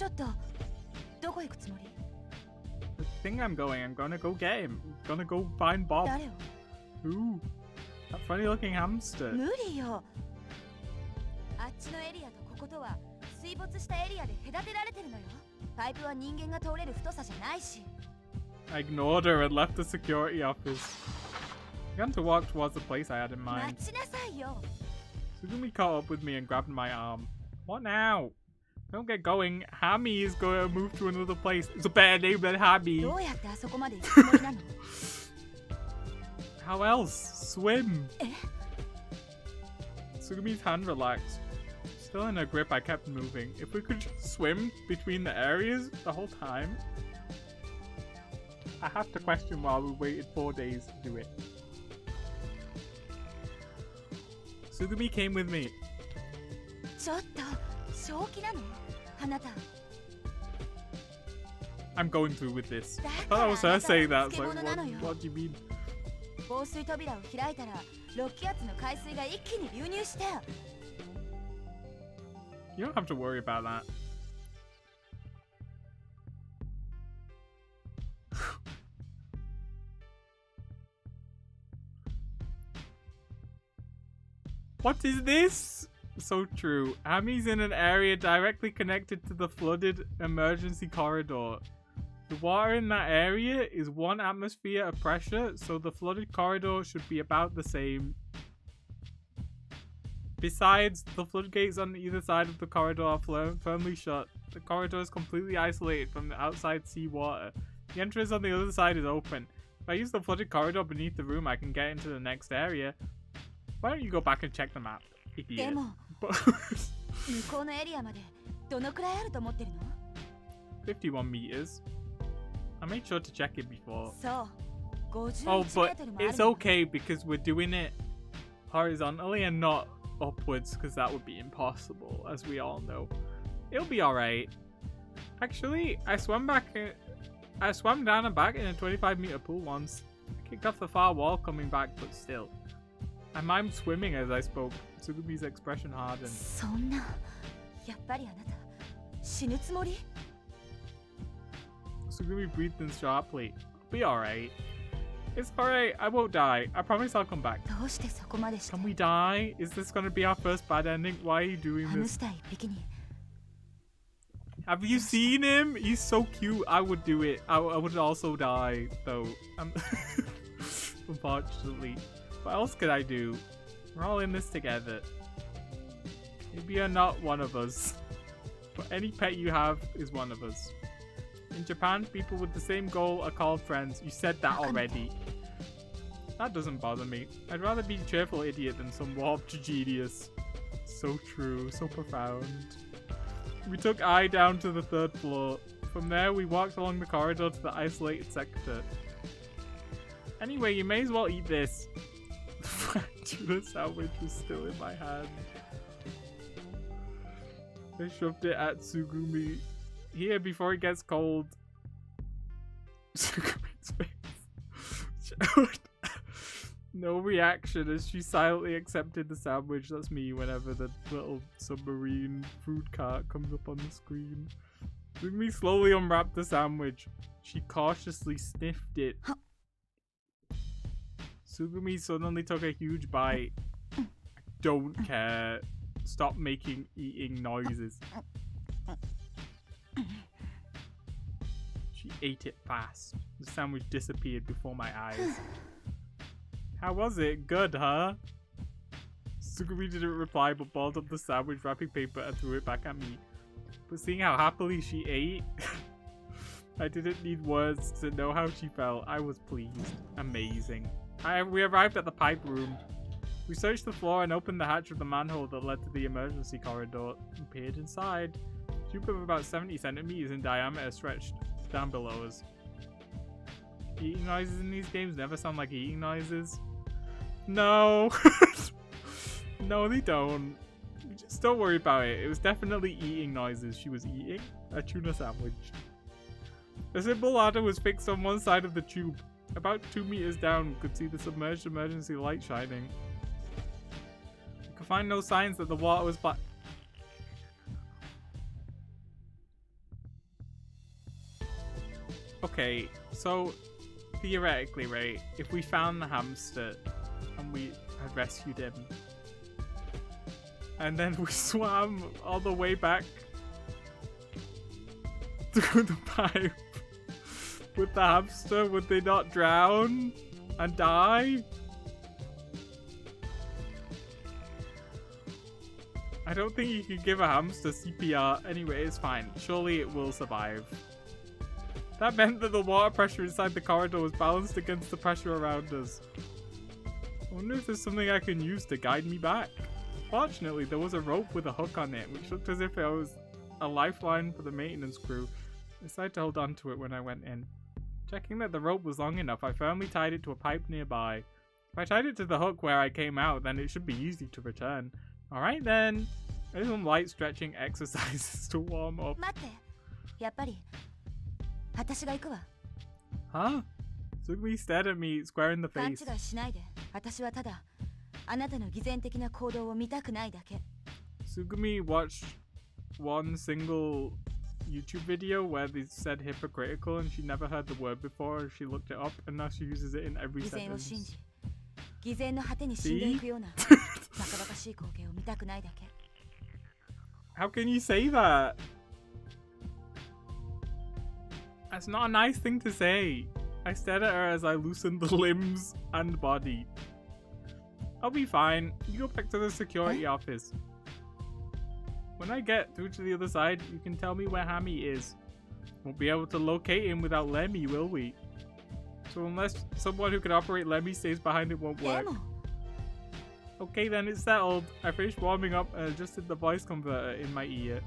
The thing I'm gonna go get him. I'm gonna go find Bob. Who? That funny looking hamster. I ignored her and left the security office. I began to walk towards the place I had in mind. Tsugumi caught up with me and grabbed my arm. What now? Don't get going. Hammy is going to move to another place. It's a better name than Hammy. How else? Swim. Tsugumi's hand relaxed. Still in her grip, I kept moving. If we could just swim between the areas the whole time. I have to question why we waited 4 days to do it. Tsugumi came with me. I'm going through with this. I thought that was her saying that. It's like, what do you mean? You don't have to worry about that. What is this? So true. Hammy's in an area directly connected to the flooded emergency corridor. The water in that area is 1 atmosphere of pressure, so the flooded corridor should be about the same. Besides, the floodgates on either side of the corridor are firmly shut. The corridor is completely isolated from the outside seawater. The entrance on the other side is open. If I use the flooded corridor beneath the room, I can get into the next area. Why don't you go back and check the map, idiot? 51 meters. I made sure to check it before. Oh, but it's okay because we're doing it horizontally and not upwards, because that would be impossible, as we all know. It'll be alright. Actually, I swam down and back in a 25-meter pool once. I kicked off the far wall coming back, but still. I mimed swimming as I spoke. Tsugumi's expression hardened. そんな、やっぱりあなた死ぬつもり? Tsugumi breathed in sharply. I'll be alright. It's alright, I won't die. I promise I'll come back. どうしてそこまでして? Can we die? Is this gonna be our first bad ending? Why are you doing ハム this? スター一匹に Have you seen him? He's so cute. I would do it. I would also die, though. Unfortunately. What else could I do? We're all in this together. Maybe you're not one of us. But any pet you have is one of us. In Japan, people with the same goal are called friends. You said that already. That doesn't bother me. I'd rather be a cheerful idiot than some warped genius. So true. So profound. We took I down to the 3rd floor. From there, we walked along the corridor to the isolated sector. Anyway, you may as well eat this. The fried tuna sandwich was still in my hand. I shoved it at Tsugumi. Here, before it gets cold. Tsugumi's face showed no reaction as she silently accepted the sandwich. That's me whenever the little submarine food cart comes up on the screen. Tsugumi slowly unwrapped the sandwich. She cautiously sniffed it. Tsugumi suddenly took a huge bite. I don't care. Stop making eating noises. She ate it fast. The sandwich disappeared before my eyes. How was it? Good, huh? Tsugumi didn't reply but balled up the sandwich wrapping paper and threw it back at me. But seeing how happily she ate, I didn't need words to know how she felt. I was pleased. Amazing. We arrived at the pipe room. We searched the floor and opened the hatch of the manhole that led to the emergency corridor and peered inside. A tube of about 70 centimeters in diameter stretched down below us. Eating noises in these games never sound like eating noises. No. No, they don't. Just don't worry about it. It was definitely eating noises. She was eating a tuna sandwich. A simple ladder was fixed on one side of the tube. About 2 meters down, we could see the submerged emergency light shining. We could find no signs that the water was black. Okay, so theoretically, right, if we found the hamster and we had rescued him, and then we swam all the way back through the pipe with the hamster, would they not drown and die? I don't think you could give a hamster CPR. Anyway, it's fine. Surely it will survive. That meant that the water pressure inside the corridor was balanced against the pressure around us. I wonder if there's something I can use to guide me back. Fortunately, there was a rope with a hook on it, which looked as if it was a lifeline for the maintenance crew. I decided to hold on to it when I went in. Checking that the rope was long enough, I firmly tied it to a pipe nearby. If I tied it to the hook where I came out, then it should be easy to return. Alright then. There's some light stretching exercises to warm up. Huh? Tsugumi stared at me square in the face. Tsugumi watched one single YouTube video where they said hypocritical and she never heard the word before. She looked it up and now she uses it in every sentence. See? How can you say that? That's not a nice thing to say. I stared at her as I loosened the limbs and body. I'll be fine. You go back to the security office. When I get through to the other side, you can tell me where Hammy is. Won't be able to locate him without Lemmy, will we? So unless someone who can operate Lemmy stays behind, it won't work. Okay then, it's settled. I finished warming up and adjusted the voice converter in my ear.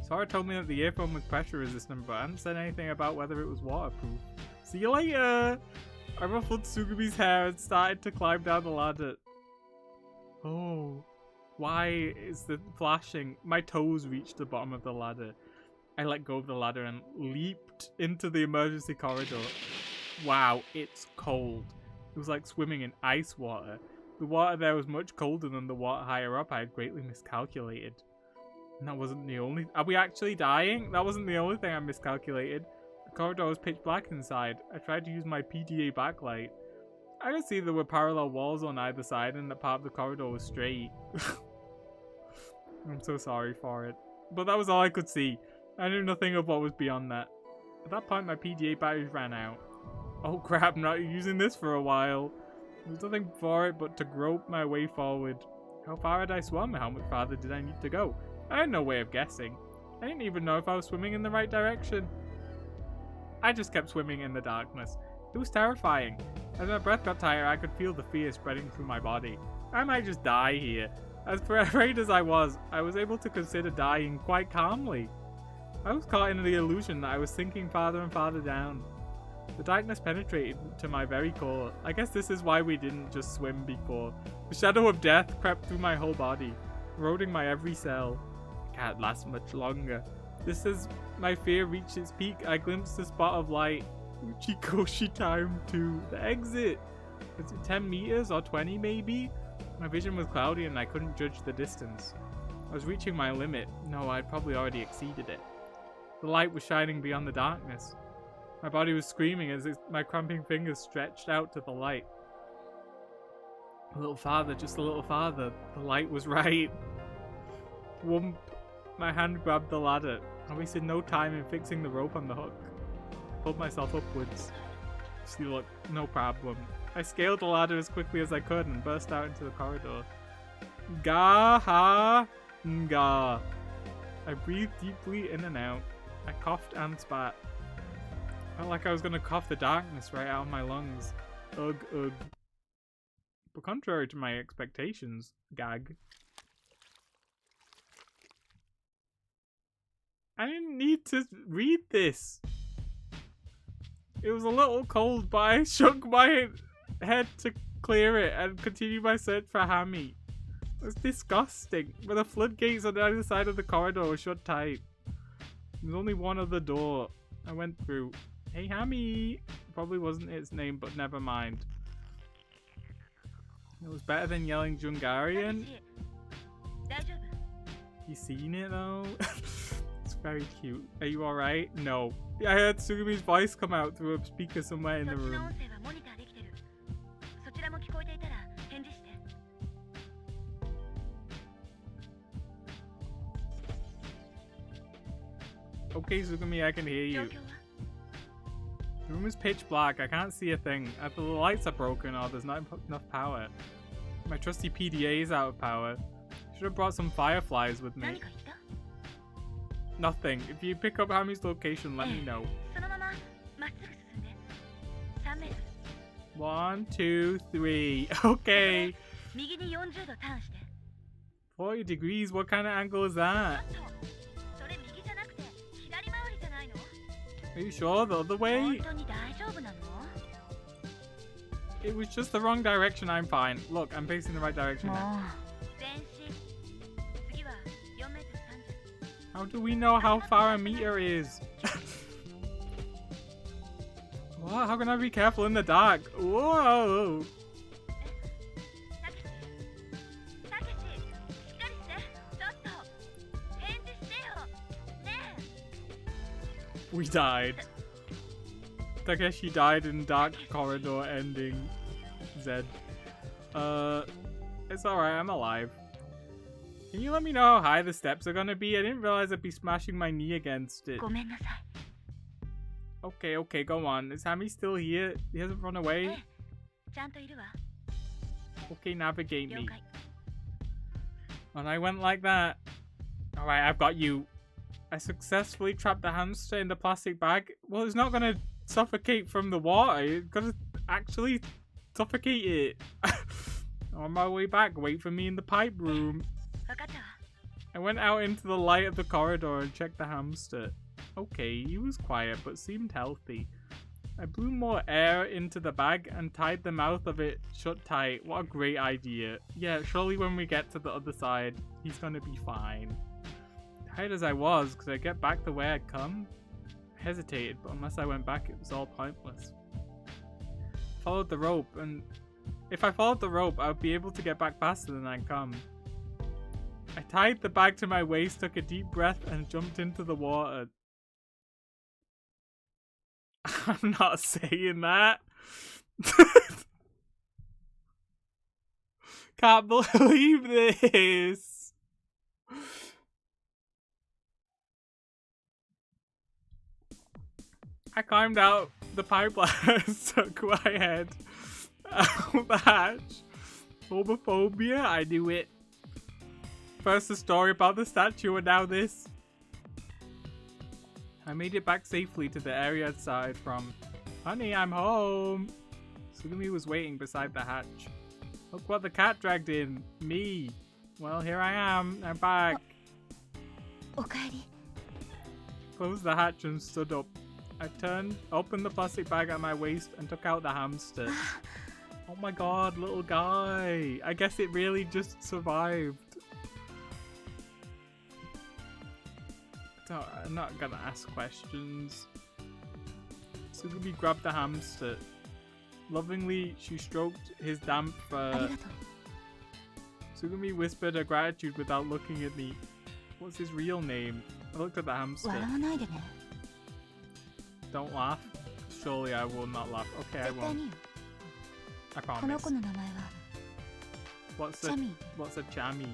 Sora told me that the earphone was pressure resistant, but I hadn't said anything about whether it was waterproof. See you later! I ruffled Tsugumi's hair and started to climb down the ladder. Oh, why is the flashing? My toes reached the bottom of the ladder. I let go of the ladder and leaped into the emergency corridor. Wow, it's cold. It was like swimming in ice water. The water there was much colder than the water higher up. I had greatly miscalculated. And that wasn't the only... Are we actually dying? That wasn't the only thing I miscalculated. The corridor was pitch black inside. I tried to use my PDA backlight. I could see there were parallel walls on either side and that part of the corridor was straight. I'm so sorry for it. But that was all I could see. I knew nothing of what was beyond that. At that point, my PDA batteries ran out. Oh crap, I'm not using this for a while. There was nothing for it but to grope my way forward. How far had I swum? How much farther did I need to go? I had no way of guessing. I didn't even know if I was swimming in the right direction. I just kept swimming in the darkness. It was terrifying. As my breath got tighter, I could feel the fear spreading through my body. I might just die here. As afraid as I was able to consider dying quite calmly. I was caught in the illusion that I was sinking farther and farther down. The darkness penetrated to my very core. I guess this is why we didn't just swim before. The shadow of death crept through my whole body, eroding my every cell. I can't last much longer. Just as my fear reached its peak, I glimpsed a spot of light. Uchikoshi time 2. The exit! Was it 10 meters or 20 maybe? My vision was cloudy and I couldn't judge the distance. I was reaching my limit. No, I'd probably already exceeded it. The light was shining beyond the darkness. My body was screaming as my cramping fingers stretched out to the light. A little farther, just a little farther. The light was right. Whoomp. My hand grabbed the ladder. I wasted no time in fixing the rope on the hook. I pulled myself upwards. See, look, no problem. I scaled the ladder as quickly as I could and burst out into the corridor. Ga-ha-nga. I breathed deeply in and out. I coughed and spat. Felt like I was going to cough the darkness right out of my lungs. Ugh, ugh. But contrary to my expectations, gag. I didn't need to read this. It was a little cold, but I shook my head to clear it and continued my search for Hammy. It was disgusting, but the floodgates on the other side of the corridor were shut tight. There was only one other door. I went through. Hey, Hammy! Probably wasn't its name, but never mind. It was better than yelling Jungarian. You seen it though? It's very cute. Are you alright? No. I heard Tsugumi's voice come out through a speaker somewhere in the room. Okay, Tsugumi, I can hear you. The room is pitch black. I can't see a thing. Either the lights are broken or there's not enough power. My trusty PDA is out of power. Should have brought some fireflies with me. Nothing. If you pick up Hammy's location, let me know. 1, 2, 3. Okay. 40 degrees? What kind of angle is that? Are you sure? The other way? It was just the wrong direction. I'm fine. Look, I'm facing the right direction now. How do we know how far a meter is? What? How can I be careful in the dark? Whoa! We died. Takeshi died in dark corridor ending. Z. It's alright, I'm alive. Can you let me know how high the steps are gonna be? I didn't realize I'd be smashing my knee against it. Okay, go on. Is Hammy still here? He hasn't run away? Okay, navigate me. And I went like that. Alright, I've got you. I successfully trapped the hamster in the plastic bag. Well, it's not gonna suffocate from the water. It's gonna actually suffocate it. On my way back, wait for me in the pipe room. I went out into the light of the corridor and checked the hamster. Okay, he was quiet but seemed healthy. I blew more air into the bag and tied the mouth of it shut tight. What a great idea. Yeah, surely when we get to the other side, he's gonna be fine. Tired as I was, could I get back the way I'd come? I hesitated, but unless I went back, it was all pointless. followed the rope, and if I followed the rope, I would be able to get back faster than I'd come. I tied the bag to my waist, took a deep breath, and jumped into the water. I'm not saying that. Can't believe this. I climbed out the pipeline and stuck my head out the hatch. Homophobia, I knew it. First the story about the statue and now this. I made it back safely to the area outside from. Honey, I'm home. Tsugumi was waiting beside the hatch. Look what the cat dragged in. Me. Well, here I am. I'm back. Closed the hatch and stood up. I opened the plastic bag at my waist and took out the hamster. Oh my god, little guy. I guess it really just survived. I'm not gonna ask questions. Tsugumi grabbed the hamster. Lovingly, she stroked his damp fur. Tsugumi whispered her gratitude without looking at me. What's his real name? I looked at the hamster. Don't laugh. Surely I will not laugh. Okay, I won't. I promise. What's a Chami?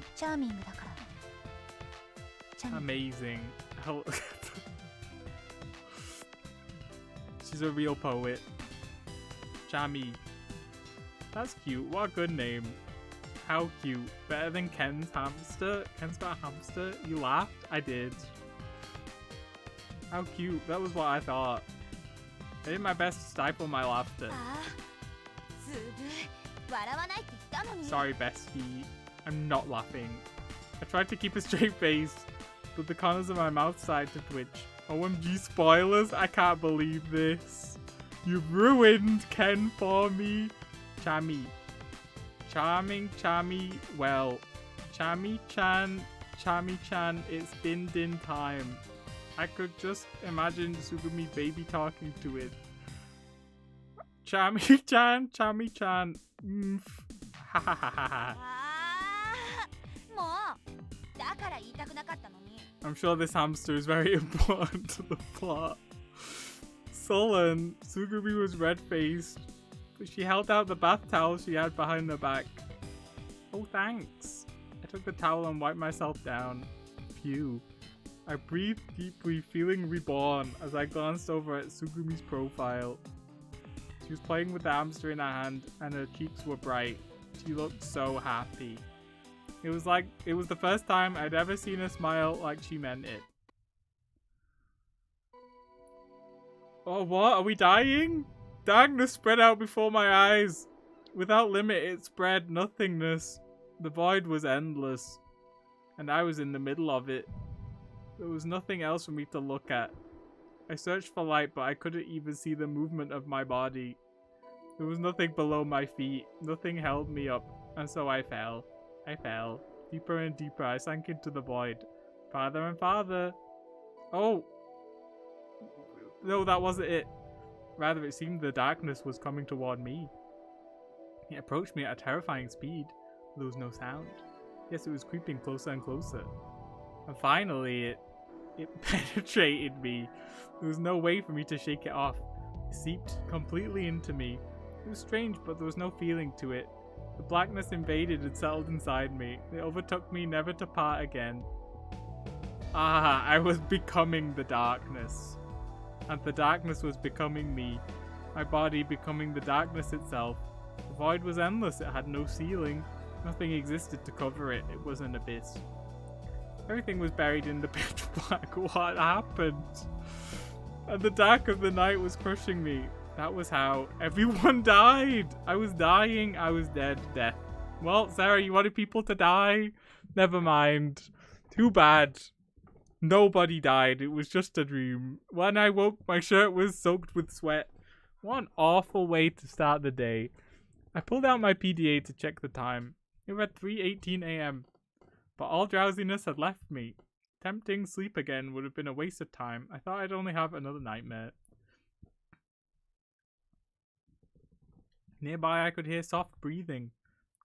Amazing. She's a real poet. Chami. That's cute. What a good name. How cute. Better than Ken's hamster? Ken's got a hamster? You laughed? I did. How cute. That was what I thought. I did my best to stifle my laughter. Sorry, bestie. I'm not laughing. I tried to keep a straight face, but the corners of my mouth started to twitch. OMG spoilers? I can't believe this. You've ruined Ken for me. Charming, Chami, well. Chami-chan, it's din time. I could just imagine Tsugumi baby talking to it. Chami-chan. Ha ha ha ha. I'm sure this hamster is very important to the plot. Sullen, Tsugumi was red-faced, but she held out the bath towel she had behind her back. Oh, thanks. I took the towel and wiped myself down. Phew. I breathed deeply, feeling reborn, as I glanced over at Tsugumi's profile. She was playing with the hamster in her hand, and her cheeks were bright. She looked so happy. It was the first time I'd ever seen her smile like she meant it. Oh, what? Are we dying? Darkness spread out before my eyes. Without limit, it spread nothingness. The void was endless, and I was in the middle of it. There was nothing else for me to look at. I searched for light, but I couldn't even see the movement of my body. There was nothing below my feet. Nothing held me up, and so I fell. I fell. Deeper and deeper, I sank into the void. Farther and farther. Oh! No, that wasn't it. Rather, it seemed the darkness was coming toward me. It approached me at a terrifying speed. There was no sound. Yes, it was creeping closer and closer. And finally, it penetrated me. There was no way for me to shake it off. It seeped completely into me. It was strange, but there was no feeling to it. The blackness invaded and settled inside me. It overtook me, never to part again. Ah, I was becoming the darkness. And the darkness was becoming me. My body becoming the darkness itself. The void was endless. It had no ceiling. Nothing existed to cover it. It was an abyss. Everything was buried in the pitch black. What happened? And the dark of the night was crushing me. That was how everyone died. I was dying. I was dead. Death. Well, Sarah, you wanted people to die? Never mind. Too bad. Nobody died. It was just a dream. When I woke, my shirt was soaked with sweat. What an awful way to start the day. I pulled out my PDA to check the time. It was 3:18 a.m. But all drowsiness had left me. Tempting sleep again would have been a waste of time. I thought I'd only have another nightmare. Nearby I could hear soft breathing.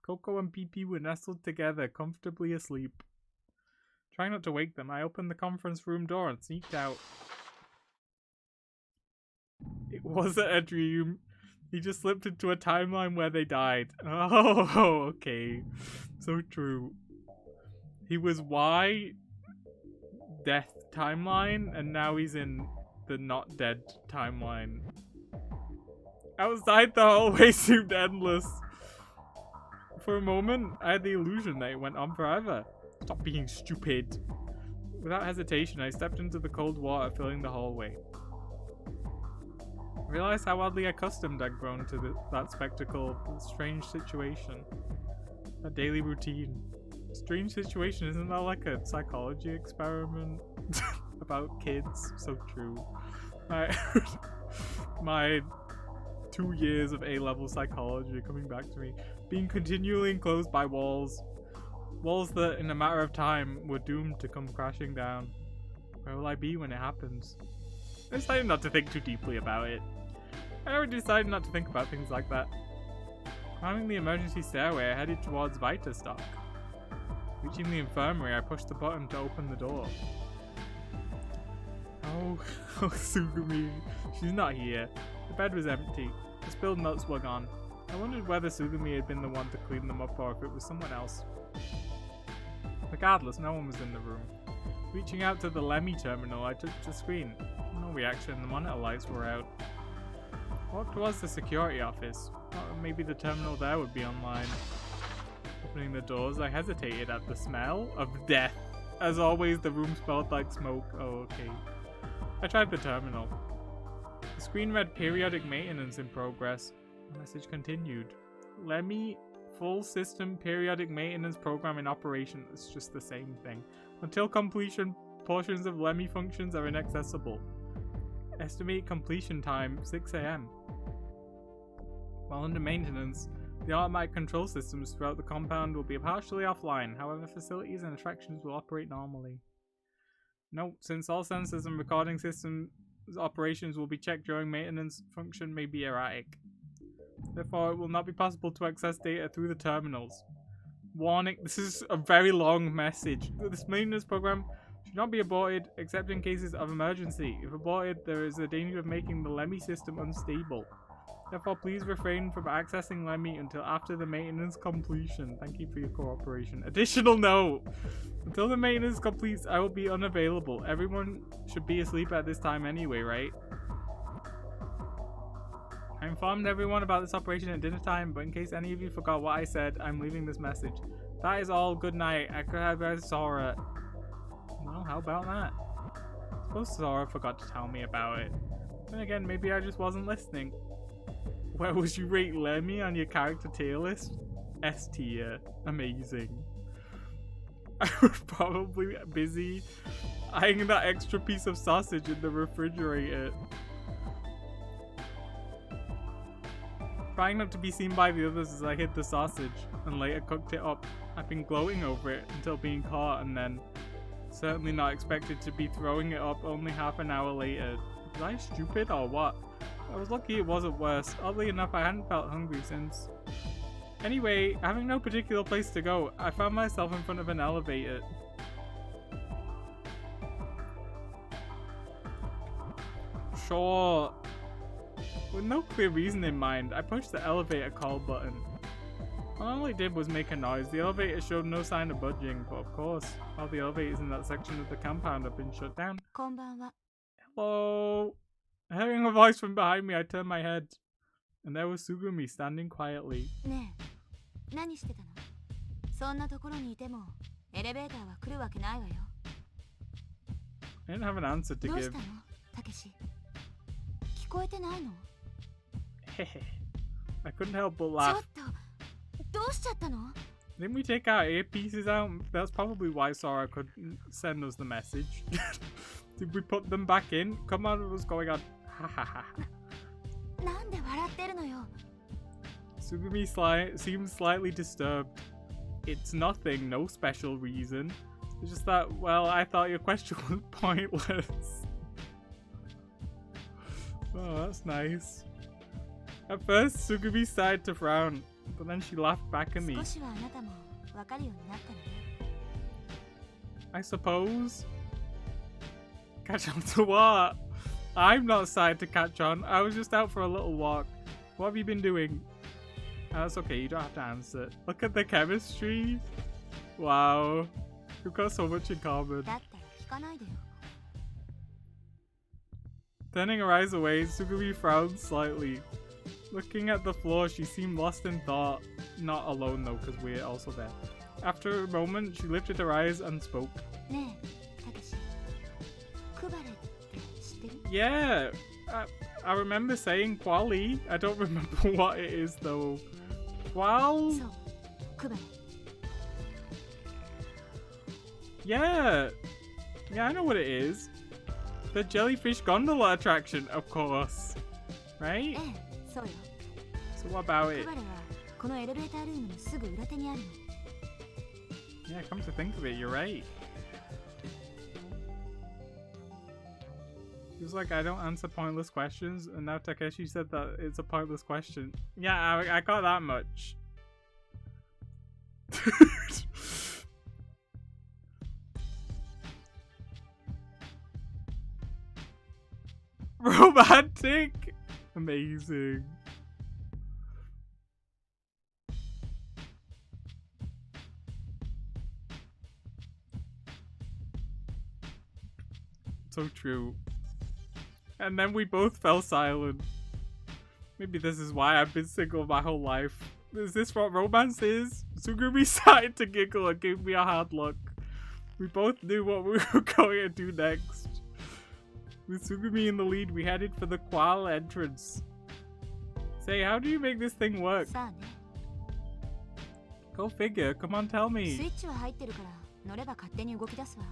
Coco and PP were nestled together, comfortably asleep. Trying not to wake them, I opened the conference room door and sneaked out. It wasn't a dream. He just slipped into a timeline where they died. Oh, okay. So true. He was Y death timeline, and now he's in the not dead timeline. Outside, the hallway seemed endless. For a moment, I had the illusion that it went on forever. Stop being stupid. Without hesitation, I stepped into the cold water filling the hallway. I realized how oddly accustomed I'd grown to that spectacle, the strange situation. A daily routine. Strange situation, isn't that like a psychology experiment about kids? So true. My 2 years of A-level psychology coming back to me. Being continually enclosed by walls. Walls that, in a matter of time, were doomed to come crashing down. Where will I be when it happens? I decided not to think too deeply about it. I already decided not to think about things like that. Climbing the emergency stairway, I headed towards Vitastock. Reaching the infirmary, I pushed the button to open the door. Oh, Tsugumi. She's not here. The bed was empty. The spilled nuts were gone. I wondered whether Tsugumi had been the one to clean them up or if it was someone else. Regardless, no one was in the room. Reaching out to the Lemmy terminal, I touched the screen. No reaction, the monitor lights were out. I walked towards the security office. Thought maybe the terminal there would be online. Opening the doors, I hesitated at the smell of death. As always, the room smelled like smoke. Oh, okay. I tried the terminal. The screen read periodic maintenance in progress. The message continued. Lemmy, full system periodic maintenance program in operation. It's just the same thing. Until completion, portions of Lemmy functions are inaccessible. Estimate completion time 6 AM. While under maintenance, the automatic control systems throughout the compound will be partially offline. However, facilities and attractions will operate normally. Note, since all sensors and recording systems operations will be checked during maintenance, function may be erratic. Therefore, it will not be possible to access data through the terminals. Warning, this is a very long message. This maintenance program should not be aborted except in cases of emergency. If aborted, there is a danger of making the Lemmy system unstable. Therefore, please refrain from accessing Lemmy until after the maintenance completion. Thank you for your cooperation. Additional note. Until the maintenance completes, I will be unavailable. Everyone should be asleep at this time anyway, right? I informed everyone about this operation at dinner time, but in case any of you forgot what I said, I'm leaving this message. That is all. Good night. I could have Sora. Well, how about that? I suppose Sora forgot to tell me about it. Then again, maybe I just wasn't listening. Where would you rate Lemmy on your character tier list? S tier. Amazing. I was probably busy eyeing that extra piece of sausage in the refrigerator. Trying not to be seen by the others as I hid the sausage and later cooked it up. I've been gloating over it until being caught and then certainly not expected to be throwing it up only half an hour later. Was I stupid or what? I was lucky it wasn't worse. Oddly enough, I hadn't felt hungry since. Anyway, having no particular place to go, I found myself in front of an elevator. Sure. With no clear reason in mind, I pushed the elevator call button. All I did was make a noise. The elevator showed no sign of budging, but of course, all the elevators in that section of the compound have been shut down. Hello? Hearing a voice from behind me, I turned my head, and there was Tsugumi standing quietly. I didn't have an answer to give. I couldn't help but laugh. Didn't we take our earpieces out? That's probably why Sora could send us the message. Did we put them back in? Come on, what was going on? Tsugumi seemed slightly disturbed. It's nothing, no special reason. It's just that, well, I thought your question was pointless. Oh, that's nice. At first, Sugumi started to frown, but then she laughed back at me. 少しはあなたもわかるようになったのね。 I suppose. Catch on to what? I'm not excited to catch on. I was just out for a little walk. What have you been doing? Oh, that's okay, you don't have to answer. Look at the chemistry. Wow. We've got so much in common. だったら聞かないでよ。 Turning her eyes away, Sugumi frowned slightly. Looking at the floor, she seemed lost in thought. Not alone though, because we're also there. After a moment, she lifted her eyes and spoke. ねえ、たけし。クバレって知ってる？ Yeah, I remember saying Quali. I don't remember what it is though. Qual? そう、クバレ。 Yeah. Yeah, I know what it is. The jellyfish gondola attraction, of course. え Right? え、そうよ。 So what about ク it? バレはこのエレベータールームのすぐ裏手にあるの。 Yeah, come to think of it, you're right. He was like, I don't answer pointless questions, and now Takeshi said that it's a pointless question. Yeah, I got that much. Romantic! Amazing. So true. And then we both fell silent. Maybe this is why I've been single my whole life. Is this what romance is? Sugumi started to giggle and gave me a hard look. We both knew what we were going to do next. With Sugumi in the lead, we headed for the Qual entrance. Say, how do you make this thing work? さあね。 Go figure, come on tell スイ me. ッチは入ってるから乗れば勝手に動き出すわ。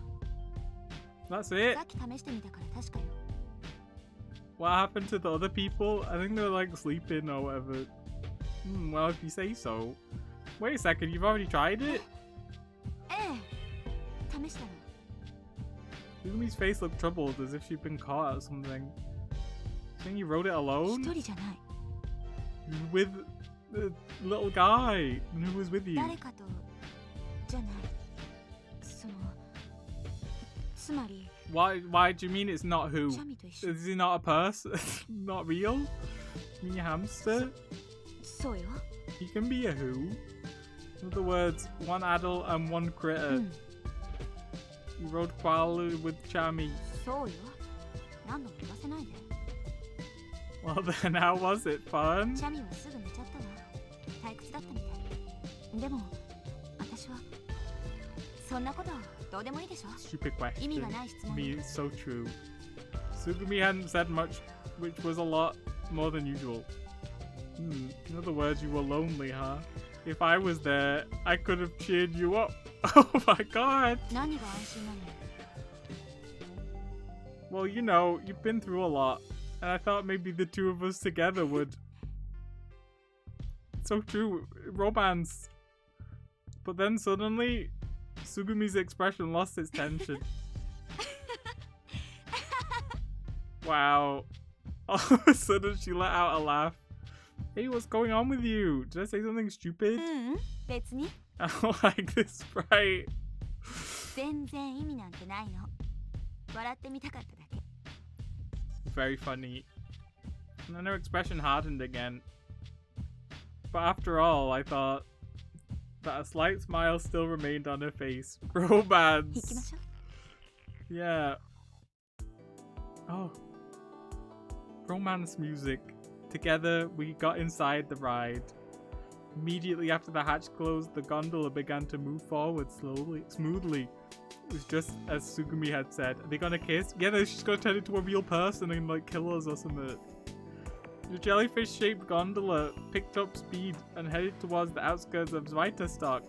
That's it? さっき試してみたから確かよ。 What happened to the other people? I think they're like sleeping or whatever. Well, if you say so. Wait a second, you've already tried it? ええ、試したの。 Sugumi's face looked troubled, as if she'd been caught at something. Saying you wrote it 一 alone? 人じゃない。 With the little guy who was with you. 誰かとじゃない。そのつまり Why do you mean it's not who? チャミと一緒。 Is he not a person? Not real? You mean a hamster? そうよ。 He can be a who. In other words, one adult and one う critter. ん。 You rode Qualu with Chami. そうよ。何度も言わせないで。 Well then, how was it? Fun? チャミはすぐ寝ちゃったわ。退屈だったみたい。でも私はそんなことどうでもいいでしょ。 Stupid 意味 question. がない質 I 問。 mean, it's so true. Sugumi hadn't said much, which was a lot more than usual. In other words, you were lonely, huh? If I was there, I could have cheered you up. Oh my god! 何が安心なの？ Well, you know, you've been through a lot, and I thought maybe the two of us together would. So true, romance. But then suddenly, Sugumi's expression lost its tension. Wow. All of a sudden, she let out a laugh. Hey, what's going on with you? Did I say something stupid? ううん、別に I don't like this sprite. 全然意味なんてないの。笑ってみたかっただけ。 Very funny. And then her expression hardened again. But after all, I thought that a slight smile still remained on her face. 行きま Romance. しょう。 Yeah. Oh. Romance music. Together, we got inside the ride. Immediately after the hatch closed, the gondola began to move forward smoothly. It was just as Sugumi had said. Are they gonna kiss? Yeah, she's gonna turn into a real person and like kill us or something. The jellyfish-shaped gondola picked up speed and headed towards the outskirts of Zweitastok.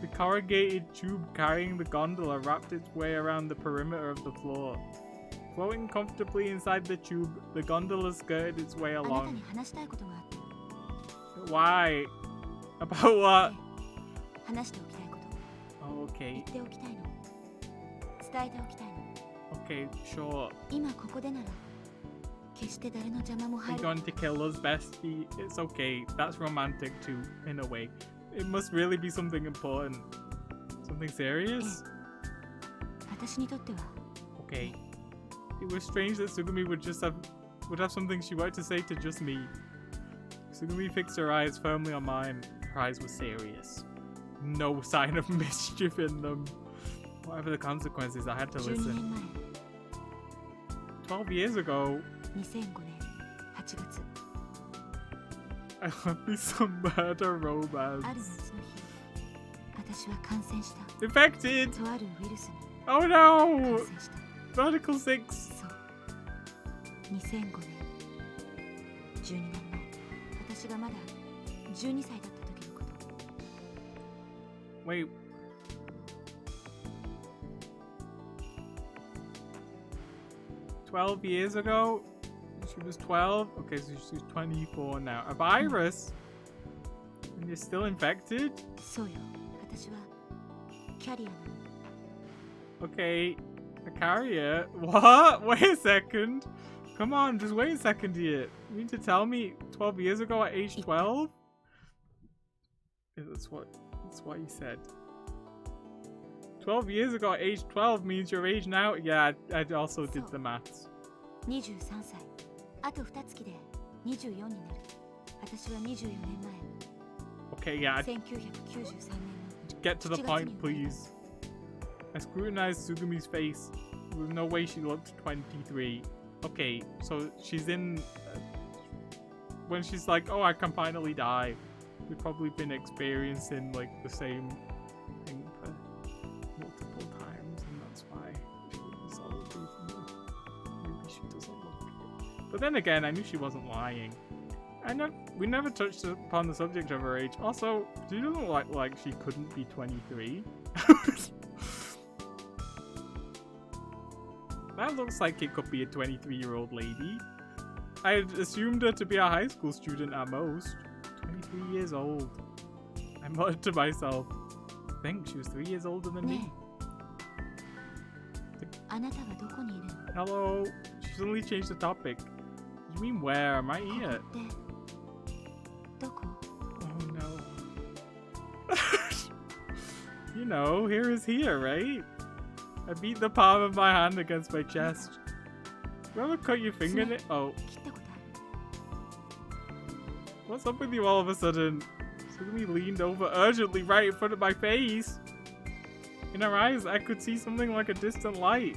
The corrugated tube carrying the gondola wrapped its way around the perimeter of the floor. Floating comfortably inside the tube, the gondola skirted its way あなた along. に話したいことがあって。 Why? About what? 話しておきたいこと。 Oh, 言 okay. っておきたいの。伝えておきたいの。 Okay, sure. 今ここでなら You're going to kill us, bestie. It's okay. That's romantic too, in a way. It must really be something important. Something serious? Okay. It was strange that Tsugumi would have something she wanted to say to just me. Tsugumi fixed her eyes firmly on mine. Her eyes were serious. No sign of mischief in them. Whatever the consequences, I had to listen. 12 years ago. I love me some murder romance. Infected! Oh no! Vertical 6! Wait. "12 years ago? She was 12? Okay, so she's 24 now. A virus? And you're still infected? Okay, a carrier? What? Wait a second. Come on, just wait a second here. You mean to tell me 12 years ago at age 12? Yeah, that's what you said. 12 years ago at age 12 means your age now? Yeah, I also did the maths. Okay, yeah. Get to the point, please. I scrutinized Tsugumi's face. There was no way she looked 23. Okay, so she's in... when she's like, oh, I can finally die. We've probably been experiencing, like, the same thing for multiple times, and that's why she was old even though maybe she doesn't look it. But then again, I knew she wasn't lying. We never touched upon the subject of her age. Also, she doesn't look like she couldn't be 23. That looks like it could be a 23-year-old lady. I assumed her to be a high school student at most. 23 years old. I muttered to myself. I think she was 3 years older than me. Hello. She suddenly changed the topic. You mean where? Am I here? Oh no. You know, here is here, right? I beat the palm of my hand against my chest. You ever cut your finger in it? Oh. What's up with you all of a sudden? Tsugumi leaned over urgently right in front of my face. In her eyes, I could see something like a distant light.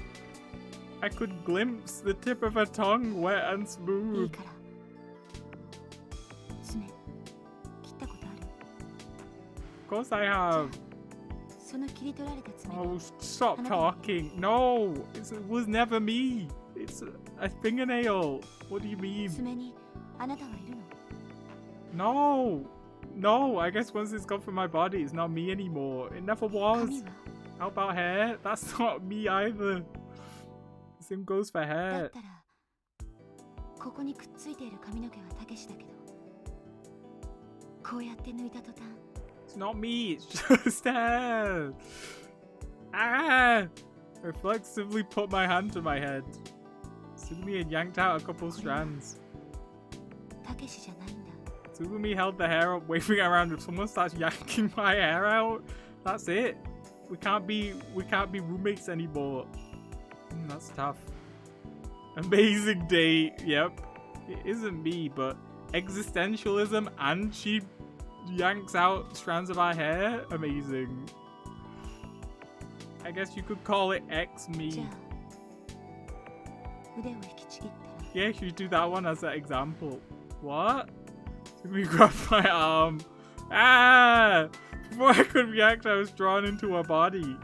I could glimpse the tip of her tongue, wet and smooth. Of course I have. Oh, stop talking. No, it was never me. It's a fingernail. What do you mean? No. No, I guess once it's gone from my body, it's not me anymore. It never was. How about hair? That's not me either. The same goes for hair. It's not me, it's just hair. Ah! I reflexively put my hand to my head. Tsugumi had yanked out a couple strands. Tsugumi held the hair up, waving it around. If someone starts yanking my hair out, that's it. We can't be roommates anymore. That's tough. Amazing date. Yep. It isn't me, but existentialism, and she yanks out strands of our hair. Amazing. I guess you could call it X-me. Yeah, you should do that one as an example. What? We grabbed my arm. Ah! Before I could react, I was drawn into her body.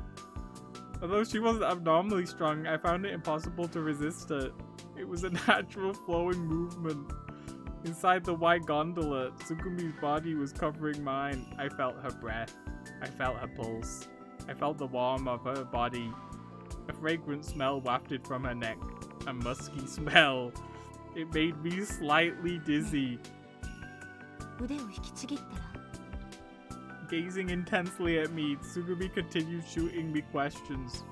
Although she wasn't abnormally strong, I found it impossible to resist her. It was a natural flowing movement. Inside the white gondola, Tsugumi's body was covering mine. I felt her breath. I felt her pulse. I felt the warmth of her body. A fragrant smell wafted from her neck. A musky smell. It made me slightly dizzy. Gazing intensely at me, Tsugumi continued shooting me questions.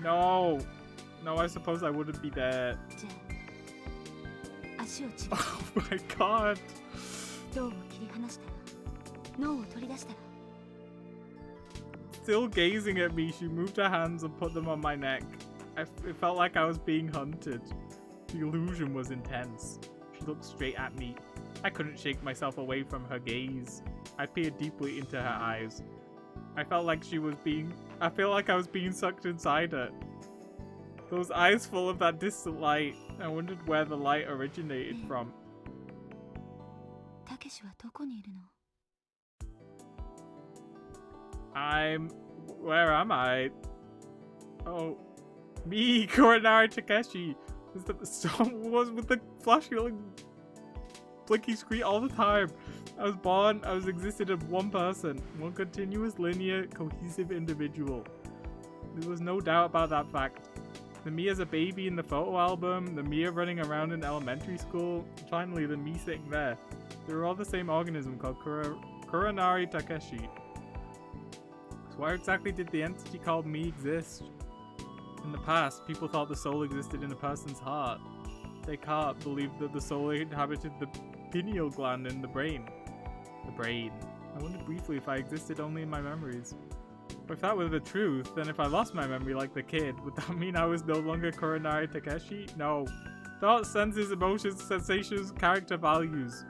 No. No, I suppose I wouldn't be there. じゃあ足をちぎ Oh my god. 胴を切り離したら脳を取り出したら Still gazing at me, she moved her hands and put them on my neck. It felt like I was being hunted. The illusion was intense. She looked straight at me. I couldn't shake myself away from her gaze. I peered deeply into her eyes. I felt like I was being sucked inside her. Those eyes full of that distant light. I wondered where the light originated from. たけしはどこにいるの Where am I? Oh, me, Koronari Takeshi. Was with the flashing, blinking screen all the time. I was born, I was existed as one person, one continuous, linear, cohesive individual. There was no doubt about that fact. The me as a baby in the photo album, the me running around in elementary school, and finally the me sitting there. They were all the same organism called Koronari Takeshi. So why exactly did the entity called me exist? In the past, people thought the soul existed in a person's heart. Descartes believed that the soul inhabited the pineal gland in the brain. The brain. I wondered briefly if I existed only in my memories. But if that were the truth, then if I lost my memory like the kid, would that mean I was no longer Koronari Takeshi? No. Thoughts, senses, emotions, sensations, character, values.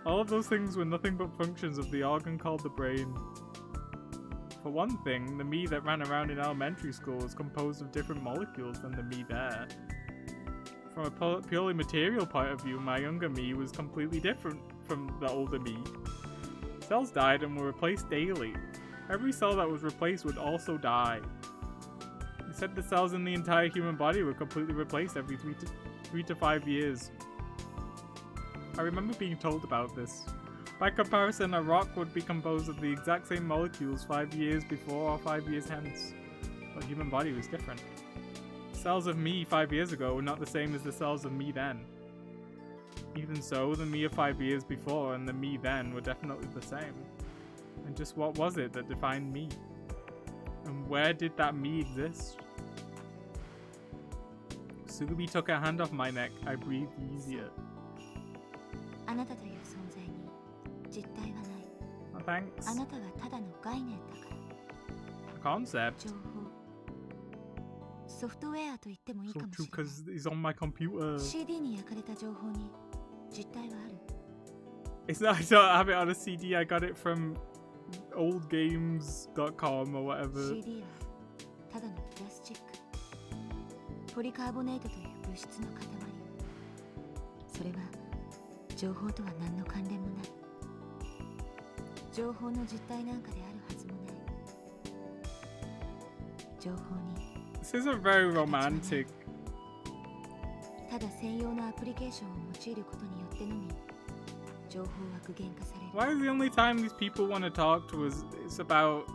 All of those things were nothing but functions of the organ called the brain. For one thing, the me that ran around in elementary school was composed of different molecules than the me there. From a purely material point of view, my younger me was completely different from the older me. Cells died and were replaced daily. Every cell that was replaced would also die. They said the cells in the entire human body were completely replaced every 3 to 5 years. I remember being told about this. By comparison, a rock would be composed of the exact same molecules 5 years before or 5 years hence. But human body was different. Cells of me 5 years ago were not the same as the cells of me then. Even so, the me of 5 years before and the me then were definitely the same. And just what was it that defined me? And where did that me exist? Sugumi took her hand off my neck. I breathed easier. あなたという存在に実体はない。Oh, thanks. あなたはただの概念だから。 Concept? 情報。ソフトウェアと言ってもいい So かも true しれない。 because it's on my computer. CD に焼かれた情報に実体はある。 I don't have it on a CD. I got it from oldgames.com or whatever. CD はただのプラスチック。ポリカーボネートという物質の塊。それは情報とは何の関連もない。情報の実体なんかであるはずもない。情報に This is a very romantic. ただ専用のアプリケーションを用いることによってのみ情報は具現化される。 Why is the only time these people want to talk to us is about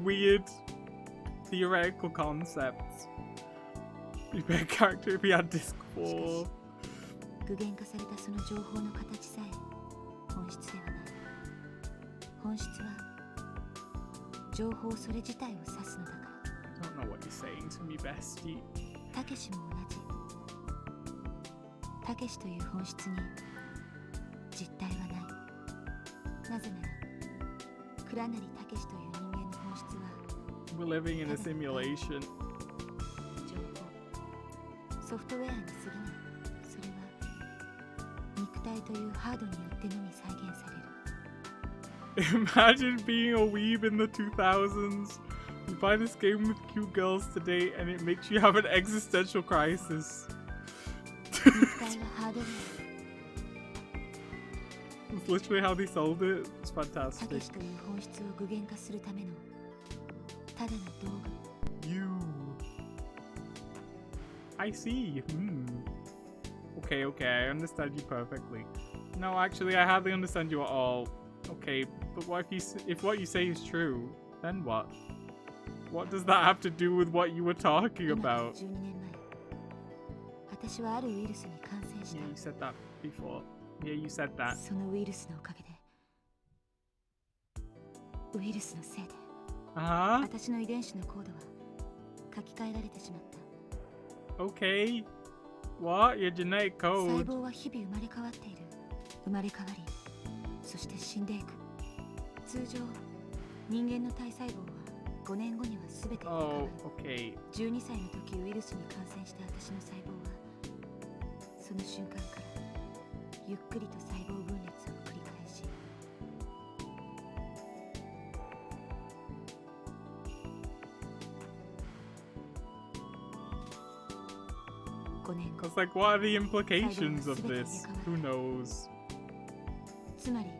weird theoretical concepts? We had character, we had disc 4. 具現化されたその情報の形さえ本質ではない。本質は情報それ自体を指すのだから。 I don't know what you're saying to me, bestie. たけしも同じ。たけしという本質に実体はない。なぜなら倉成たけしという人間の本質は We're living in a simulation. 情報ソフトウェアに過ぎない。それは肉体というハードによってのみ再現される。 Imagine being a weeb in the 2000s. You buy this game with cute girls today and it makes you have an existential crisis. 肉体はハードウェ That's literally how they sold it. It's ア。た fantastic. けしという本質を具現化するためのただの道具。 You. I see. Okay, okay, I understand you perfectly. No, actually, I hardly understand you at all. Okay, but what if what you say is true? Then what? What does that have to do with what you were talking 今から about? 12年前、私はあるウイルスに感染し Yeah, た。 you said that before. Yeah, you said that. そのウイルスのおかげでウイルスのせいで Uh-huh. 私の遺伝子のコードは書き換えられてしまった。 Okay. What? Your genetic 細 code? 胞は日々生まれ変わっている。生まれ変わり、そして死んでいく。通常人間の体細胞は5年後には全て変わる。 Oh, okay. 12歳の時ウイルスに感染した私の細胞はその瞬間からゆっくりと細胞分裂を繰り返し、5年後 It's like, what are the implications of this? Who knows? つまり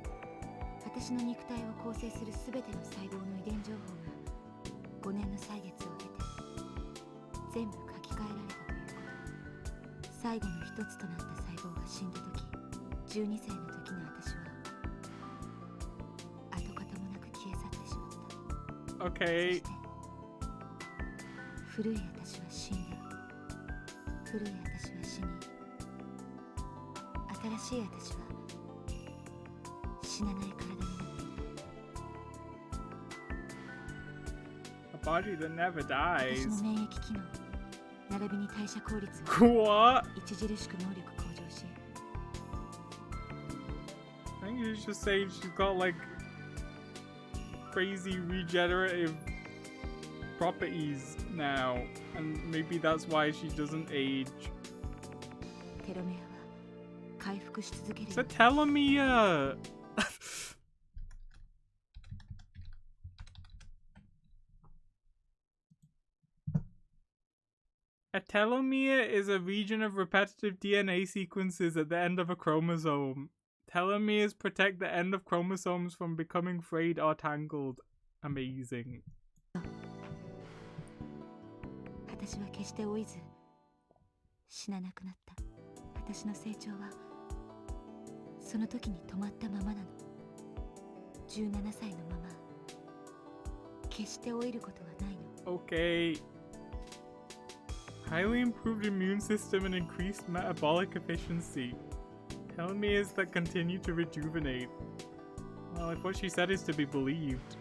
私の肉体を構成する全ての細胞の遺伝情報が5年の歳月を経て全部書き換えられたということ。最後の一つとなった細胞が死んだ時、12歳の時の私は跡形もなく消え去ってしまった。 Okay. そして古い私は死んだ。古い私は死に、新しい私は死なない体になっている。 A body that never 私 dies. の免疫機能並びに代謝効率は What? 著しく能力向上し、 I think you should just say she's got like crazy regenerative properties now, and maybe that's why she doesn't age. テロメアは回復し続ける It's a telomere! A telomere is a region of repetitive DNA sequences at the end of a chromosome. Telomeres protect the end of chromosomes from becoming frayed or tangled. Amazing. 私は決して老いず死ななくなった。私の成長はその時に止まったままなの。17歳のまま決して老いることはないの。 Okay. Highly improved immune system and increased metabolic efficiency. Telomeres that continue to rejuvenate. Well, if what she said is to be believed,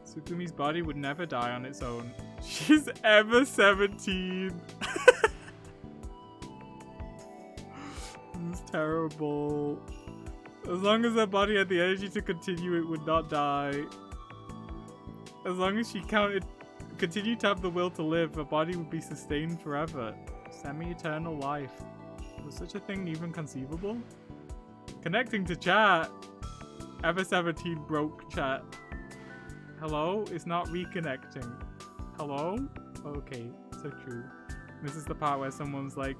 Tsukumi's body would never die on its own. She's ever 17. This is terrible. As long as her body had the energy to continue, it would not die. As long as she continued to have the will to live, her body would be sustained forever. Semi-eternal life. Was such a thing even conceivable? Connecting to chat. Ever 17 broke chat. Hello? It's not reconnecting. Hello? Okay, so true. This is the part where someone's like,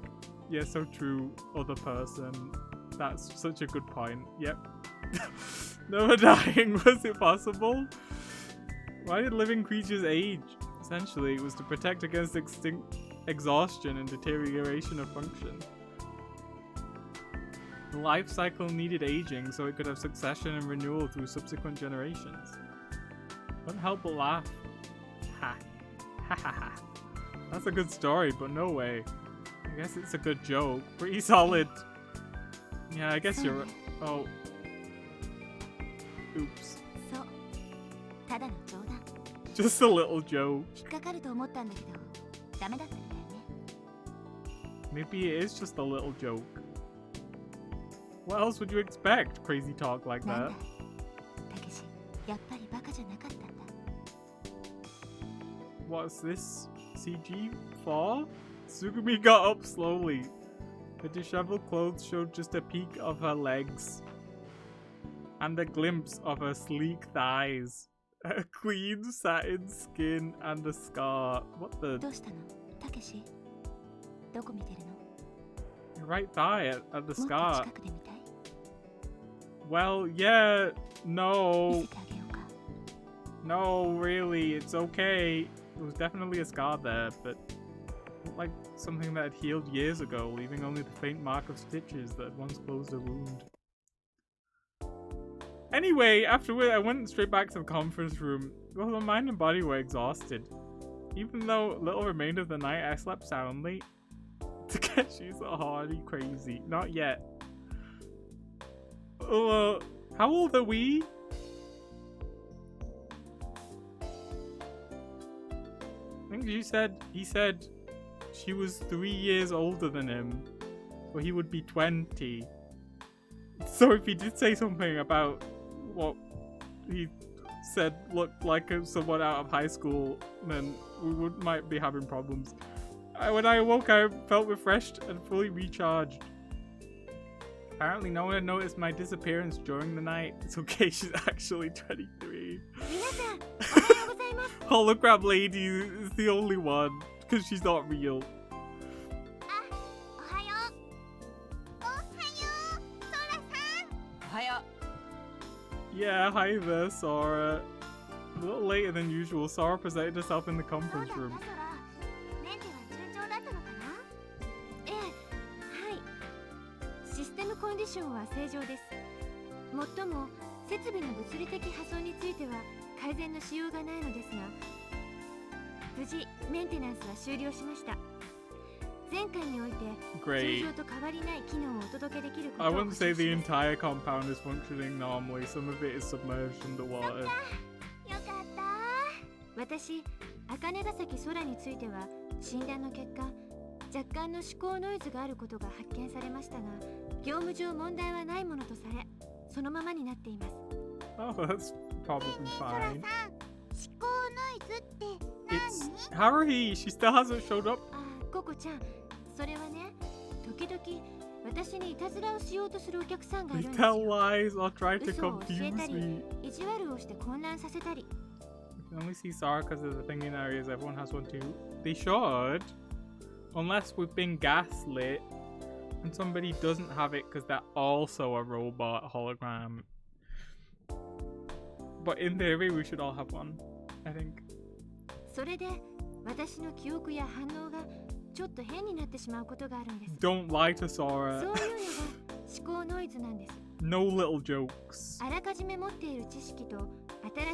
yeah, so true, other person. That's such a good point. Yep. Never dying, was it possible? Why did living creatures age? Essentially, it was to protect against exhaustion and deterioration of function. The life cycle needed aging so it could have succession and renewal through subsequent generations. Couldn't help but laugh. Ha. Ha ha ha. That's a good story, but no way. I guess it's a good joke. Pretty solid. Yeah, I guess you're right. Oh. Oops. そう、ただの冗談。 Just a little joke. 引っかかると思ったんだけど、ダメだったみたいね。 Maybe it is just a little joke. What else would you expect? Crazy talk like なん that. だ、たけし、やっぱりバカじゃなかったんだ。 What's this CG for? Tsugumi got up slowly. Her disheveled clothes showed just a peek of her legs and a glimpse of her sleek thighs, a clean satin skin and a scar. What the? どうしたの、たけし？どこ見てるの？ Your right thigh at the もっと scar. 近くで見たい？ Well, yeah, 見 no. せてあげようか。 No, really, it's okay. There was definitely a scar there, but not like something that had healed years ago, leaving only the faint mark of stitches that had once closed a wound. Anyway, afterward, I went straight back to the conference room. Both my mind and body were exhausted. Even though little remained of the night, I slept soundly. Takeshi's a hardy crazy. Not yet. How old are we? I think he said she was 3 years older than him, so he would be 20. So if he did say something about what he said looked like someone out of high school, then we might be having problems. When I awoke, I felt refreshed and fully recharged. Apparently no one noticed my disappearance during the night. It's okay, she's actually 23. Hologram lady is the only one, because she's not real. Yeah, hi there, Sora. A little later than usual, Sora presented herself in the conference room. Great. I wouldn't say the entire compound is functioning normally. Some of it is submerged underwater. 私、茜ヶ崎空については診断の結果、若干の思考ノイズがあることが発見されましたが、業務上問題はないものとされ、そのままになっています。Oh, that's probably fine. 思考ノイズって何？ Haruhi, she still hasn't showed up. ココちゃん、それはね、時々私にいたずらをしようとするお客さんがいるんですよ。They tell lies or try to confuse me. 意地悪をして混乱させたり。You can only see Sora because of the thing in areas. Everyone has one too. They should, unless we've been gaslit and somebody doesn't have it because they're also a robot hologram. But in theory, we should all have one, I think. それで私の記憶や反応がちょっと変になってしまうことがあるんです。 Don't lie to Sora. そういうのが思考ノイズなんです。 No little jokes. あらかじめ持っている知識と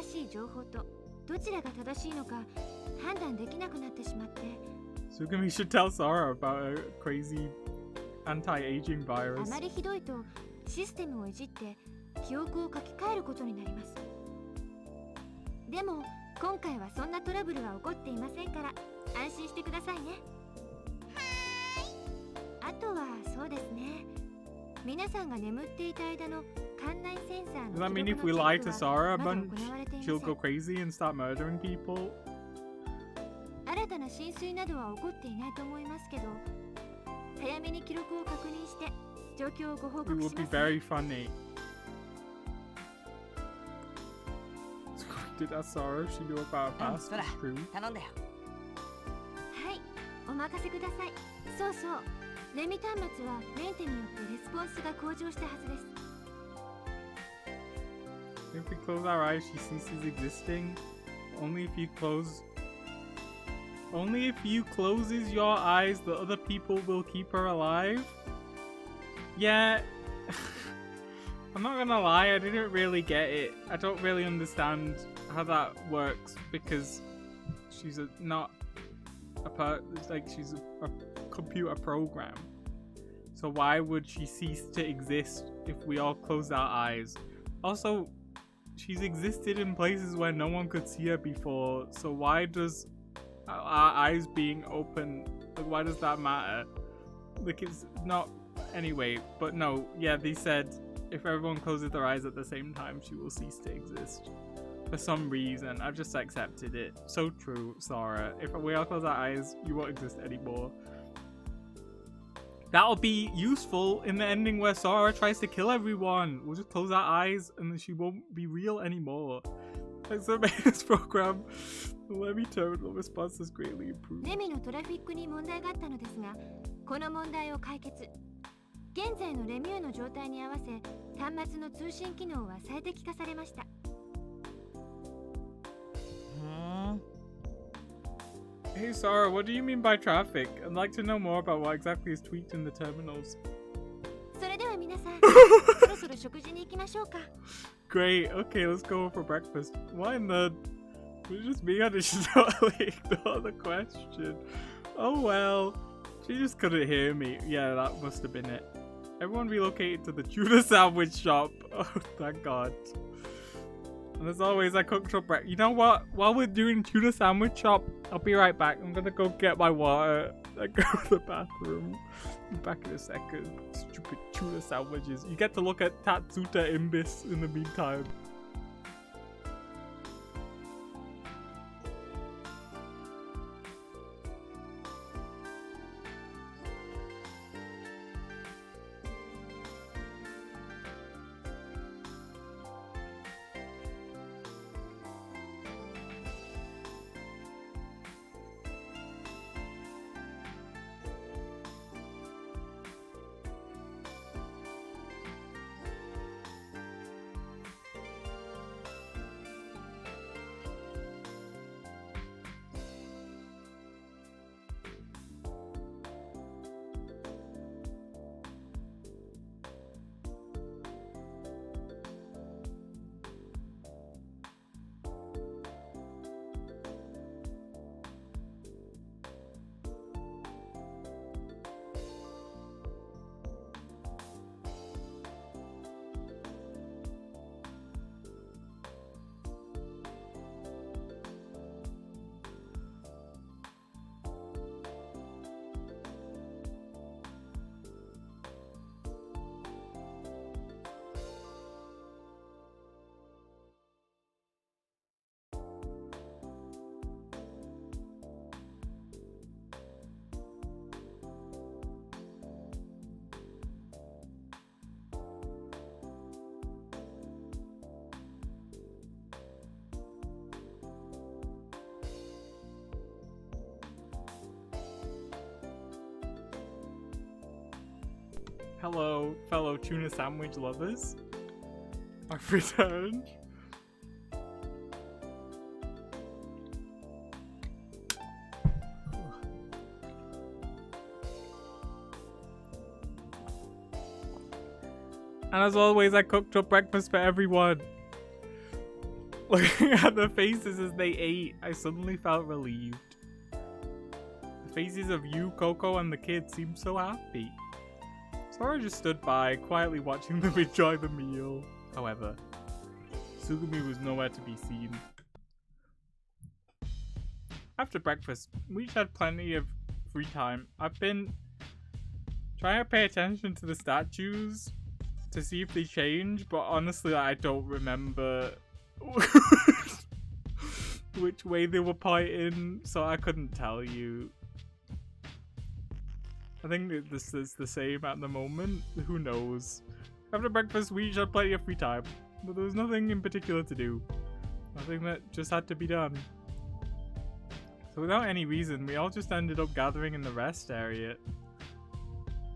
新しい情報とどちらが正しいのか判断できなくなってしまって。 Sugami should tell Sora about a crazy anti-aging あ virus. まりひどいとシステムをいじって記憶を書き換えることになります。でも今回はそんなトラブルは起こっていませんから安心してくださいね。あとはそうですね。皆さんが眠っていた間の館内センサーの Does that mean 記 if 録 we の lie チェ to ック Sora は a まだ bunch, 行われていませ she'll ん。 go crazy and start murdering people? 新たな浸水などは起こっていないと思いますけど、早めに記録を確認して状況をご報 It 告 would し be ます。 very funny. Did that Sora? She knew about our past. Sora, It's true. 頼んだよ。はい、お任せください。そうそう、レミ端末はメンテによってレスポンスが向上したはずです。 If we close our eyes, she ceases existing. Only if you closes your eyes, the other people will keep her alive. Yeah. I'm not gonna lie, I didn't really get it. I don't really understand how that works because she's she's a computer program. So why would she cease to exist if we all close our eyes? Also, she's existed in places where no one could see her before, so why does our eyes being open, like, why does that matter? Like, it's not... Anyway, but no, yeah, they said if everyone closes their eyes at the same time, she will cease to exist. For some reason, I've just accepted it. So true, Sora. If we all close our eyes, you won't exist anymore. That'll be useful in the ending where Sora tries to kill everyone. We'll just close our eyes and then she won't be real anymore. Thanks for making this program. Let me terminal response has greatly improved. レミのトラフィックに問題があったのですが、この問題を解決。現在のレミューの状態に合わせ、端末の通信機能は最適化されました。Hey Sora, what do you mean by traffic? I'd like to know more about what exactly is tweaked in the terminals. それでは皆さん、そろそろ食事に行きましょうか。Great, okay, let's go for breakfast. Why in the... Was it just me or did she totally ignore the question? Oh well, she just couldn't hear me. Yeah, that must have been it. Everyone relocated to the tuna sandwich shop. Oh, thank God. And as always, I cooked up breakfast. You know what? While we're doing tuna sandwich shop, I'll be right back. I'm gonna go get my water and go to the bathroom. I'm back in a second. Stupid tuna sandwiches. You get to look at Tatsuta Imbis in the meantime. Hello, fellow tuna sandwich lovers. I've returned. And as always, I cooked up breakfast for everyone. Looking at the faces as they ate, I suddenly felt relieved. The faces of you, Coco, and the kids seemed so happy. Sora just stood by, quietly watching them enjoy the meal. However, Tsugumi was nowhere to be seen. After breakfast, we each had plenty of free time. I've been trying to pay attention to the statues to see if they change, but honestly, I don't remember which way they were pointing, so I couldn't tell you. I think that this is the same at the moment. Who knows? After breakfast, we each had plenty of free time, but there was nothing in particular to do. Nothing that just had to be done. So without any reason, we all just ended up gathering in the rest area.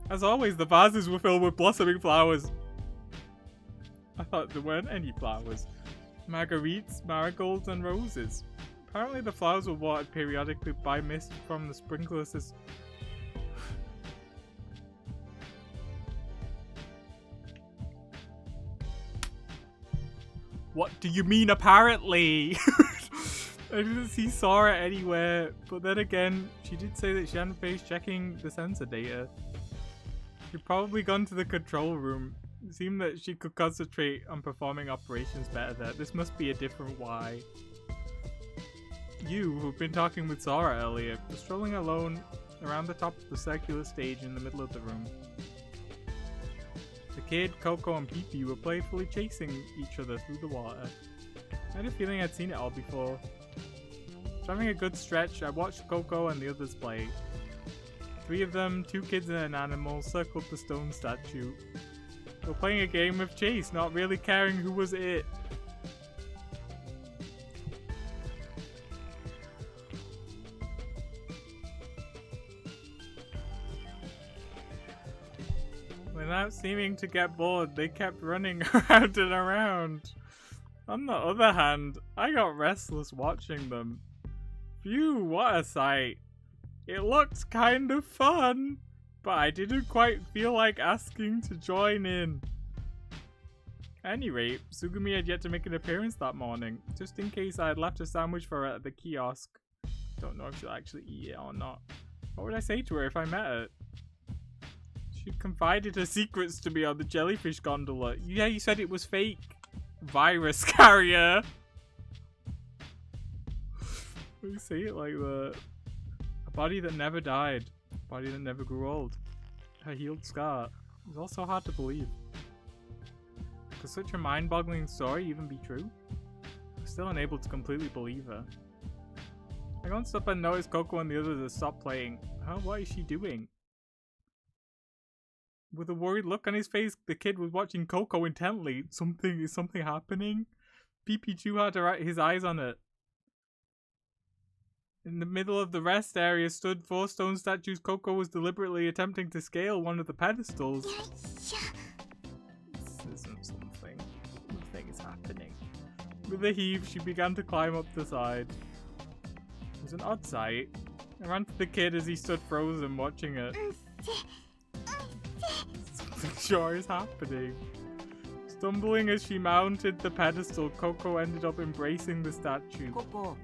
As always, the vases were filled with blossoming flowers. I thought there weren't any flowers. Marguerites, marigolds, and roses. Apparently the flowers were watered periodically by mist from the sprinkler system. What do you mean, apparently? I didn't see Sora anywhere, but then again, she did say that she hadn't finished checking the sensor data. She'd probably gone to the control room. It seemed that she could concentrate on performing operations better there. This must be a different Y. You, who've been talking with Sora earlier, were strolling alone around the top of the circular stage in the middle of the room. The kid, Coco, and Pee-Pee were playfully chasing each other through the water. I had a feeling I'd seen it all before. After having a good stretch, I watched Coco and the others play. 3 of them, 2 kids and an animal, circled the stone statue. They were playing a game of chase, not really caring who was it. Without seeming to get bored, they kept running around and around. On the other hand, I got restless watching them. Phew, what a sight. It looked kind of fun, but I didn't quite feel like asking to join in. At any rate, Tsugumi had yet to make an appearance that morning, just in case I had left a sandwich for her at the kiosk. Don't know if she'll actually eat it or not. What would I say to her if I met her? She confided her secrets to me on the jellyfish gondola. Yeah, you said it was fake. virus carrier. We say it like that. A body that never died. A body that never grew old. A healed scar. It's also hard to believe. Could such a mind-boggling story even be true? I'm still unable to completely believe her. I glanced up and noticed Coco and the others had stopped playing. Huh? What is she doing? With a worried look on his face, the kid was watching Coco intently. Is something happening? PP2 had to write his eyes on it. In the middle of the rest area stood 4 stone statues. Coco was deliberately attempting to scale one of the pedestals. This isn't something. Something is happening. With a heave, she began to climb up the side. It was an odd sight. I ran to the kid as he stood frozen watching it. Something sure is happening. Stumbling as she mounted the pedestal, Coco ended up embracing the statue. Coco,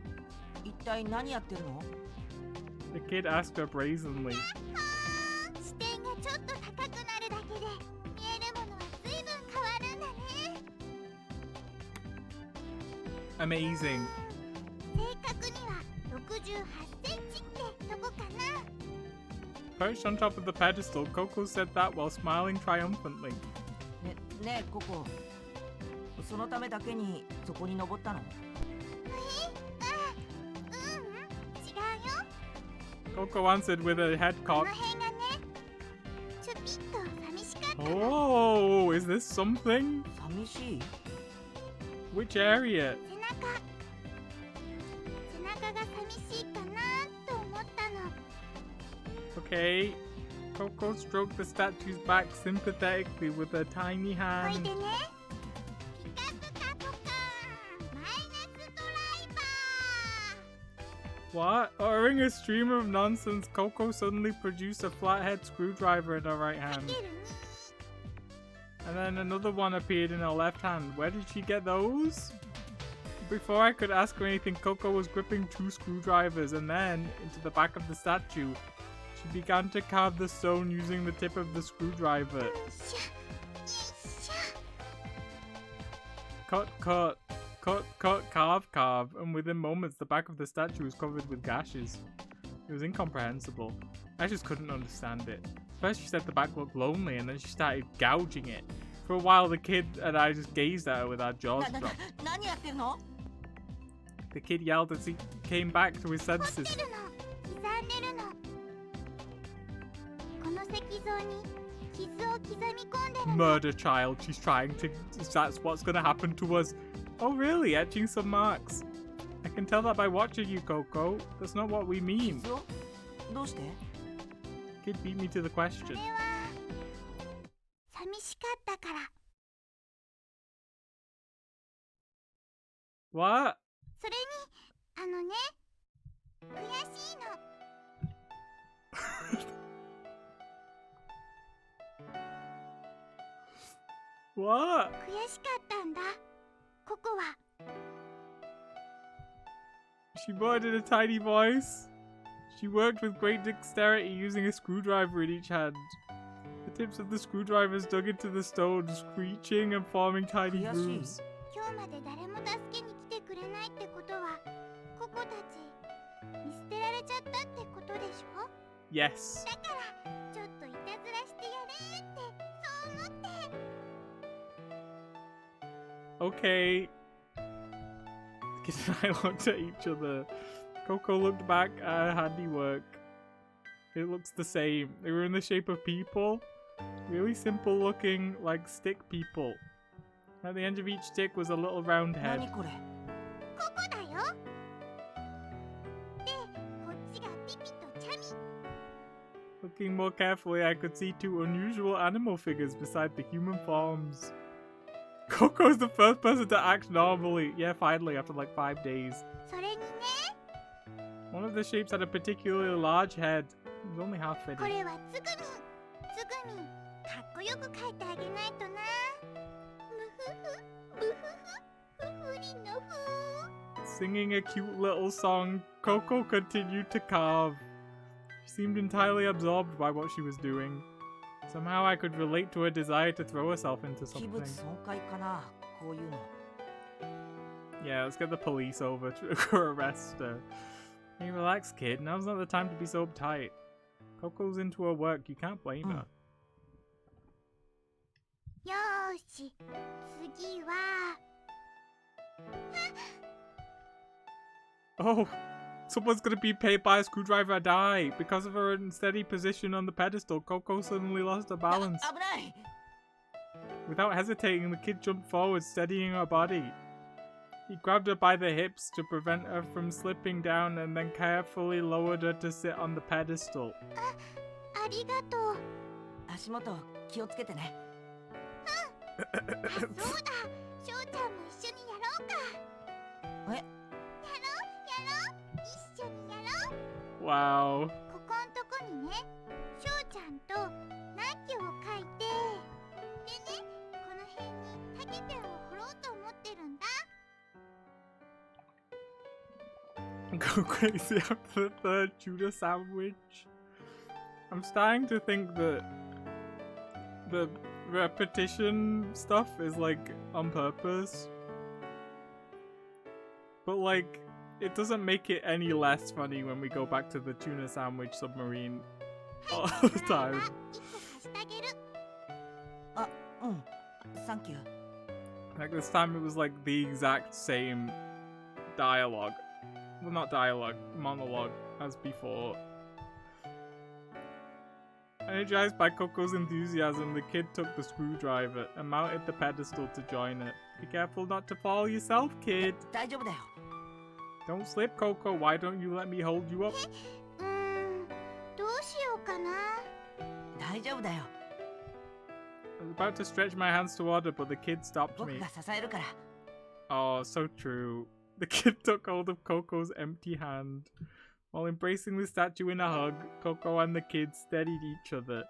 一体何やってるの? The kid asked her brazenly. Amazing. Perched on top of the pedestal, Coco said that while smiling triumphantly. ねえ、ココ。そのためだけにそこに登ったの? Coco answered with her head cocked. Oh, is this something? 寂しい? Which area? Okay. Coco stroked the statue's back sympathetically with her tiny hand. What? Uttering a stream of nonsense, Coco suddenly produced a flathead screwdriver in her right hand. And then another one appeared in her left hand. Where did she get those? Before I could ask her anything, Coco was gripping 2 screwdrivers and then, into the back of the statue, she began to carve the stone using the tip of the screwdriver. Cut, cut. Cut, cut, carve, carve, and within moments the back of the statue was covered with gashes. It was incomprehensible. I just couldn't understand it. First she said the back looked lonely, and then she started gouging it. For a while the kid and I just gazed at her with our jaws dropped. The kid yelled as he came back to his senses. Murder child, she's trying to... That's what's gonna happen to us. Oh really? Etching some marks. I can tell that by watching you, Coco. That's not what we mean. Kid beat me to the question. What? What? She muttered in a tiny voice. She worked with great dexterity using a screwdriver in each hand. The tips of the screwdrivers dug into the stone, screeching and forming tiny grooves. Yes. Okay. The kid and I looked at each other. Coco looked back at her handiwork. It looks the same. They were in the shape of people. Really simple looking, like stick people. At the end of each stick was a little round head. Looking more carefully, I could see 2 unusual animal figures beside the human forms. Coco's the first person to act normally. Yeah, finally, after like 5 days. One of the shapes had a particularly large head. It was only half fitting. Singing a cute little song, Coco continued to carve. She seemed entirely absorbed by what she was doing. Somehow I could relate to her desire to throw herself into something. Yeah, let's get the police over to arrest her. Hey, relax, kid. Now's not the time to be so uptight. Coco's into her work. You can't blame her. よーし、次は。Oh, someone's gonna be paid by a screwdriver or die. Because of her unsteady position on the pedestal, Coco suddenly lost her balance. 危ない。 Without hesitating, the kid jumped forward, steadying her body. He grabbed her by the hips to prevent her from slipping down and then carefully lowered her to sit on the pedestal. ありがとう。足元気をつけてね。あ、そうだ。翔ちゃんも一緒にやろうか。え？やろう。一緒にやろう。 Wow. ここんとこにね、翔ちゃんとナッキュを描いて、でね、この辺にタケペンを掘ろうと思ってるんだ。 Go crazy after the third tuna sandwich. I'm starting to think that the repetition stuff is like on purpose. But like, it doesn't make it any less funny when we go back to the tuna sandwich submarine all the time. 1個貸してあげる。あ、うん。サンキュー。 Like this time it was like the exact same dialogue. Well, not dialogue, monologue as before. Energized by Coco's enthusiasm, the kid took the screwdriver and mounted the pedestal to join it. Be careful not to fall yourself, kid. 大丈夫だよ。 Don't slip, Coco. Why don't you let me hold you up? どうしようかな。大丈夫だよ。 I was about to stretch my hands toward her, but the kid stopped 僕 me. が支えるから。 Oh, so true. The kid took hold of Coco's empty hand. While embracing the statue in a hug, Coco and the kid steadied each other,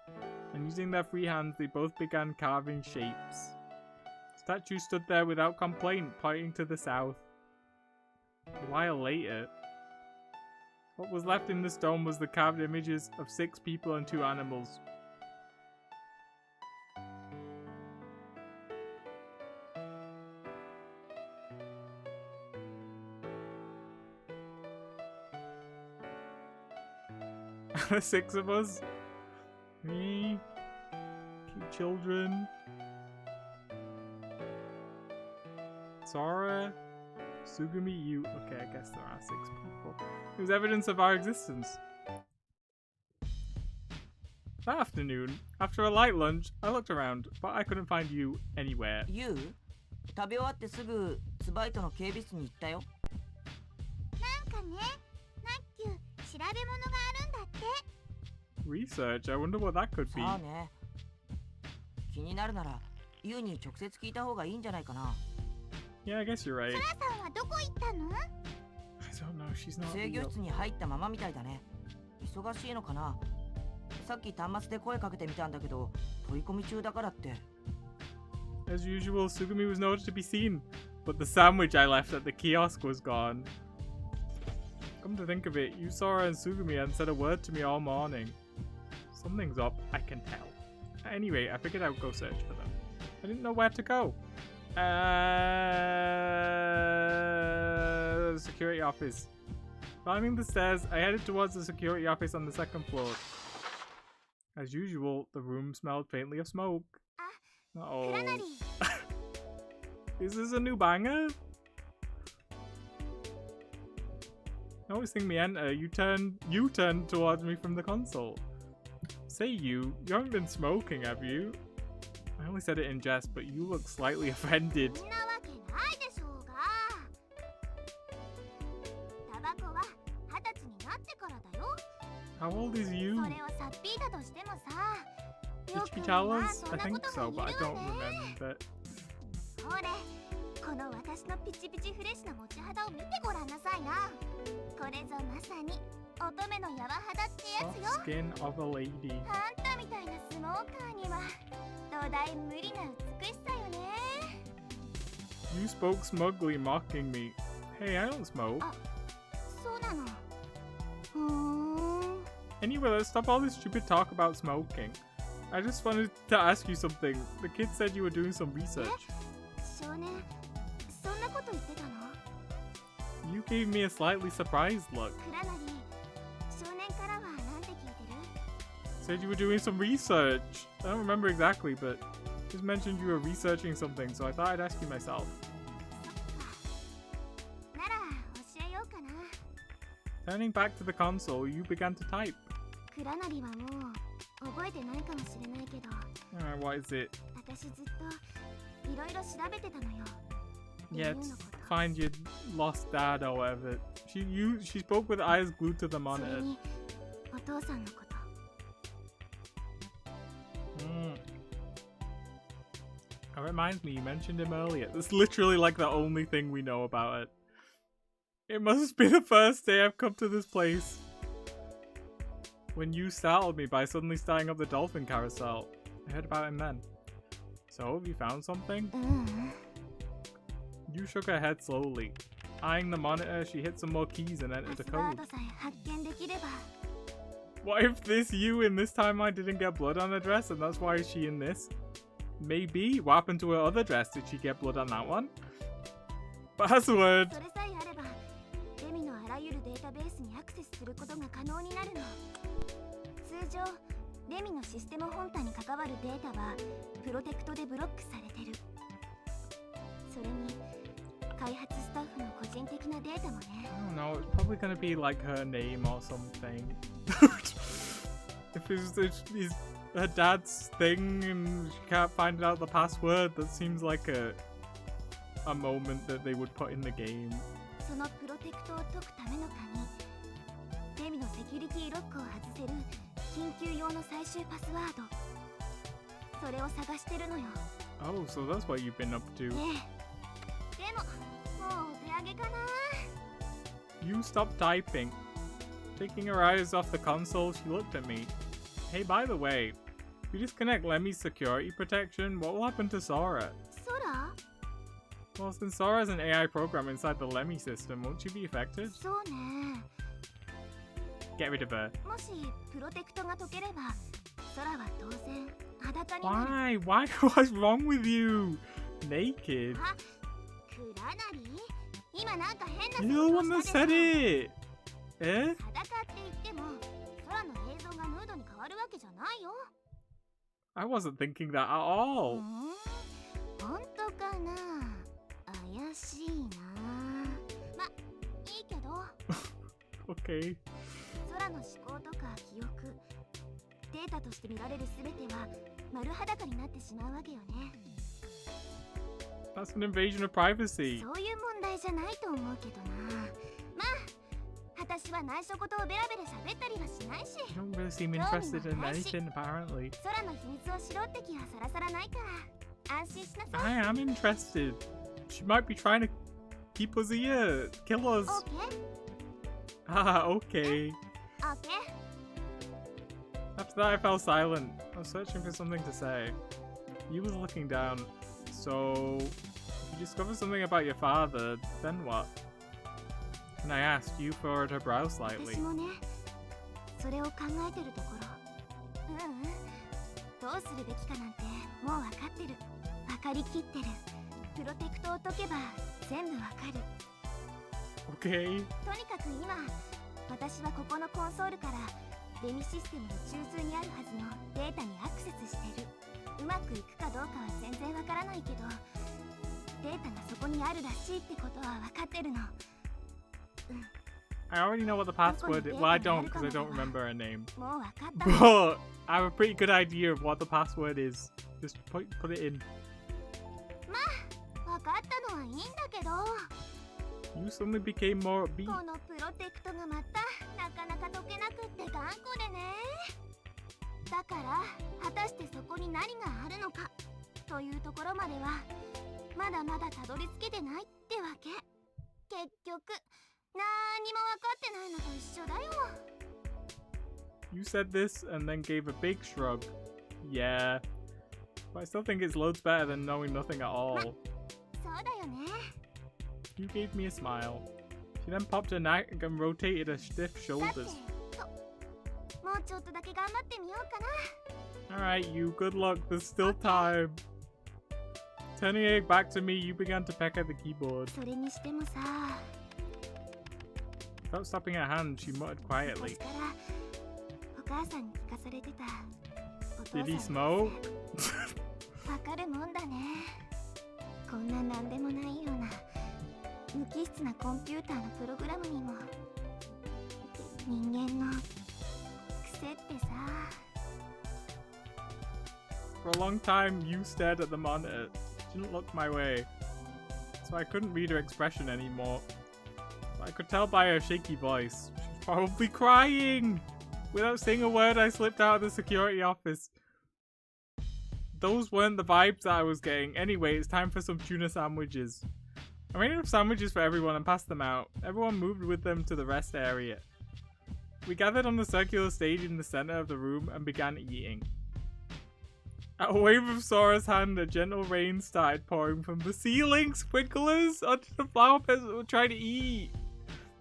and using their free hands, they both began carving shapes. The statue stood there without complaint, pointing to the south. A while later, what was left in the stone was the carved images of 6 people and 2 animals. The 6 of us. Me. Cute children. Sora. Sugumi, you. Okay, I guess there are 6 people. It was evidence of our existence. That afternoon, after a light lunch, I looked around, but I couldn't find you anywhere. ユウ、食べ終わってすぐツバイトの警備室に行ったよ。なんかね、ナッキュ調べ物があるんだって。 Research? I wonder what that could be. さあね。気になるならユウに直接聞いた方がいいんじゃないかな。 Yeah, I guess you're right. ソラさんはどこ行ったの？ I don't know, she's not 制御 real. 室に入ったままみたいだね。忙しいのかな。さっき端末で声かけてみたんだけど、取り込み中だからって。 As usual, Sugumi was nowhere to be seen, but the sandwich I left at the kiosk was gone. Come to think of it, you saw her and Sugumi hadn't said a word to me all morning. Something's up, I can tell. Anyway, I figured I would go search for them. I didn't know where to go. The security office. Climbing the stairs, I headed towards the security office on the 2nd floor. As usual, the room smelled faintly of smoke. Uh-oh. クラナリー。 Is this a new banger? Noticing me enter, you turned towards me from the console. Say you haven't been smoking, have you? I only said it in jest, but you look slightly offended. そんなわけないでしょうが。タバコは20歳になってからだよ。 How old is you? それをさっぴいだとしてもさ。 Did she tell us? I think so, but I don't remember. ほれ、この私のピチピチフレッシュな持ち肌を見てごらんなさいな。これぞまさに乙女の柔肌ってやつよ。 Soft skin of a lady. あんたみたいなスモーカーには土台無理な美しさよね。 You spoke smugly, mocking me. Hey, I don't smoke. そうなの。Anyway, let's stop all this stupid talk about smoking. I just wanted to ask you something. The kid said you were doing some research. 少年、そんなこと言ってたの？ gave me a slightly surprised look. Said you were doing some research. I don't remember exactly, but just mentioned you were researching something, so I thought I'd ask you myself. Turning back to the console, you began to type. Alright, what is it? Yeah, it's find your lost dad or whatever. She spoke with eyes glued to the monitor. That reminds me, you mentioned him earlier. That's literally like the only thing we know about it. It must be the first day I've come to this place. When you startled me by suddenly starting up the dolphin carousel. I heard about him then. So, have you found something? You shook her head slowly. Eyeing the monitor, she hit some more keys and entered a code. What if this you in this timeline didn't get blood on her dress and that's why she in this? Maybe. What happened to her other dress? Did she get blood on that one? Password! I don't know, it's probably gonna be like her name or something. If it's her dad's thing and she can't find out the password, that seems like a moment that they would put in the game. Oh, so that's what you've been up to. You stopped typing. Taking her eyes off the console, she looked at me. Hey, by the way, if you disconnect Lemmy's security protection, what will happen to Sora? Sora? Well, since Sora's an AI program inside the Lemmy system, won't she be affected? Get rid of her. Why? Why? What's wrong with you? Naked? You're the one that said it! Eh? I wasn't thinking that at all. Okay. That's an invasion of privacy. You don't really seem interested in anything, apparently. I am interested. She might be trying to keep us here, kill us. Ah, okay. After that, I fell silent. I was searching for something to say. You was looking down. So, if you discovered something about your father, then what? And I asked, you furrowed her brow slightly. Okay. レミシステムの中枢にあるはずのデータにアクセスしてる。うまくいくかどうかは全然わからないけど、データがそこにあるらしいってことはわかってるの。I already know what the password is. Well, I don't because I don't remember her name. But I have a pretty good idea of what the password is. Just put it in. まあ、わかったのはいいんだけど。You suddenly became more upbeat. このプロテクトがまたなかなか解けなくって頑固でね。だから果たしてそこに何があるのかというところまではまだまだたどり着けてないってわけ。結局何も分かってないのと一緒だよ。You said this and then gave a big shrug. Yeah, but I still think it's loads better than knowing nothing at all. そうだよね。You gave me a smile. She then popped her neck and rotated her stiff shoulders. Alright, you, good luck, there's still time. Turning it back to me, you began to peck at the keyboard. Without stopping her hand, she muttered quietly. Did he smoke? わかるもんだね。こんななんでもないような無機質なコンピューターのプログラムにも人間の癖ってさ。For a long time, you stared at the monitor. She didn't look my way, so I couldn't read her expression anymore. But I could tell by her shaky voice. She's probably crying! Without saying a word, I slipped out of the security office. Those weren't the vibes that I was getting. Anyway, it's time for some tuna sandwiches. I made enough sandwiches for everyone and passed them out. Everyone moved with them to the rest area. We gathered on the circular stage in the center of the room and began eating. At a wave of Sora's hand, a gentle rain started pouring from the ceiling. Sprinklers onto the flower beds that were trying to eat.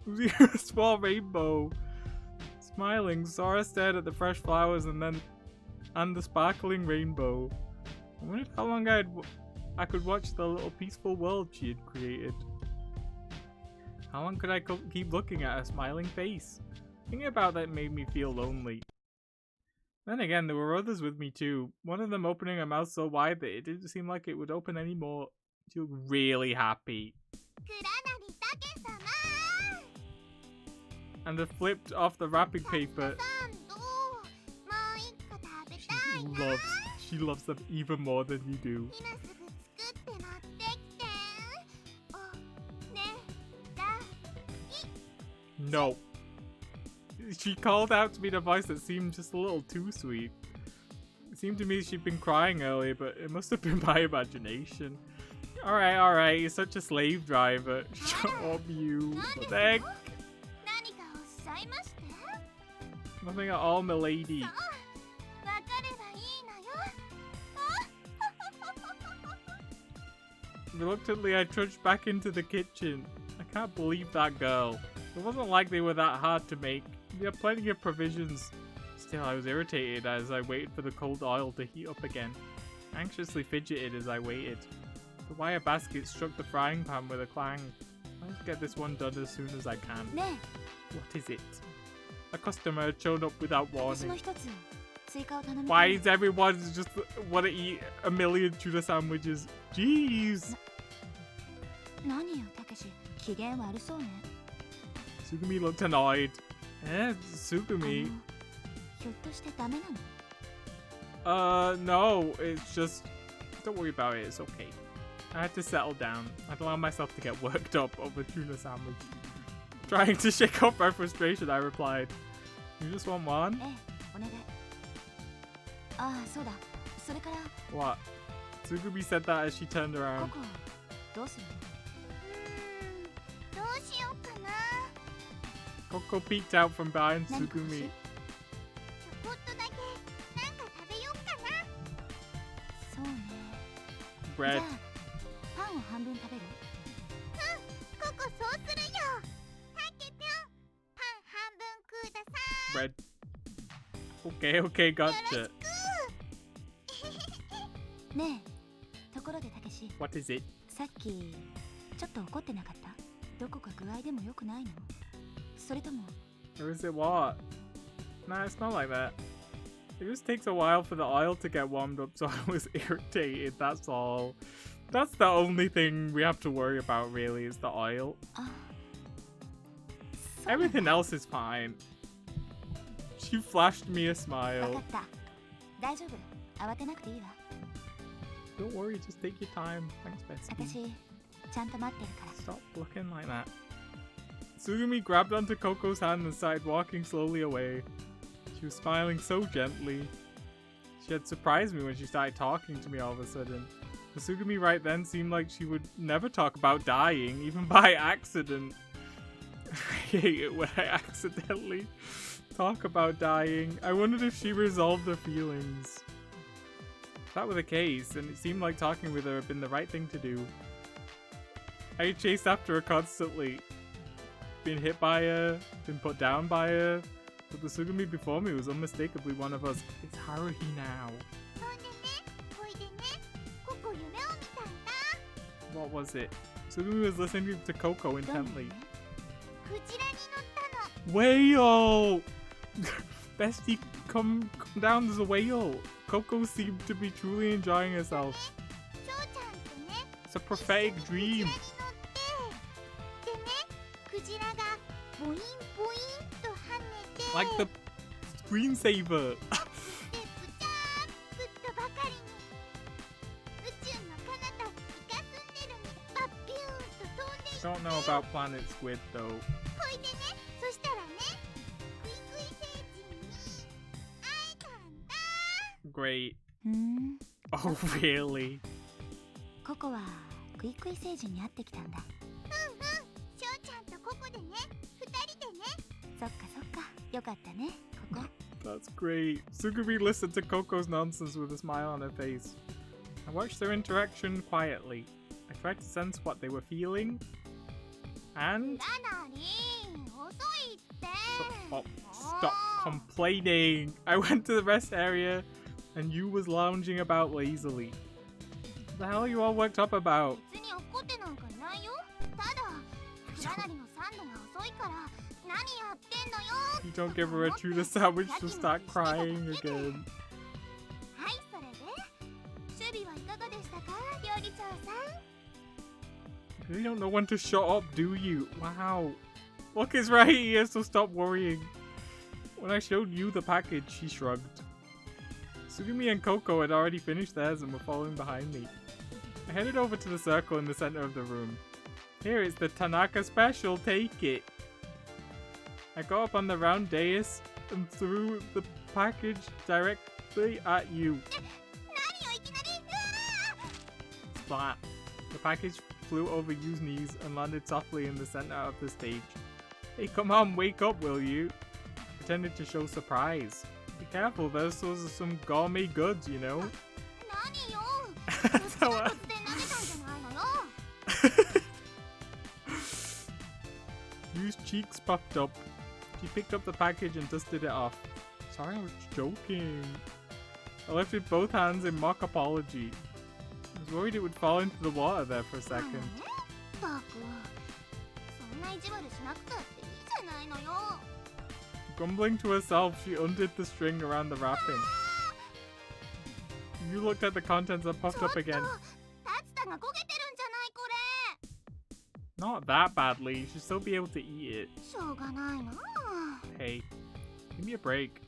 It was a small rainbow. Smiling, Sora stared at the fresh flowers and the sparkling rainbow. I wondered how long I could watch the little peaceful world she had created. How long could I keep looking at her smiling face? Thinking about that made me feel lonely. Then again, there were others with me too. One of them opening her mouth so wide that it didn't seem like it would open anymore. She looked really happy. And I flipped off the wrapping paper. She loves them even more than you do. No. She called out to me in a voice that seemed just a little too sweet. It seemed to me she'd been crying earlier, but it must have been my imagination. Alright, you're such a slave driver. Shut up, you. What the heck? Nothing at all, milady. Reluctantly, I trudged back into the kitchen. I can't believe that girl. It wasn't like they were that hard to make. We had plenty of provisions. Still, I was irritated as I waited for the cold oil to heat up again. I anxiously fidgeted as I waited. The wire basket struck the frying pan with a clang. I'll get this one done as soon as I can. What is it? A customer had shown up without warning. Why is everyone just want to eat a million tuna sandwiches? Jeez! Tsugumi looked annoyed. Tsugumi. No, it's just... Don't worry about it, it's okay. I had to settle down. I'd allow myself to get worked up over tuna sandwich. Trying to shake off my frustration, I replied. You just want one? What? Tsugumi said that as she turned around. Coco peeked out from behind Tsugumi. Bread. Bread. Okay, gotcha. What is it? Or is it what? Nah, it's not like that. It just takes a while for the oil to get warmed up, so I was irritated, that's all. That's the only thing we have to worry about, really, is the oil. Everything else is fine. She flashed me a smile. Don't worry, just take your time. Thanks, Bestie. Stop looking like that. Tsugumi grabbed onto Coco's hand and started walking slowly away. She was smiling so gently. She had surprised me when she started talking to me all of a sudden. The Tsugumi right then seemed like she would never talk about dying, even by accident. I hate it when I accidentally talk about dying. I wondered if she resolved her feelings. If that were the case, and it seemed like talking with her had been the right thing to do. I chased after her constantly. Been hit by her, been put down by her, but the Tsugumi before me was unmistakably one of us. It's Haruhi now. What was it? Tsugumi was listening to Coco intently. Whale! Bestie, come down, there's a whale. Coco seemed to be truly enjoying herself. It's a prophetic dream. Like the screensaver. Don't know about Planet Squid though. Great. Oh really? ココはクイクイ星人に会ってきたんだ。ショウちゃんとココでね、2人でね。そっかそっか、よかったね、ココ。 That's great. Sugumi listened to Coco's nonsense with a smile on her face. I watched their interaction quietly. I tried to sense what they were feeling. And... Stop complaining. I went to the rest area and you was lounging about lazily. What the hell are you all worked up about? You don't give her a tuna sandwich, she'll start crying again. You don't know when to shut up, do you? Wow. Look, it's right here, so stop worrying. When I showed you the package, she shrugged. Sugumi and Coco had already finished theirs and were following behind me. I headed over to the circle in the center of the room. Here is the Tanaka special, take it. I got up on the round dais and threw the package directly at you. Splat. The package flew over Yu's knees and landed softly in the center of the stage. Hey, come on, wake up, will you? Pretended to show surprise. Be careful, those are some gourmet goods, you know? Yu's cheeks puffed up. She picked up the package and dusted it off. Sorry, I was joking. I lifted both hands in mock apology. I was worried it would fall into the water there for a second. Grumbling to herself, she undid the string around the wrapping. You looked at the contents and puffed up again. Not that badly, you should still be able to eat it. Hey, give me a break.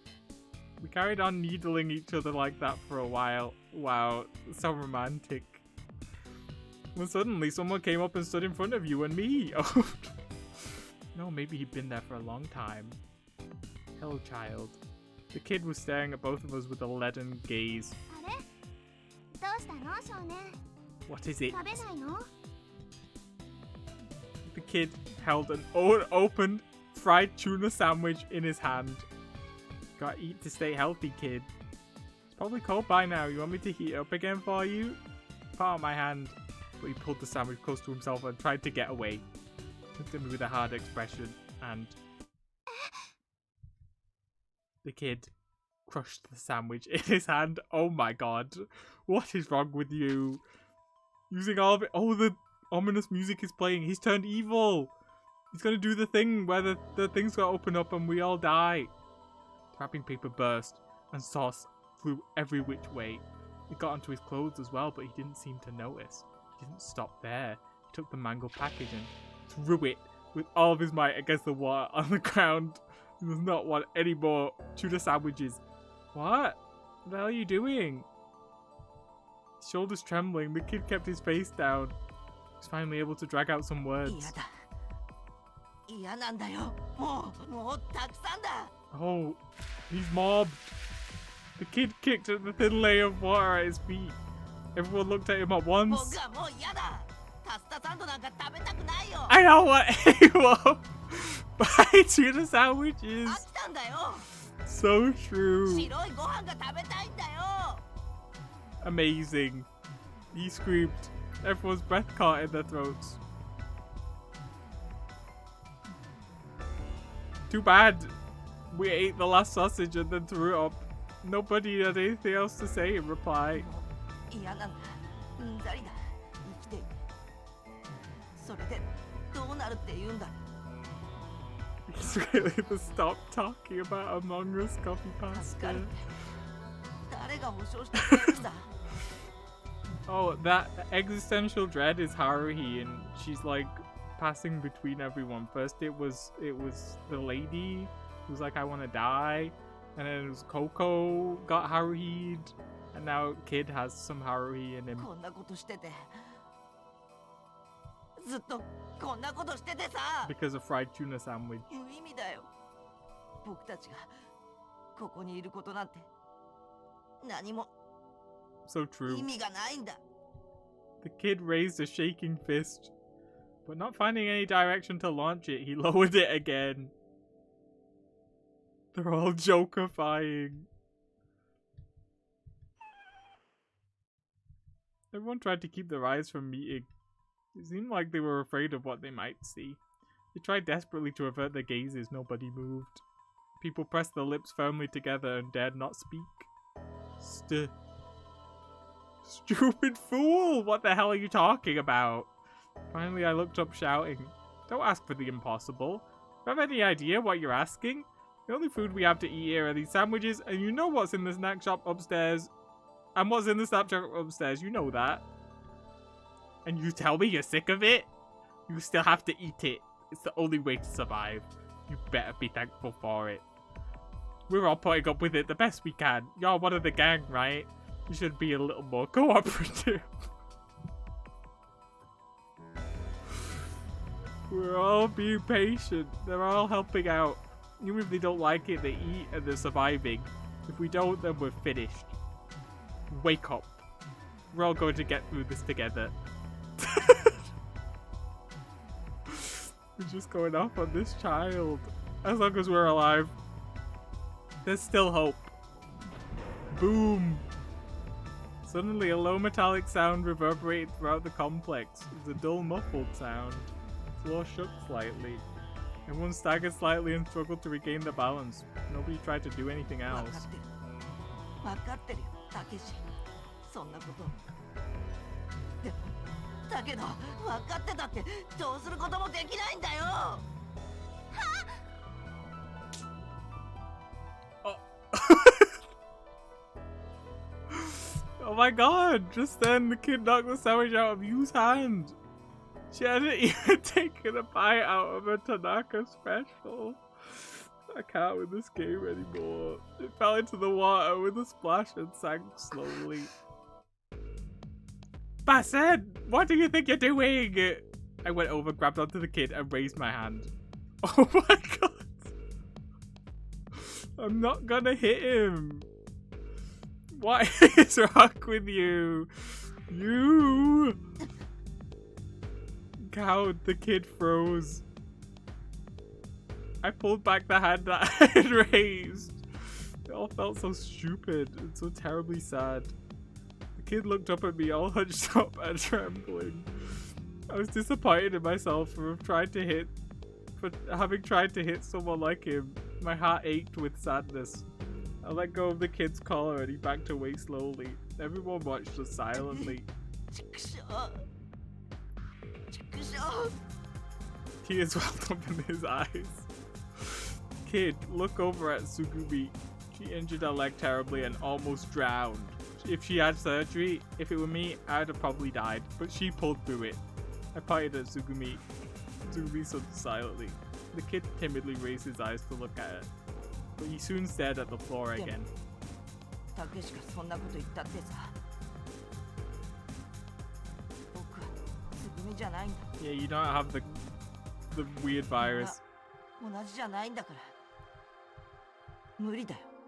We carried on needling each other like that for a while. Wow, so romantic. When suddenly someone came up and stood in front of you and me. Oh, no, maybe he'd been there for a long time. Hello, child. The kid was staring at both of us with a leaden gaze. What is it? The kid held an opened fried tuna sandwich in his hand. Gotta eat to stay healthy, kid. It's probably cold by now. You want me to heat it up again for you? Put out my hand. But he pulled the sandwich close to himself and tried to get away. Looked at me with a hard expression and... The kid crushed the sandwich in his hand. Oh my god. What is wrong with you? Using all of it. Oh, the ominous music is playing. He's turned evil. He's gonna do the thing where the thing's gonna open up and we all die. The wrapping paper burst and sauce flew every which way. It got onto his clothes as well, but he didn't seem to notice. He didn't stop there. He took the mangled package and threw it with all of his might against the water on the ground. He does not want any more tuna sandwiches. What? What the hell are you doing? His shoulders trembling, the kid kept his face down. He was finally able to drag out some words. Oh, he's mobbed. The kid kicked at the thin layer of water at his feet. Everyone looked at him at once. I don't want anyone buy tuna sandwiches. So true. Amazing. He screamed. Everyone's breath caught in their throats. Too bad. We ate the last sausage and then threw it up. Nobody had anything else to say in reply. It's really the stop talking about Among Us copy pasta. Oh, that existential dread is Haruhi, and she's like passing between everyone. First it was the lady who's like, I want to die, and then it was Coco got Haruhi'd, and now Kid has some Haruhi in him. Because of fried tuna sandwich. So true. The kid raised a shaking fist, but not finding any direction to launch it, he lowered it again. They're all jokerfying. Everyone tried to keep their eyes from meeting. It seemed like they were afraid of what they might see. They tried desperately to avert their gazes, nobody moved. People pressed their lips firmly together and dared not speak. Stupid fool! What the hell are you talking about? Finally I looked up shouting, don't ask for the impossible. Do you have any idea what you're asking? The only food we have to eat here are these sandwiches, and you know what's in the snack shop upstairs. And what's in the snack shop upstairs, you know that. And you tell me you're sick of it? You still have to eat it. It's the only way to survive. You better be thankful for it. We're all putting up with it the best we can. You're one of the gang, right? You should be a little more cooperative. We're all being patient. They're all helping out. Even if they don't like it, they eat and they're surviving. If we don't, then we're finished. Wake up. We're all going to get through this together. We're just going off on this child. As long as we're alive, there's still hope. Boom. Suddenly a low metallic sound reverberated throughout the complex. It was a dull muffled sound. The floor shook slightly. Everyone staggered slightly and struggled to regain their balance. Nobody tried to do anything else. Oh my god! Just then the kid knocked the sandwich out of Yu's hand. She hadn't even taken a bite out of a Tanaka special. I can't with this game anymore. It fell into the water with a splash and sank slowly. Basen! What do you think you're doing? I went over, grabbed onto the kid, and raised my hand. Oh my god! I'm not gonna hit him. What is wrong with you? You! Cowed, the kid froze. I pulled back the hand that I had raised. It all felt so stupid and so terribly sad. The kid looked up at me all hunched up and trembling. I was disappointed in myself for having tried to hit someone like him. My heart ached with sadness. I let go of the kid's collar and he backed away slowly. Everyone watched us silently. Tears welled up in his eyes. Kid, look over at Tsugumi. She injured her leg terribly and almost drowned. If she had surgery, if it were me, I'd have probably died, but she pulled through it. I pointed at Tsugumi. Tsugumi stood silently. The kid timidly raised his eyes to look at her, but he soon stared at the floor again. Yeah, you don't have the weird virus.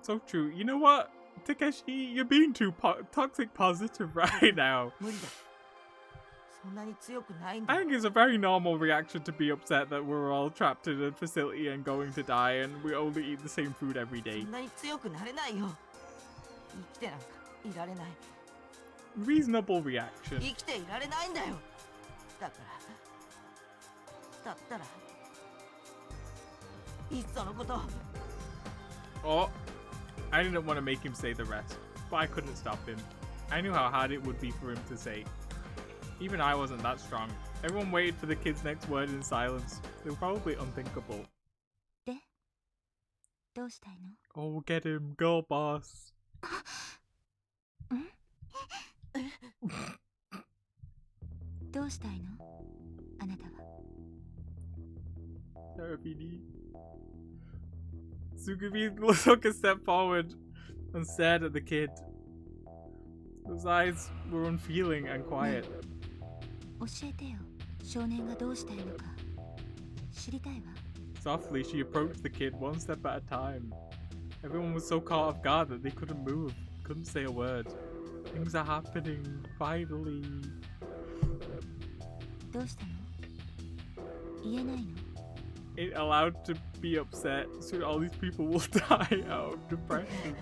So true. You know what, Takeshi? You're being too toxic positive right now. I think it's a very normal reaction to be upset that we're all trapped in a facility and going to die and we only eat the same food every day. Reasonable reaction. Oh, I didn't want to make him say the rest, but I couldn't stop him. I knew how hard it would be for him to say. Even I wasn't that strong. Everyone waited for the kid's next word in silence. They were probably unthinkable. どうしたいの? Oh, get him, girl boss. どうしたいのあなたは? Therapy. Tsugumi took a step forward and stared at the kid. His eyes were unfeeling and quiet. 教えてよ、少年がどうしたいのか知りたいわ。 Softly, she approached the kid one step at a time. Everyone was so caught off guard that they couldn't move, couldn't say a word. Things are happening, finally. どうしたの? 言えないの? Ain't allowed to be upset, soon all these people will die out of depression.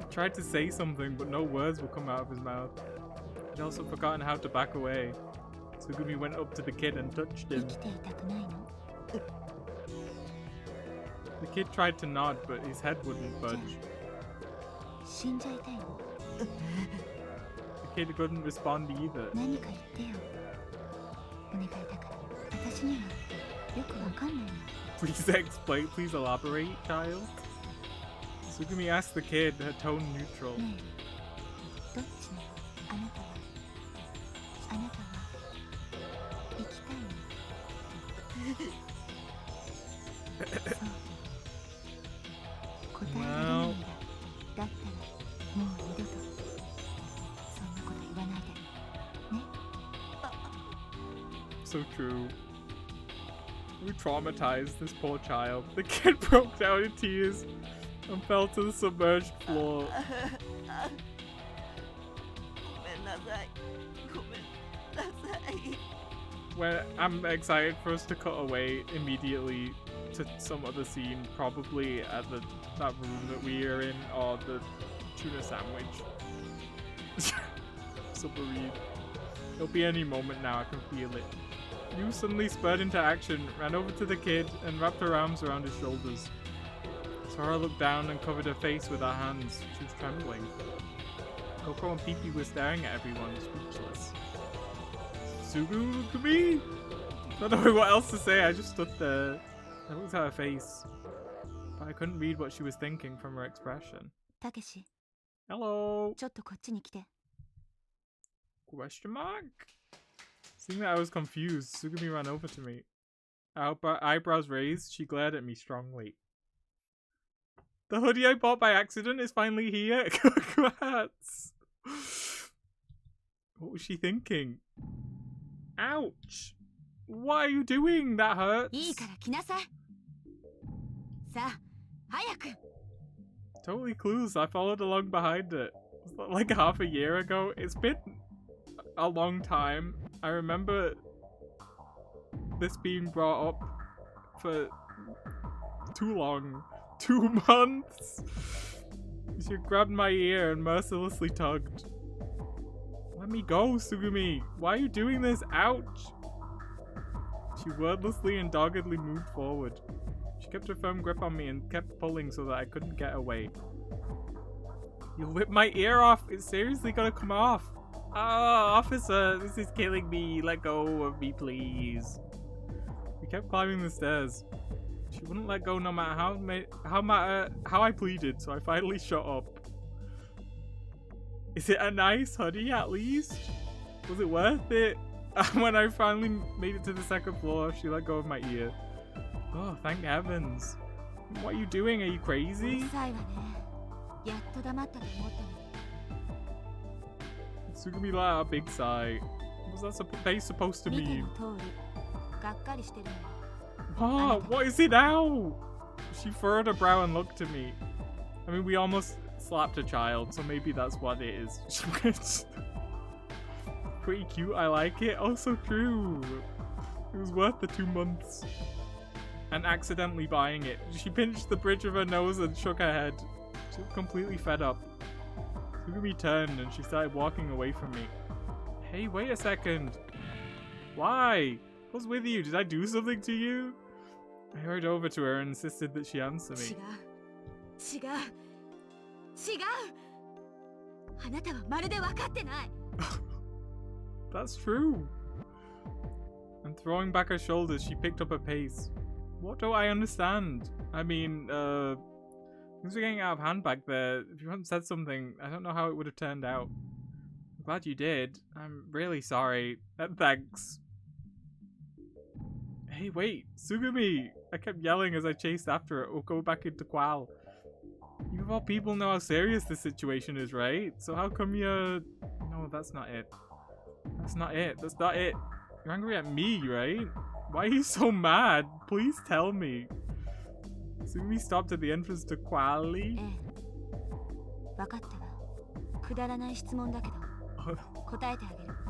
He tried to say something, but no words would come out of his mouth. He'd also forgotten how to back away. Tsugumi went up to the kid and touched him. 生きていたくないの? The kid tried to nod, but his head wouldn't budge. 死んじゃいたいの? The kid couldn't respond either. 何か言ってよ。お願いだから。私にはよくわかんないの。 Please explain, please elaborate, child. Tsugumi asked the kid, her tone neutral. ねえ、どっちなの? あなたは生きたいの? そう。答えられないんだ。だったらもう二度とそんなこと言わないでね。 So true. We traumatized this poor child. The kid broke down in tears and fell to the submerged floor. ごめんなさい。ごめんなさい。 When I'm excited for us to cut away immediately to some other scene, probably at that room that we are in, or the tuna sandwich. Submarine. It'll be any moment now, I can feel it. You suddenly spurred into action, ran over to the kid, and wrapped her arms around his shoulders. Sora looked down and covered her face with her hands. She was trembling. Coco and Pee-Pee were staring at everyone, speechless. Sugu, look at me! I don't know what else to say, I just stood there. I looked at her face, but I couldn't read what she was thinking from her expression. たけし、 Hello? ちょっとこっちに来て。 Question mark? Seeing that I was confused, Sugumi ran over to me. Eyebrows raised, she glared at me strongly. The hoodie I bought by accident is finally here? Congrats! What was she thinking? Ouch! What are you doing? That hurts. いいから来なさい。さあ、早く。 Totally clueless, I followed along behind it. Was that like half a year ago? It's been a long time. I remember this being brought up for too long. 2 months! She grabbed my ear and mercilessly tugged. Let me go, Sugumi! Why are you doing this? Ouch! She wordlessly and doggedly moved forward. She kept her firm grip on me and kept pulling so that I couldn't get away. You whipped my ear off! It's seriously gonna come off! Ah, officer, this is killing me. Let go of me, please. We kept climbing the stairs. She wouldn't let go no matter how I pleaded, so I finally shut up. Is it a nice hoodie at least? Was it worth it? When I finally made it to the second floor, she let go of my ear. Oh, thank heavens. What are you doing? Are you crazy? うるさいわね。やっと黙ったと思ったの。 Sugumi let out a big sigh. What was that face supposed to 見て mean? の通り、がっかりしてるのよ。 Ah, what is it now? She furrowed her brow and looked at me. I mean, we almost slapped a child, so maybe that's what it is. She went, pretty cute, I like it. Oh, so true. It was worth the 2 months. And accidentally buying it. She pinched the bridge of her nose and shook her head. She was completely fed up. Sugumi turned and she started walking away from me. Hey, wait a second. Why? What's with you? Did I do something to you? I hurried over to her and insisted that she answer me. 違う。あなたはまるで分かってない。 That's true. And throwing back her shoulders, she picked up her pace. What don't I understand? I mean, things were getting out of hand back there. If you hadn't said something, I don't know how it would have turned out. I'm glad you did. I'm really sorry. And thanks. Hey, wait, Tsugumi! I kept yelling as I chased after it. We'll go back into Qual. You of all people know how serious this situation is, right? So how come you're... No, that's not it. That's not it. That's not it. You're angry at me, right? Why are you so mad? Please tell me. Tsugumi stopped at the entrance to Quali.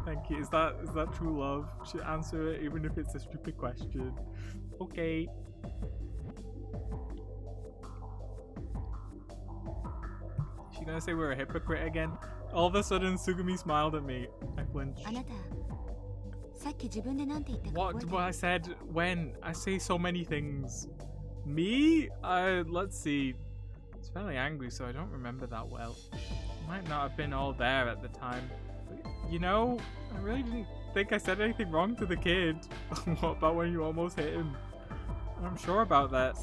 Thank you. Is that true love? Should answer it even if it's a stupid question. Okay. She gonna say we're a hypocrite again? All of a sudden, Tsugumi smiled at me. I flinched. What I said when? I say so many things. Me? Let's see. I was fairly angry, so I don't remember that well. Might not have been all there at the time. But, you know, I really didn't think I said anything wrong to the kid. What about when you almost hit him? I'm sure about that.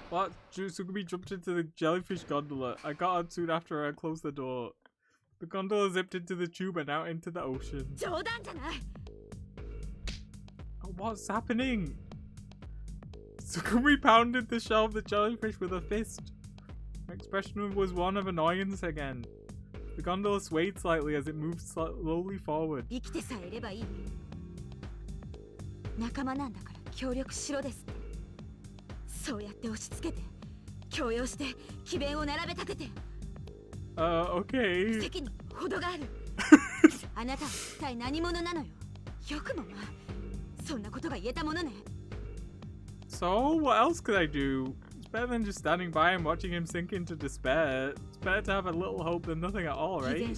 What? Tsugumi jumped into the jellyfish gondola. I got on soon after I closed the door. The gondola zipped into the tube and out into the ocean. Oh, what's happening? Tsugumi pounded the shell of the jellyfish with a fist. My expression was one of annoyance again. The gondola swayed slightly as it moved slowly forward. Okay. So, what else could I do? It's better than just standing by and watching him sink into despair. It's better to have a little hope than nothing at all, right?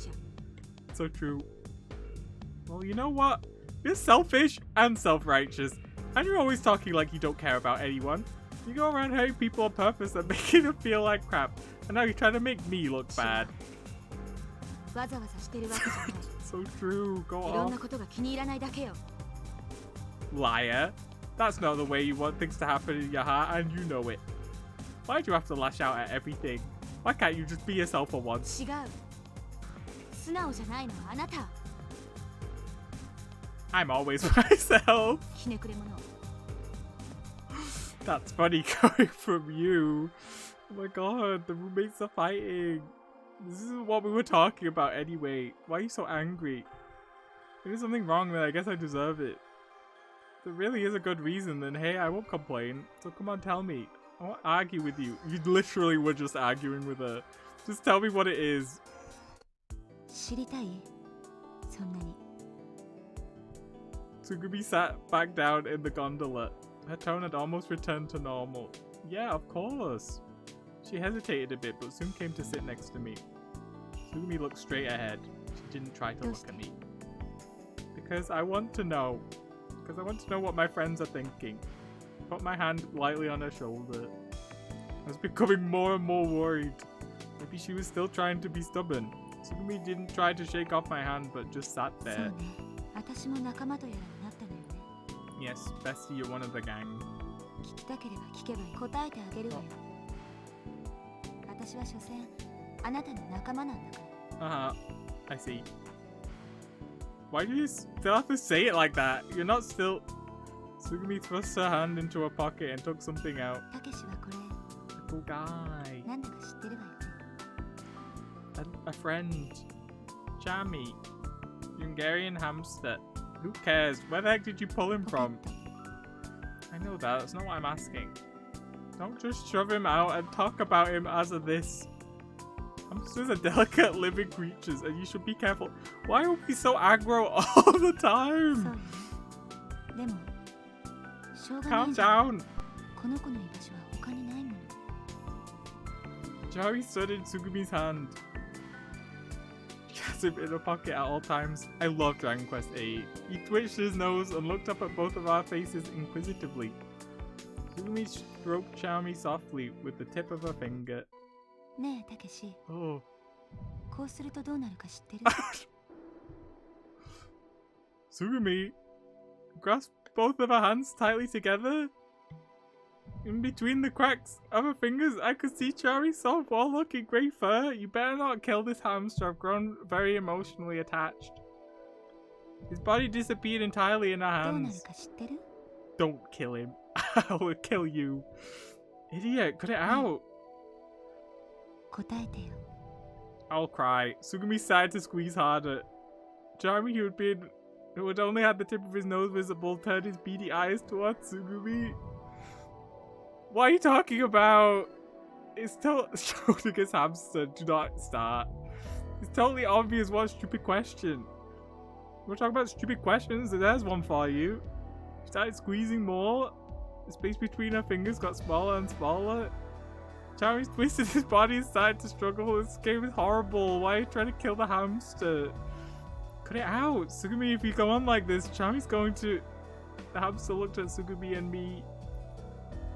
So true. Well, you know what? You're selfish and self-righteous. And you're always talking like you don't care about anyone. You go around hurting people on purpose and making them feel like crap. And now you're trying to make me look bad. So true. Go off. Liar. That's not the way you want things to happen in your heart, and you know it. Why do you have to lash out at everything? Why can't you just be yourself for once? I'm always myself. That's funny coming from you. Oh my god, the roommates are fighting. This is what we were talking about anyway. Why are you so angry? If there's something wrong, then I guess I deserve it. If there really is a good reason, then hey, I won't complain. So come on, tell me. I won't argue with you. You literally were just arguing with her. Just tell me what it is. Tsugumi sat back down in the gondola. Her tone had almost returned to normal. Yeah, of course. She hesitated a bit, but soon came to sit next to me. Tsugumi looked straight ahead. She didn't try to look at me. Because I want to know. Because I want to know what my friends are thinking. I put my hand lightly on her shoulder. I was becoming more and more worried. Maybe she was still trying to be stubborn. Tsugumi didn't try to shake off my hand, but just sat there. Yes, Bestie, you're one of the gang. I see. Why do you still have to say it like that? You're not still... Tsugumi thrust her hand into her pocket and took something out. Little guy. A friend. Jammy. Hungarian hamster. Who cares? Where the heck did you pull him from? I know that. That's not what I'm asking. Don't just shove him out and talk about him as of this. Hamsters are delicate living creatures and you should be careful. Why are we so aggro all the time? Calm down. Jari stood in Tsugumi's hand. She has him in her pocket at all times. I love Dragon Quest VIII. He twitched his nose and looked up at both of our faces inquisitively. Tsugumi stroked Charmy softly with the tip of her finger. Oh. こうするとどうなるか知ってる？ Sugumi grasped both of her hands tightly together. In between the cracks of her fingers, I could see Chari's soft, well-looking grey fur. You better not kill this hamster. I've grown very emotionally attached. His body disappeared entirely in her hands. Don't kill him. I will kill you. Idiot, cut it out. I'll cry. Sugumi sighed to squeeze harder. Chari, who had only had the tip of his nose visible, turned his beady eyes towards Sugumi. What are you talking about? It's Schrödinger's hamster. Do not start. It's totally obvious. What a stupid question. We're talking about stupid questions. There's one for you. She started squeezing more. The space between her fingers got smaller and smaller. Chari twisted his body and started to struggle. This game is horrible. Why are you trying to kill the hamster? Cut it out. Sugumi, if you go on like this, Chari's going to... The hamster looked at Sugumi and me.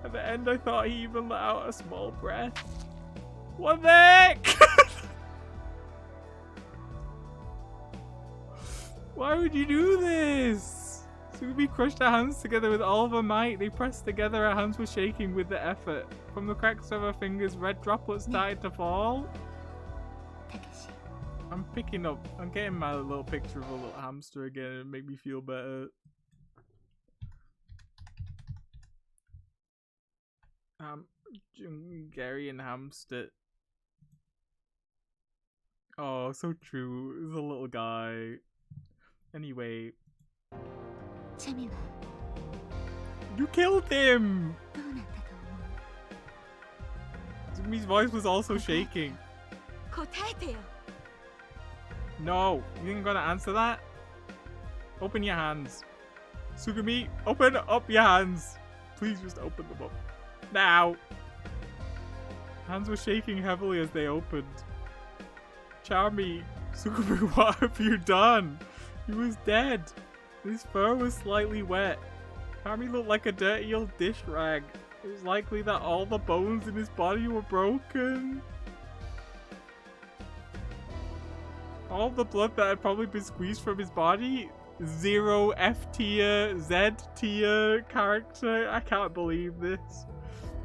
At the end, I thought he even let out a small breath. What the heck? Why would you do this? Sugumi crushed her hands together with all of her might. They pressed together, her hands were shaking with the effort. From the cracks of her fingers, red droplets started to fall. I'm getting my little picture of a little hamster again and it made me feel better. Hungarian hamster. Oh, so true. It was a little guy. Anyway. You killed him! Sugumi's voice was also shaking. No, you ain't gonna answer that? Open your hands. Sugumi, open up your hands. Please just open them up. Now! Hands were shaking heavily as they opened. Charmy, Sugumi, what have you done? He was dead. His fur was slightly wet. Charmy looked like a dirty old dish rag. It was likely that all the bones in his body were broken. All the blood that had probably been squeezed from his body. 0 F tier, Z tier character. I can't believe this.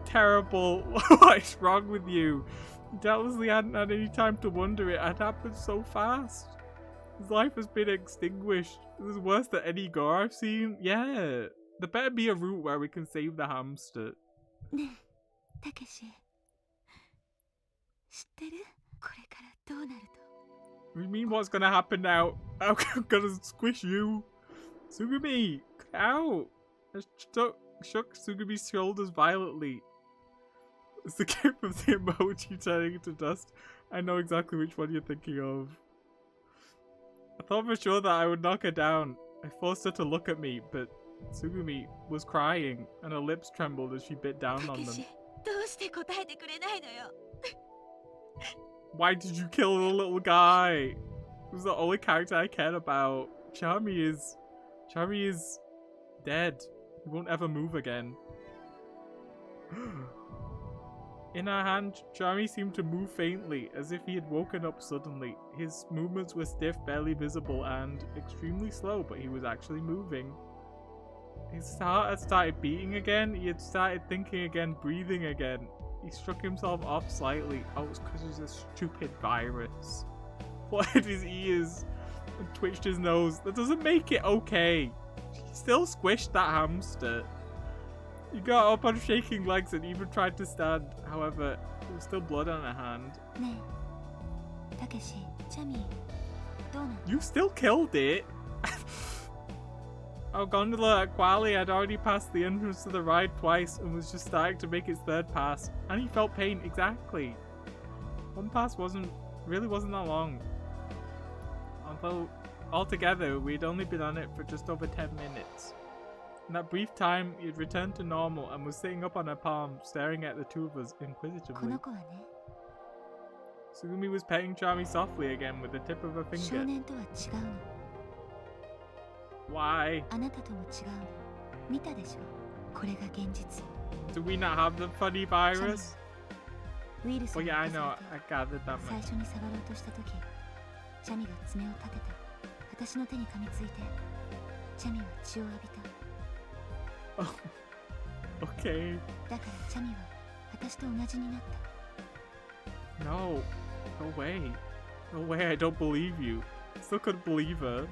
Terrible. What is wrong with you? He doubtlessly hadn't had any time to wonder. It had happened so fast. His life has been extinguished. This is worse than any gore I've seen. Yeah. There better be a route where we can save the hamster. You mean what's gonna happen now? I'm gonna squish you. Sugumi, get out. I shook Sugumi's shoulders violently. It's the gif of the emoji turning into dust. I know exactly which one you're thinking of. I thought for sure that I would knock her down. I forced her to look at me, but Sugumi was crying and her lips trembled as she bit down on them. Why did you kill the little guy? He was the only character I cared about. Charmy is dead. He won't ever move again. In her hand, Charmy seemed to move faintly, as if he had woken up suddenly. His movements were stiff, barely visible, and extremely slow, but he was actually moving. His heart had started beating again, he had started thinking again, breathing again. He struck himself off slightly. Oh, it's because there's a stupid virus. Flooded his ears and twitched his nose. That doesn't make it okay. He still squished that hamster. He got up on shaking legs and even tried to stand. However, there was still blood on her hand. You still killed it? Our gondola at Quali had already passed the entrance to the ride twice and was just starting to make its third pass. And he felt pain, exactly. One pass really wasn't that long. Although, altogether, we'd only been on it for just over 10 minutes. In that brief time, he had returned to normal and was sitting up on her palm, staring at the two of us inquisitively. Sugumi was petting Charmy softly again with the tip of her finger. Why? Do we not have the funny virus? ウイルス Well, に yeah, I 侵さ know. れて I gathered that 最 much. 初に触ろうとした時、チャミが爪を立てた。私の手に噛みついて、チャミは血を浴びた。Okay. だからチャミは私と同じになった。 No. No way. No way, I don't believe you. Still couldn't believe her.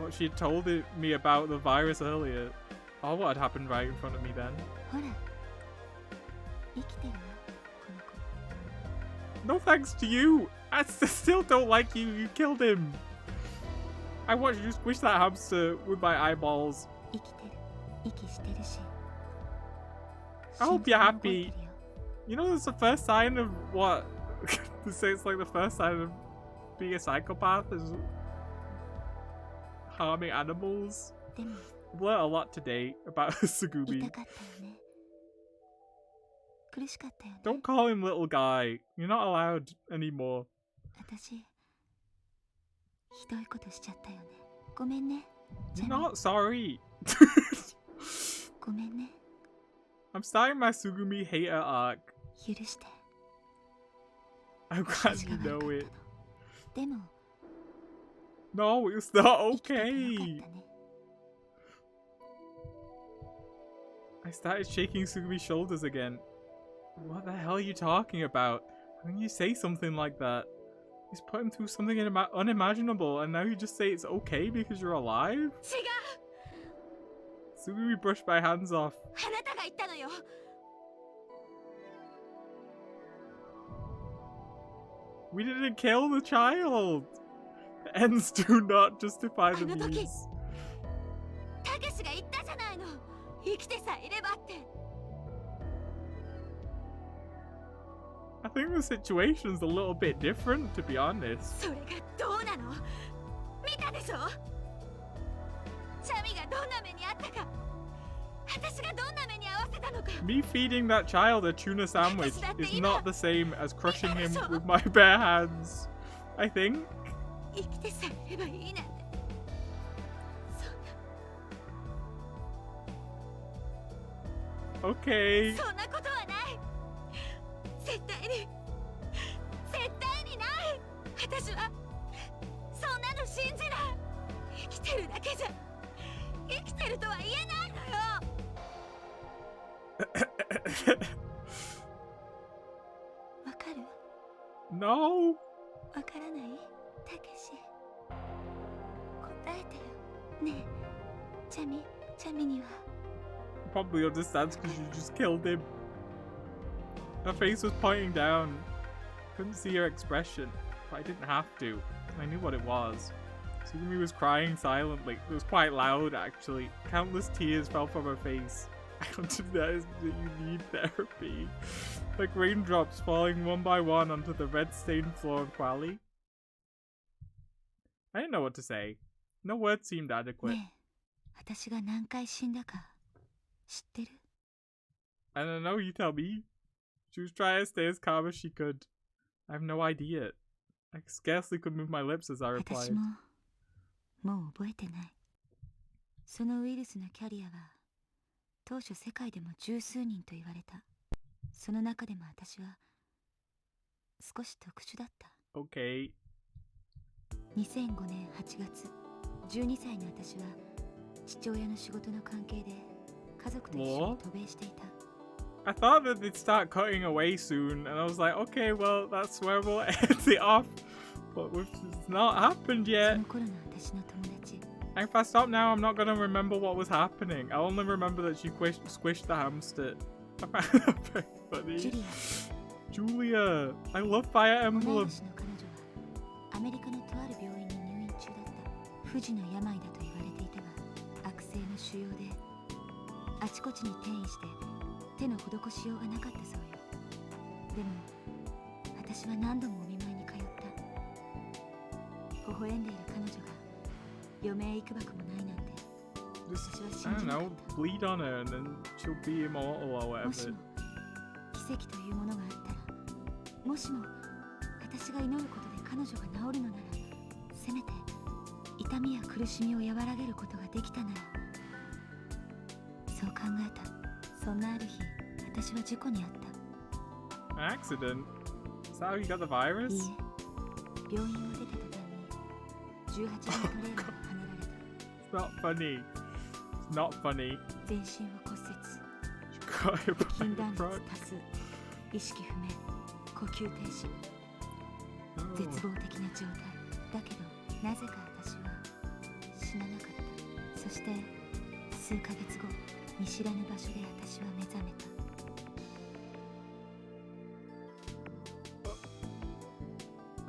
What she had told me about the virus earlier. Oh, what had happened right in front of me then. ほら、生きてるわ、この子。 No thanks to you! I still don't like you, you killed him! I want you to squish that hamster with my eyeballs. 生きてる、息してるし。 I hope you're happy. You know, it's the first sign of what? To say it's like the first sign of being a psychopath is harming animals. でも、 I've learned a lot today about 痛 Sugumi. かったよね。苦しかったよね。 Don't call him little guy. You're not allowed anymore. 私、ひどいことしちゃったよね。ごめんね。 You're not sorry. ごめんね。 I'm starting my Sugumi hater arc. 許して。 I'm 私 glad が you 悪か know っ it. たの。でも、 No, it's not 生きててよか okay. ったね。 I started shaking Sugumi's shoulders again. What the hell are you talking about? How can you say something like that? He's put him through something unimaginable, and now you just say it's okay because you're alive? 違う。 Sugumi brushed my hands off. あなたが言ったのよ。 We didn't kill the child! The ends do not justify the あの時、 means. たけしが言ったじゃないの。生きてさえいればって。 I think the situation's a little bit different, to be honest. それがどうなの？見たでしょ？チャミがどんな目にあったか。私がどんな目に遭わせたのか。 Me feeding that child a tuna sandwich is not the same as crushing him with my bare hands. I think. 生きてさえいればいいなんて。Okay. そんなことはない。絶対にない。私はそんなの信じない。生きてるだけじゃ生きてるとは言えないのよ。わかる？ No. わからない？たけし。答えてよ。ねえ、チャミには。 Probably understands because you just killed him. Her face was pointing down. Couldn't see her expression, but I didn't have to. I knew what it was. Sugumi was crying silently. It was quite loud, actually. Countless tears fell from her face. I understand that you need therapy. Like raindrops falling one by one onto the red-stained floor of Quali. I didn't know what to say. No words seemed adequate. ねえ、私が何回死んだか知ってる？ I don't know, you tell me. She was trying to stay as calm as she could. I have no idea. I scarcely could move my lips as I 私 replied. もう覚えてない。そのウイルスのキャリアは当初世界でも十数人と言われた。その中でも私は少し特殊だった。 Okay. 2005年8月、12歳の私は父親の仕事の関係で家族と一緒に渡米していた。 I thought that they'd start cutting away soon, and I was like, okay, well, that's where we'll end it off. But it's not happened そ yet. の頃の私の友達。 And if I stop now, I'm not gonna remember what was happening. I'll only remember that she squished the hamster. I found that very funny. ジュリ Julia, I love Fire ア、同い Emblem. 年の彼女はアメリカのとある病院に入院中だった。不治の病だと言われていたが、悪性の腫瘍であちこちに転移して手の施しようがなかったそうよ。でも私は何度もお見舞いに通った。微笑んでいる彼女が余命いくばくもないなんて Just, 私は I 信 don't じなかっ know, た。 bleed on her and then she'll be immortal or もし whatever. も奇跡というものがあったら、もしも私が祈ることで彼女が治るのなら、せめて痛みや苦しみを和らげることができたなら、そう考えた。そんなある日、私は事故に遭った。An accident? Is that how you got the virus? いいえ、病院を出た途端に18人トレーラーがはねられた。 It's not funny. It's not funny. 全身を骨折、 Cry 筋 about 断裂 frog. 多数、意識不明、呼吸停止、 Oh. 絶望的な状態だけど、なぜか私は死ななかった。そして数ヶ月後、見知らぬ場所で私は目覚めた。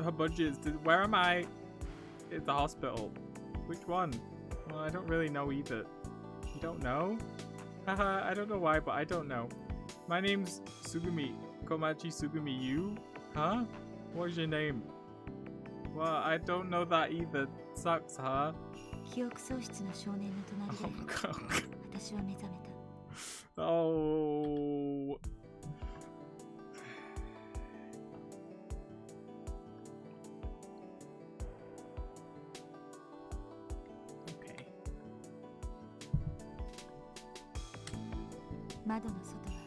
Her budget is. Where am I? At the hospital. Which one? Well, I don't really know either. You don't know? Haha, I don't know why, but I don't know. My name's Sugumi. Komachi Sugumi. You? Huh? What is your name? Well, I don't know that either. Sucks, huh? 記憶喪失の少年の隣 Oh で god. 私は目覚めた。 Oh. Okay. 窓の外は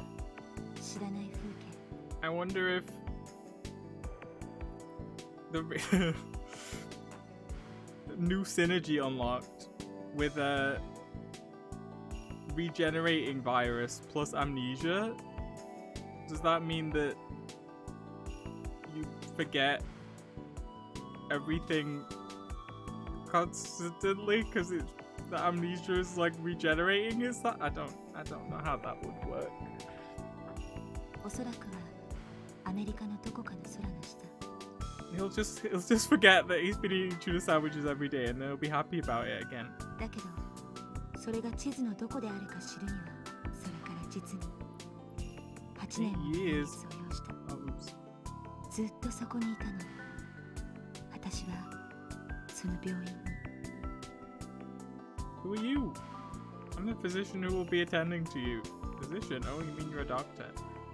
知らない風景。 I wonder if the new synergy unlocked with a regenerating virus plus amnesia. Does that mean that you forget everything constantly because it's the amnesia is like regenerating? Is that I don't know how that would work. おそらくはアメリカのどこかの空の下。 He'll just forget that he's been eating tuna sandwiches every day and then he'll be happy about it again. だけど、それが地図のどこであるか知るには、それから実に8年もの年月を要した。 Oh, oops. ずっとそこにいたの。私はその病院。 Who are you? I'm the physician who will be attending to you. Physician? Oh, you mean you're a doctor?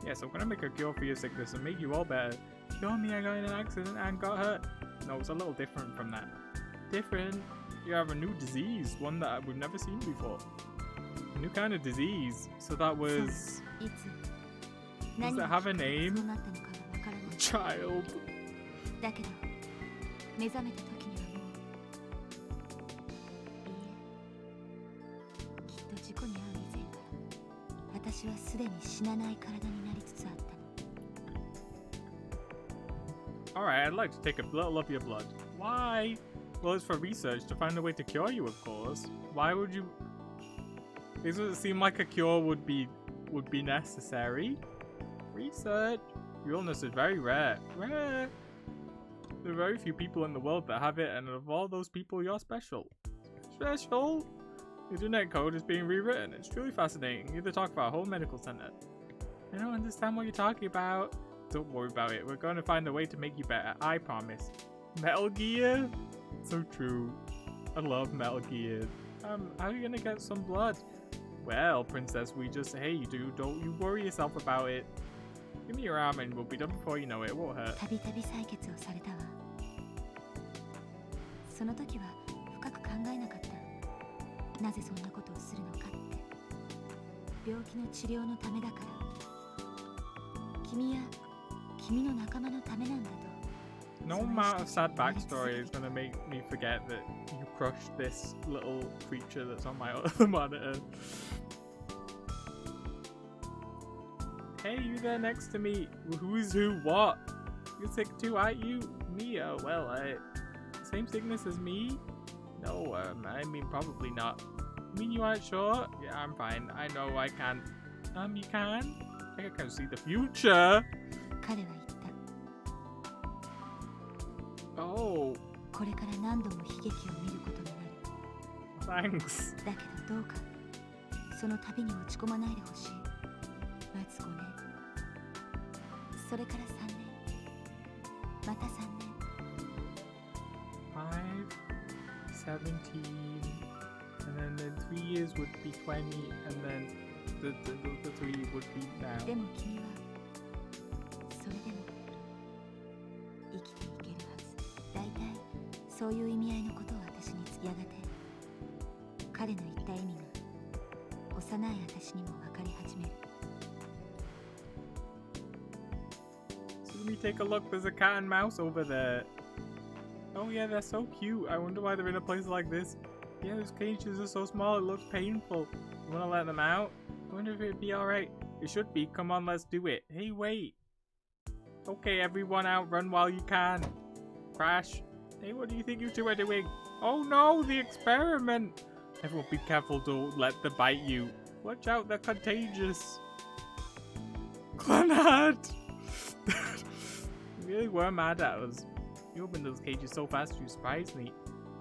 Yes, I'm gonna make a cure for your sickness and make you all better. You told me I got in an accident and got hurt. No, it's a little different from that. Different? You have a new disease, one that we've never seen before. A new kind of disease. So that was... いつ Does it have a name? そうなったのかはわからない。 Child. だけど、目覚めた時にはもう。いいえ、きっと事故に遭う以前から、私はすでに死なない体になりつつあったの。 Alright, I'd like to take a little of your blood. Why? Well, it's for research to find a way to cure you, of course. Why would you... It doesn't seem like a cure would be necessary. Research? Your illness is very rare. Rare? There are very few people in the world that have it, and of all those people, you're special. Special? Your genetic code is being rewritten. It's truly fascinating. You have to talk about a whole medical center. I don't understand what you're talking about. Don't worry about it. We're going to find a way to make you better. I promise. Metal Gear? So true. I love Metal Gear. How are you going to get some blood? Well, Princess, we just... Hey, dude, don't you worry yourself about it. Give me your arm and we'll be done before you know it. It won't hurt. たびたび採血をされたわ。その時は深く考えなかった。なぜそんなことをするのかって。病気の治療のためだから。君や君の仲間のためなんだと。 No amount of sad backstory is going to make me forget that you crushed this little creature that's on my other monitor. Hey, you there next to me. Who's who? What? You're sick too, aren't you? Me? Oh, well, same sickness as me? No, I mean, probably not. You mean you aren't sure? Yeah, I'm fine. I know I can. You can? I think I can see the future. 彼は言った。 Oh, これから何度も悲劇を見ることになる。 thanks. だけどどうかその度に落ち込まないでほしい。まず5年、それから3年、また3年。 5, 17, and then in 3 years would be 20, and then the 3 would be now. でも君はそれでも生きていけるはず。だいたいそういう意味合いのことを私にやがて彼の言った意味が幼い私にも分かり始める。me take a look. There's a cat and mouse over there. Oh yeah, they're so cute. I wonder why they're in a place like this. Yeah, those cages are so small, it looks painful. You wanna let them out? I wonder if it'd be alright. It should be. Come on, let's do it. Hey, wait. Okay, everyone outrun while you can. Crash. Hey, what do you think you two are doing? Oh no, the experiment. Everyone be careful, don't let them bite you. Watch out, they're contagious. Clannad! You really were mad at us. You opened those cages so fast you surprised me.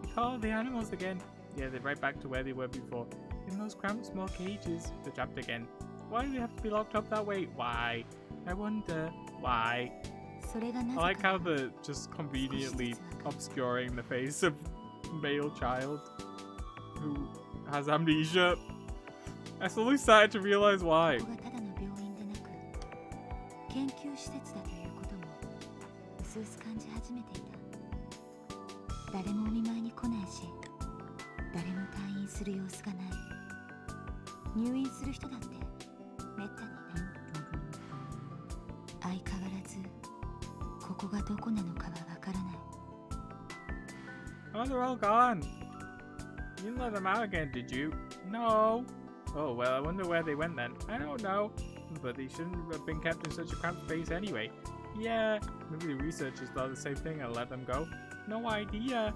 You call the animals again. Yeah, they're right back to where they were before. In those cramped small cages. They're trapped again. Why do they have to be locked up that way? Why? I wonder. Why? I like how they're just conveniently obscuring the face of male child who has amnesia. I slowly started to realize why. Oh, they're all gone. You didn't let them out again, did you? No. Oh, well, I wonder where they went then. I don't know. But they shouldn't have been kept in such a cramped space anyway. Yeah, maybe the researchers thought the same thing and let them go. No idea.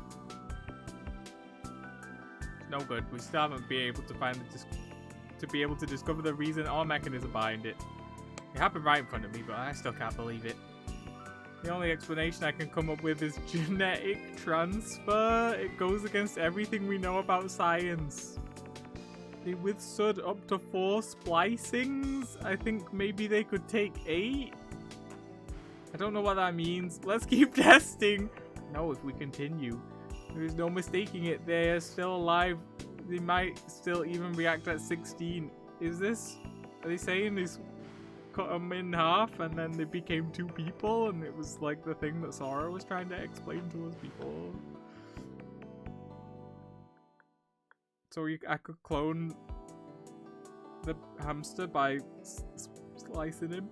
No good. We still haven't been able to find to discover the reason or mechanism behind it. It happened right in front of me, but I still can't believe it. The only explanation I can come up with is genetic transfer. It goes against everything we know about science. They withstood up to 4 splicings. I think maybe they could take 8. I don't know what that means. Let's keep testing. No, if we continue. There is no mistaking it. They are still alive. They might still even react at 16. Is this... Are they saying this... cut them in half and then they became 2 people and it was like the thing that Sora was trying to explain to us before? So I could clone the hamster by slicing him?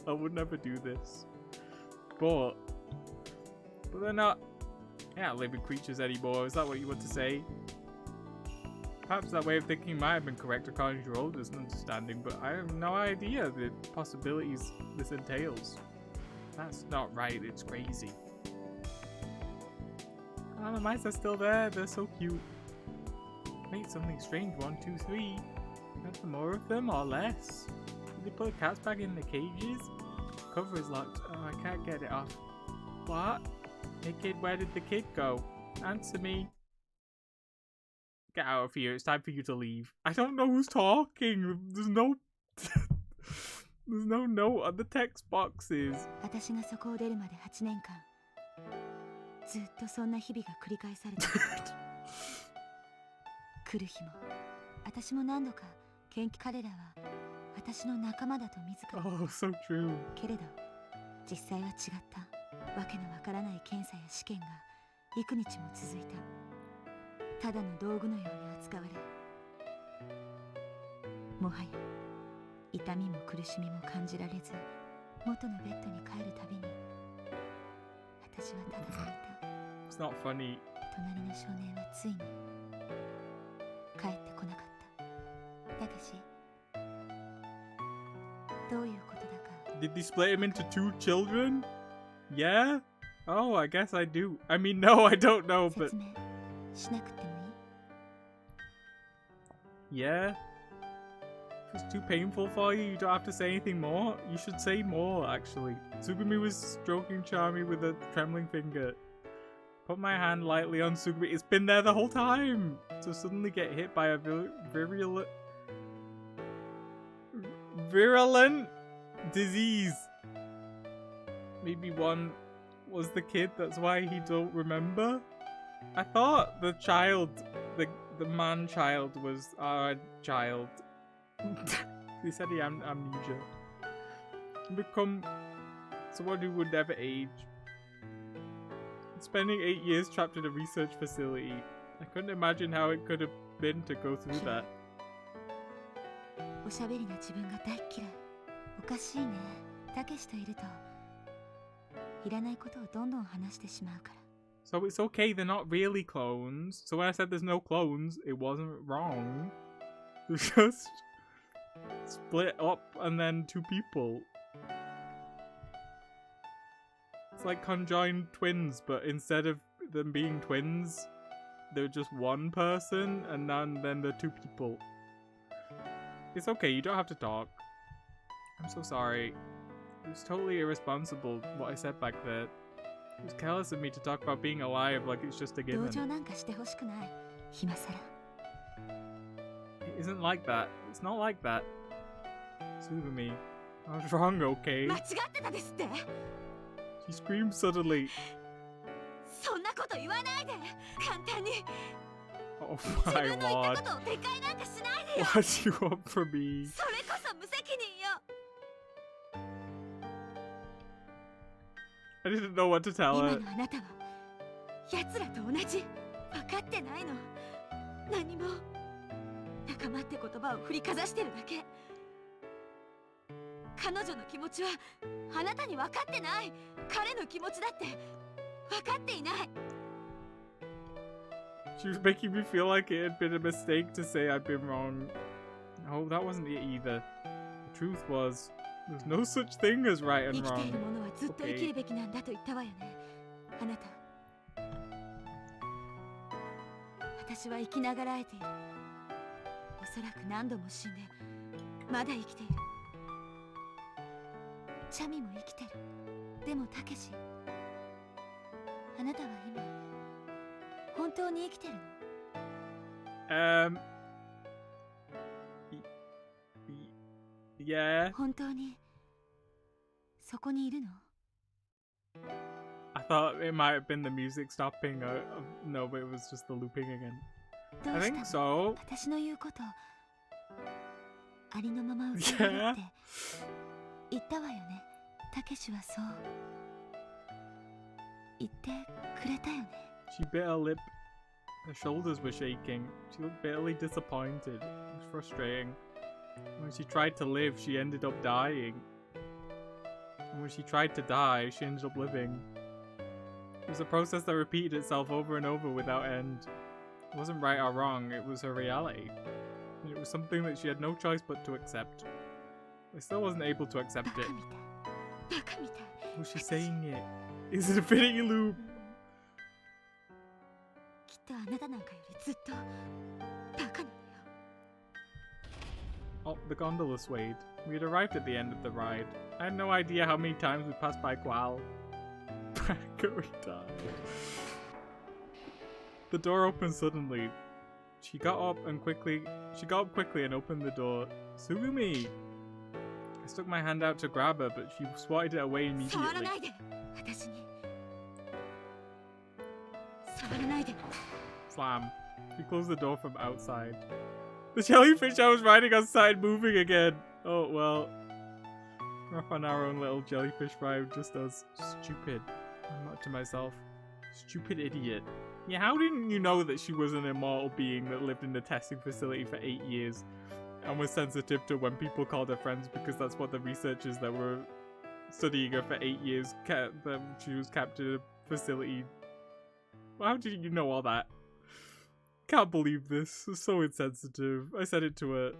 I would never do this. But they're not living creatures anymore. Is that what you want to say? Perhaps that way of thinking might have been correct according to your oldest understanding, but I have no idea the possibilities this entails. That's not right, it's crazy. Oh, the mice are still there, they're so cute. Wait, something strange, 1, 2, 3. Are there more of them or less? Did they put the cats back in the cages? The cover is locked. Oh, I can't get it off. What? Hey kid, where did the kid go? Answer me. Get out of here, it's time for you to leave. I don't know who's talking. There's no... There's no note on the text boxes. 私がそこを出るまで8年間ずっとそんな日々が繰り返されて来る日も私も何度か彼らは私の仲間だと自ら Oh, so true. けれど実際は違ったわけのわからない検査や試験が幾日も続いたただの道具のように扱われもはや痛みも苦しみも感じられず元のベッドに帰るたびに私はただ泣いた It's not funny. 隣の少年はついに帰ってこなかっただがしどういうことだか Did they split him into 2 children? Yeah? Oh, I guess I do. I mean, no, I don't know, but... 説明しなくてもいい Yeah? If it's too painful for you, you don't have to say anything more. You should say more, actually. Tsugumi was stroking Charmy with a trembling finger. Put my hand lightly on Tsugumi. It's been there the whole time! To suddenly get hit by a virulent disease. Maybe one was the kid, that's why he don't remember? I thought the child, the man-child was our child. He said he had amnesia. Become someone who would never age. Spending 8 years trapped in a research facility. I couldn't imagine how it could have been to go through that. おしゃべりな自分が大っ嫌いおかしいねたけしといると So it's okay, they're not really clones. So when I said there's no clones, it wasn't wrong. It's just split up and then two people. It's like conjoined twins, but instead of them being twins, they're just one person, and then they're two people. It's okay, you don't have to talk. I'm so sorry. It was totally irresponsible what I said back there. It was careless of me to talk about being alive like it's just a given. It isn't like that. It's not like that. Tsugumi, I was wrong, okay? She screamed suddenly. Oh my lord. What do you want from me? I didn't know what to tell her. She was making me feel like it had been a mistake to say I'd been wrong. No, that wasn't it either. The truth was, there's no such thing as right and wrong. Okay. Yeah. I thought it might have been the music stopping. No, but it was just the looping again. I think so. Yeah. She bit her lip. Her shoulders were shaking. She looked bitterly disappointed. It was frustrating. When she tried to live, she ended up dying. And when she tried to die, she ended up living. It was a process that repeated itself over and over without end. It wasn't right or wrong, it was her reality. And it was something that she had no choice but to accept. I still wasn't able to accept it. Was she saying it? Is it a infinity loop? Oh, the gondola swayed. We had arrived at the end of the ride. I had no idea how many times we passed by Gual. The door opened suddenly. She got up quickly and opened the door. Tsugumi! I stuck my hand out to grab her, but she swatted it away immediately. Slam. She closed the door from outside. The jellyfish I was riding on started moving again. Oh well. We're off on our own little jellyfish ride, just us. Stupid. I'm not to myself. Stupid idiot. Yeah, how didn't you know that she was an immortal being that lived in the testing facility for 8 years and was sensitive to when people called her friends, because that's what the researchers that were studying her for 8 years she was kept in a facility. How did you know all that? Can't believe this. It's so insensitive. I said it to her.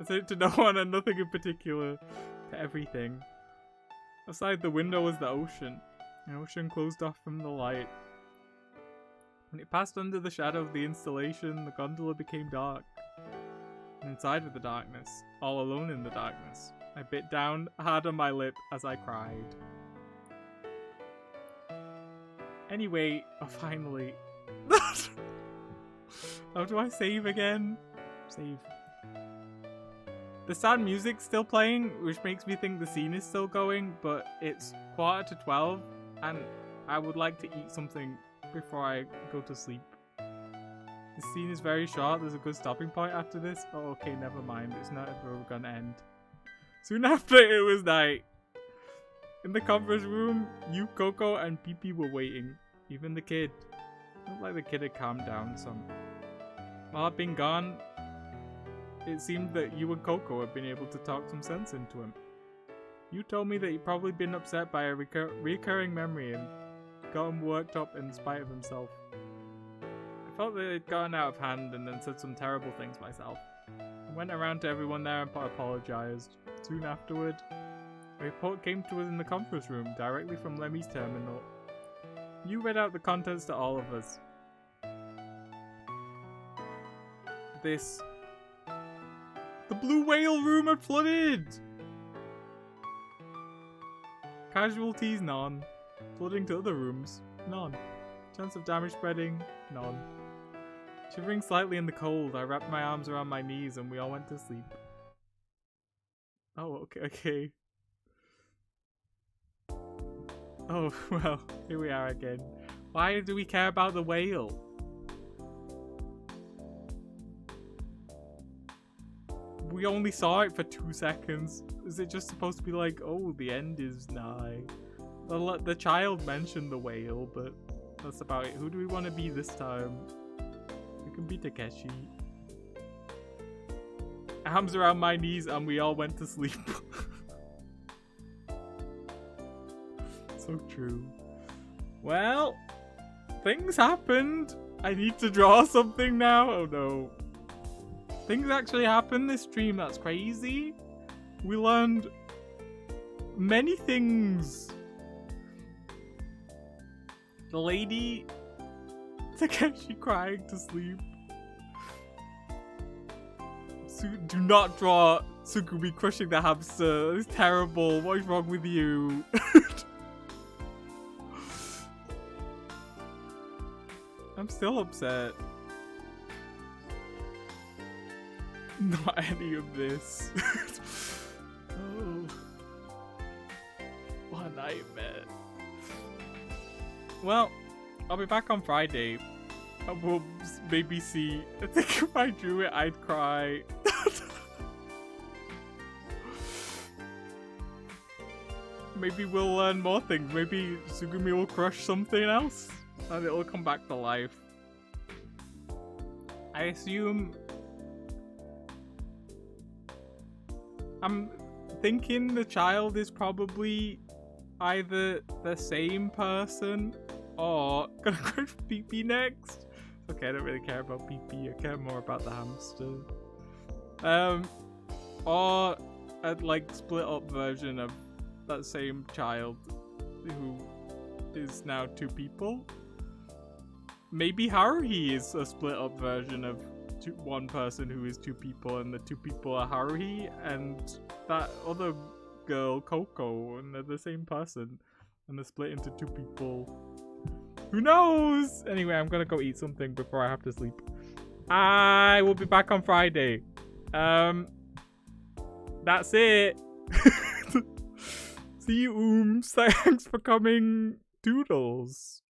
I said it to no one and nothing in particular. To everything. Outside the window was the ocean. An ocean closed off from the light. When it passed under the shadow of the installation, the gondola became dark. And inside of the darkness, all alone in the darkness, I bit down hard on my lip as I cried. Anyway, finally. How do I save again? Save. The sad music's still playing, which makes me think the scene is still going, but it's 11:45 and I would like to eat something before I go to sleep. The scene is very short, there's a good stopping point after this. Oh, okay, never mind, it's not ever gonna end. Soon after, it was night. In the conference room, you, Coco, and Pipi were waiting. Even the kid. Looked like the kid had calmed down some. While I'd been gone, it seemed that you and Coco had been able to talk some sense into him. You told me that he'd probably been upset by a recurring memory and gotten worked up in spite of himself. I felt that he'd gotten out of hand and then said some terrible things myself. I went around to everyone there and apologized. Soon afterward, a report came to us in the conference room, directly from Lemmy's terminal. You read out the contents to all of us. The Blue Whale room had flooded! Casualties, none. Flooding to other rooms, none. Chance of damage spreading, none. Shivering slightly in the cold, I wrapped my arms around my knees and we all went to sleep. Oh, okay. Oh, well, here we are again. Why do we care about the whale? We only saw it for 2 seconds. Is it just supposed to be like, oh, the end is nigh? The child mentioned the whale, but that's about it. Who do we want to be this time? We can be Takeshi. Arms around my knees and we all went to sleep. So true. Well, things happened. I need to draw something now. Oh no. Things actually happened this stream. That's crazy. We learned many things. The lady Takeshi crying to sleep. Do not draw Tsugumi crushing the hamster. It's terrible. What is wrong with you? I'm still upset. Not any of this. Oh. What a nightmare. Well, I'll be back on Friday. I will maybe see. I think if I drew it, I'd cry. Maybe we'll learn more things. Maybe Tsugumi will crush something else and it'll come back to life. I assume... I'm thinking the child is probably either the same person or gonna crush Pee-Pee next. Okay, I don't really care about Pee-Pee. I care more about the hamster. Or a like split up version of that same child who is now 2 people. Maybe Haruhi is a split up version of one person who is 2 people, and the 2 people are Haruhi and that other girl Coco, and they're the same person and they're split into 2 people. Who knows? Anyway, I'm gonna go eat something before I have to sleep. I will be back on Friday. That's it. See you, Thanks for coming. Doodles.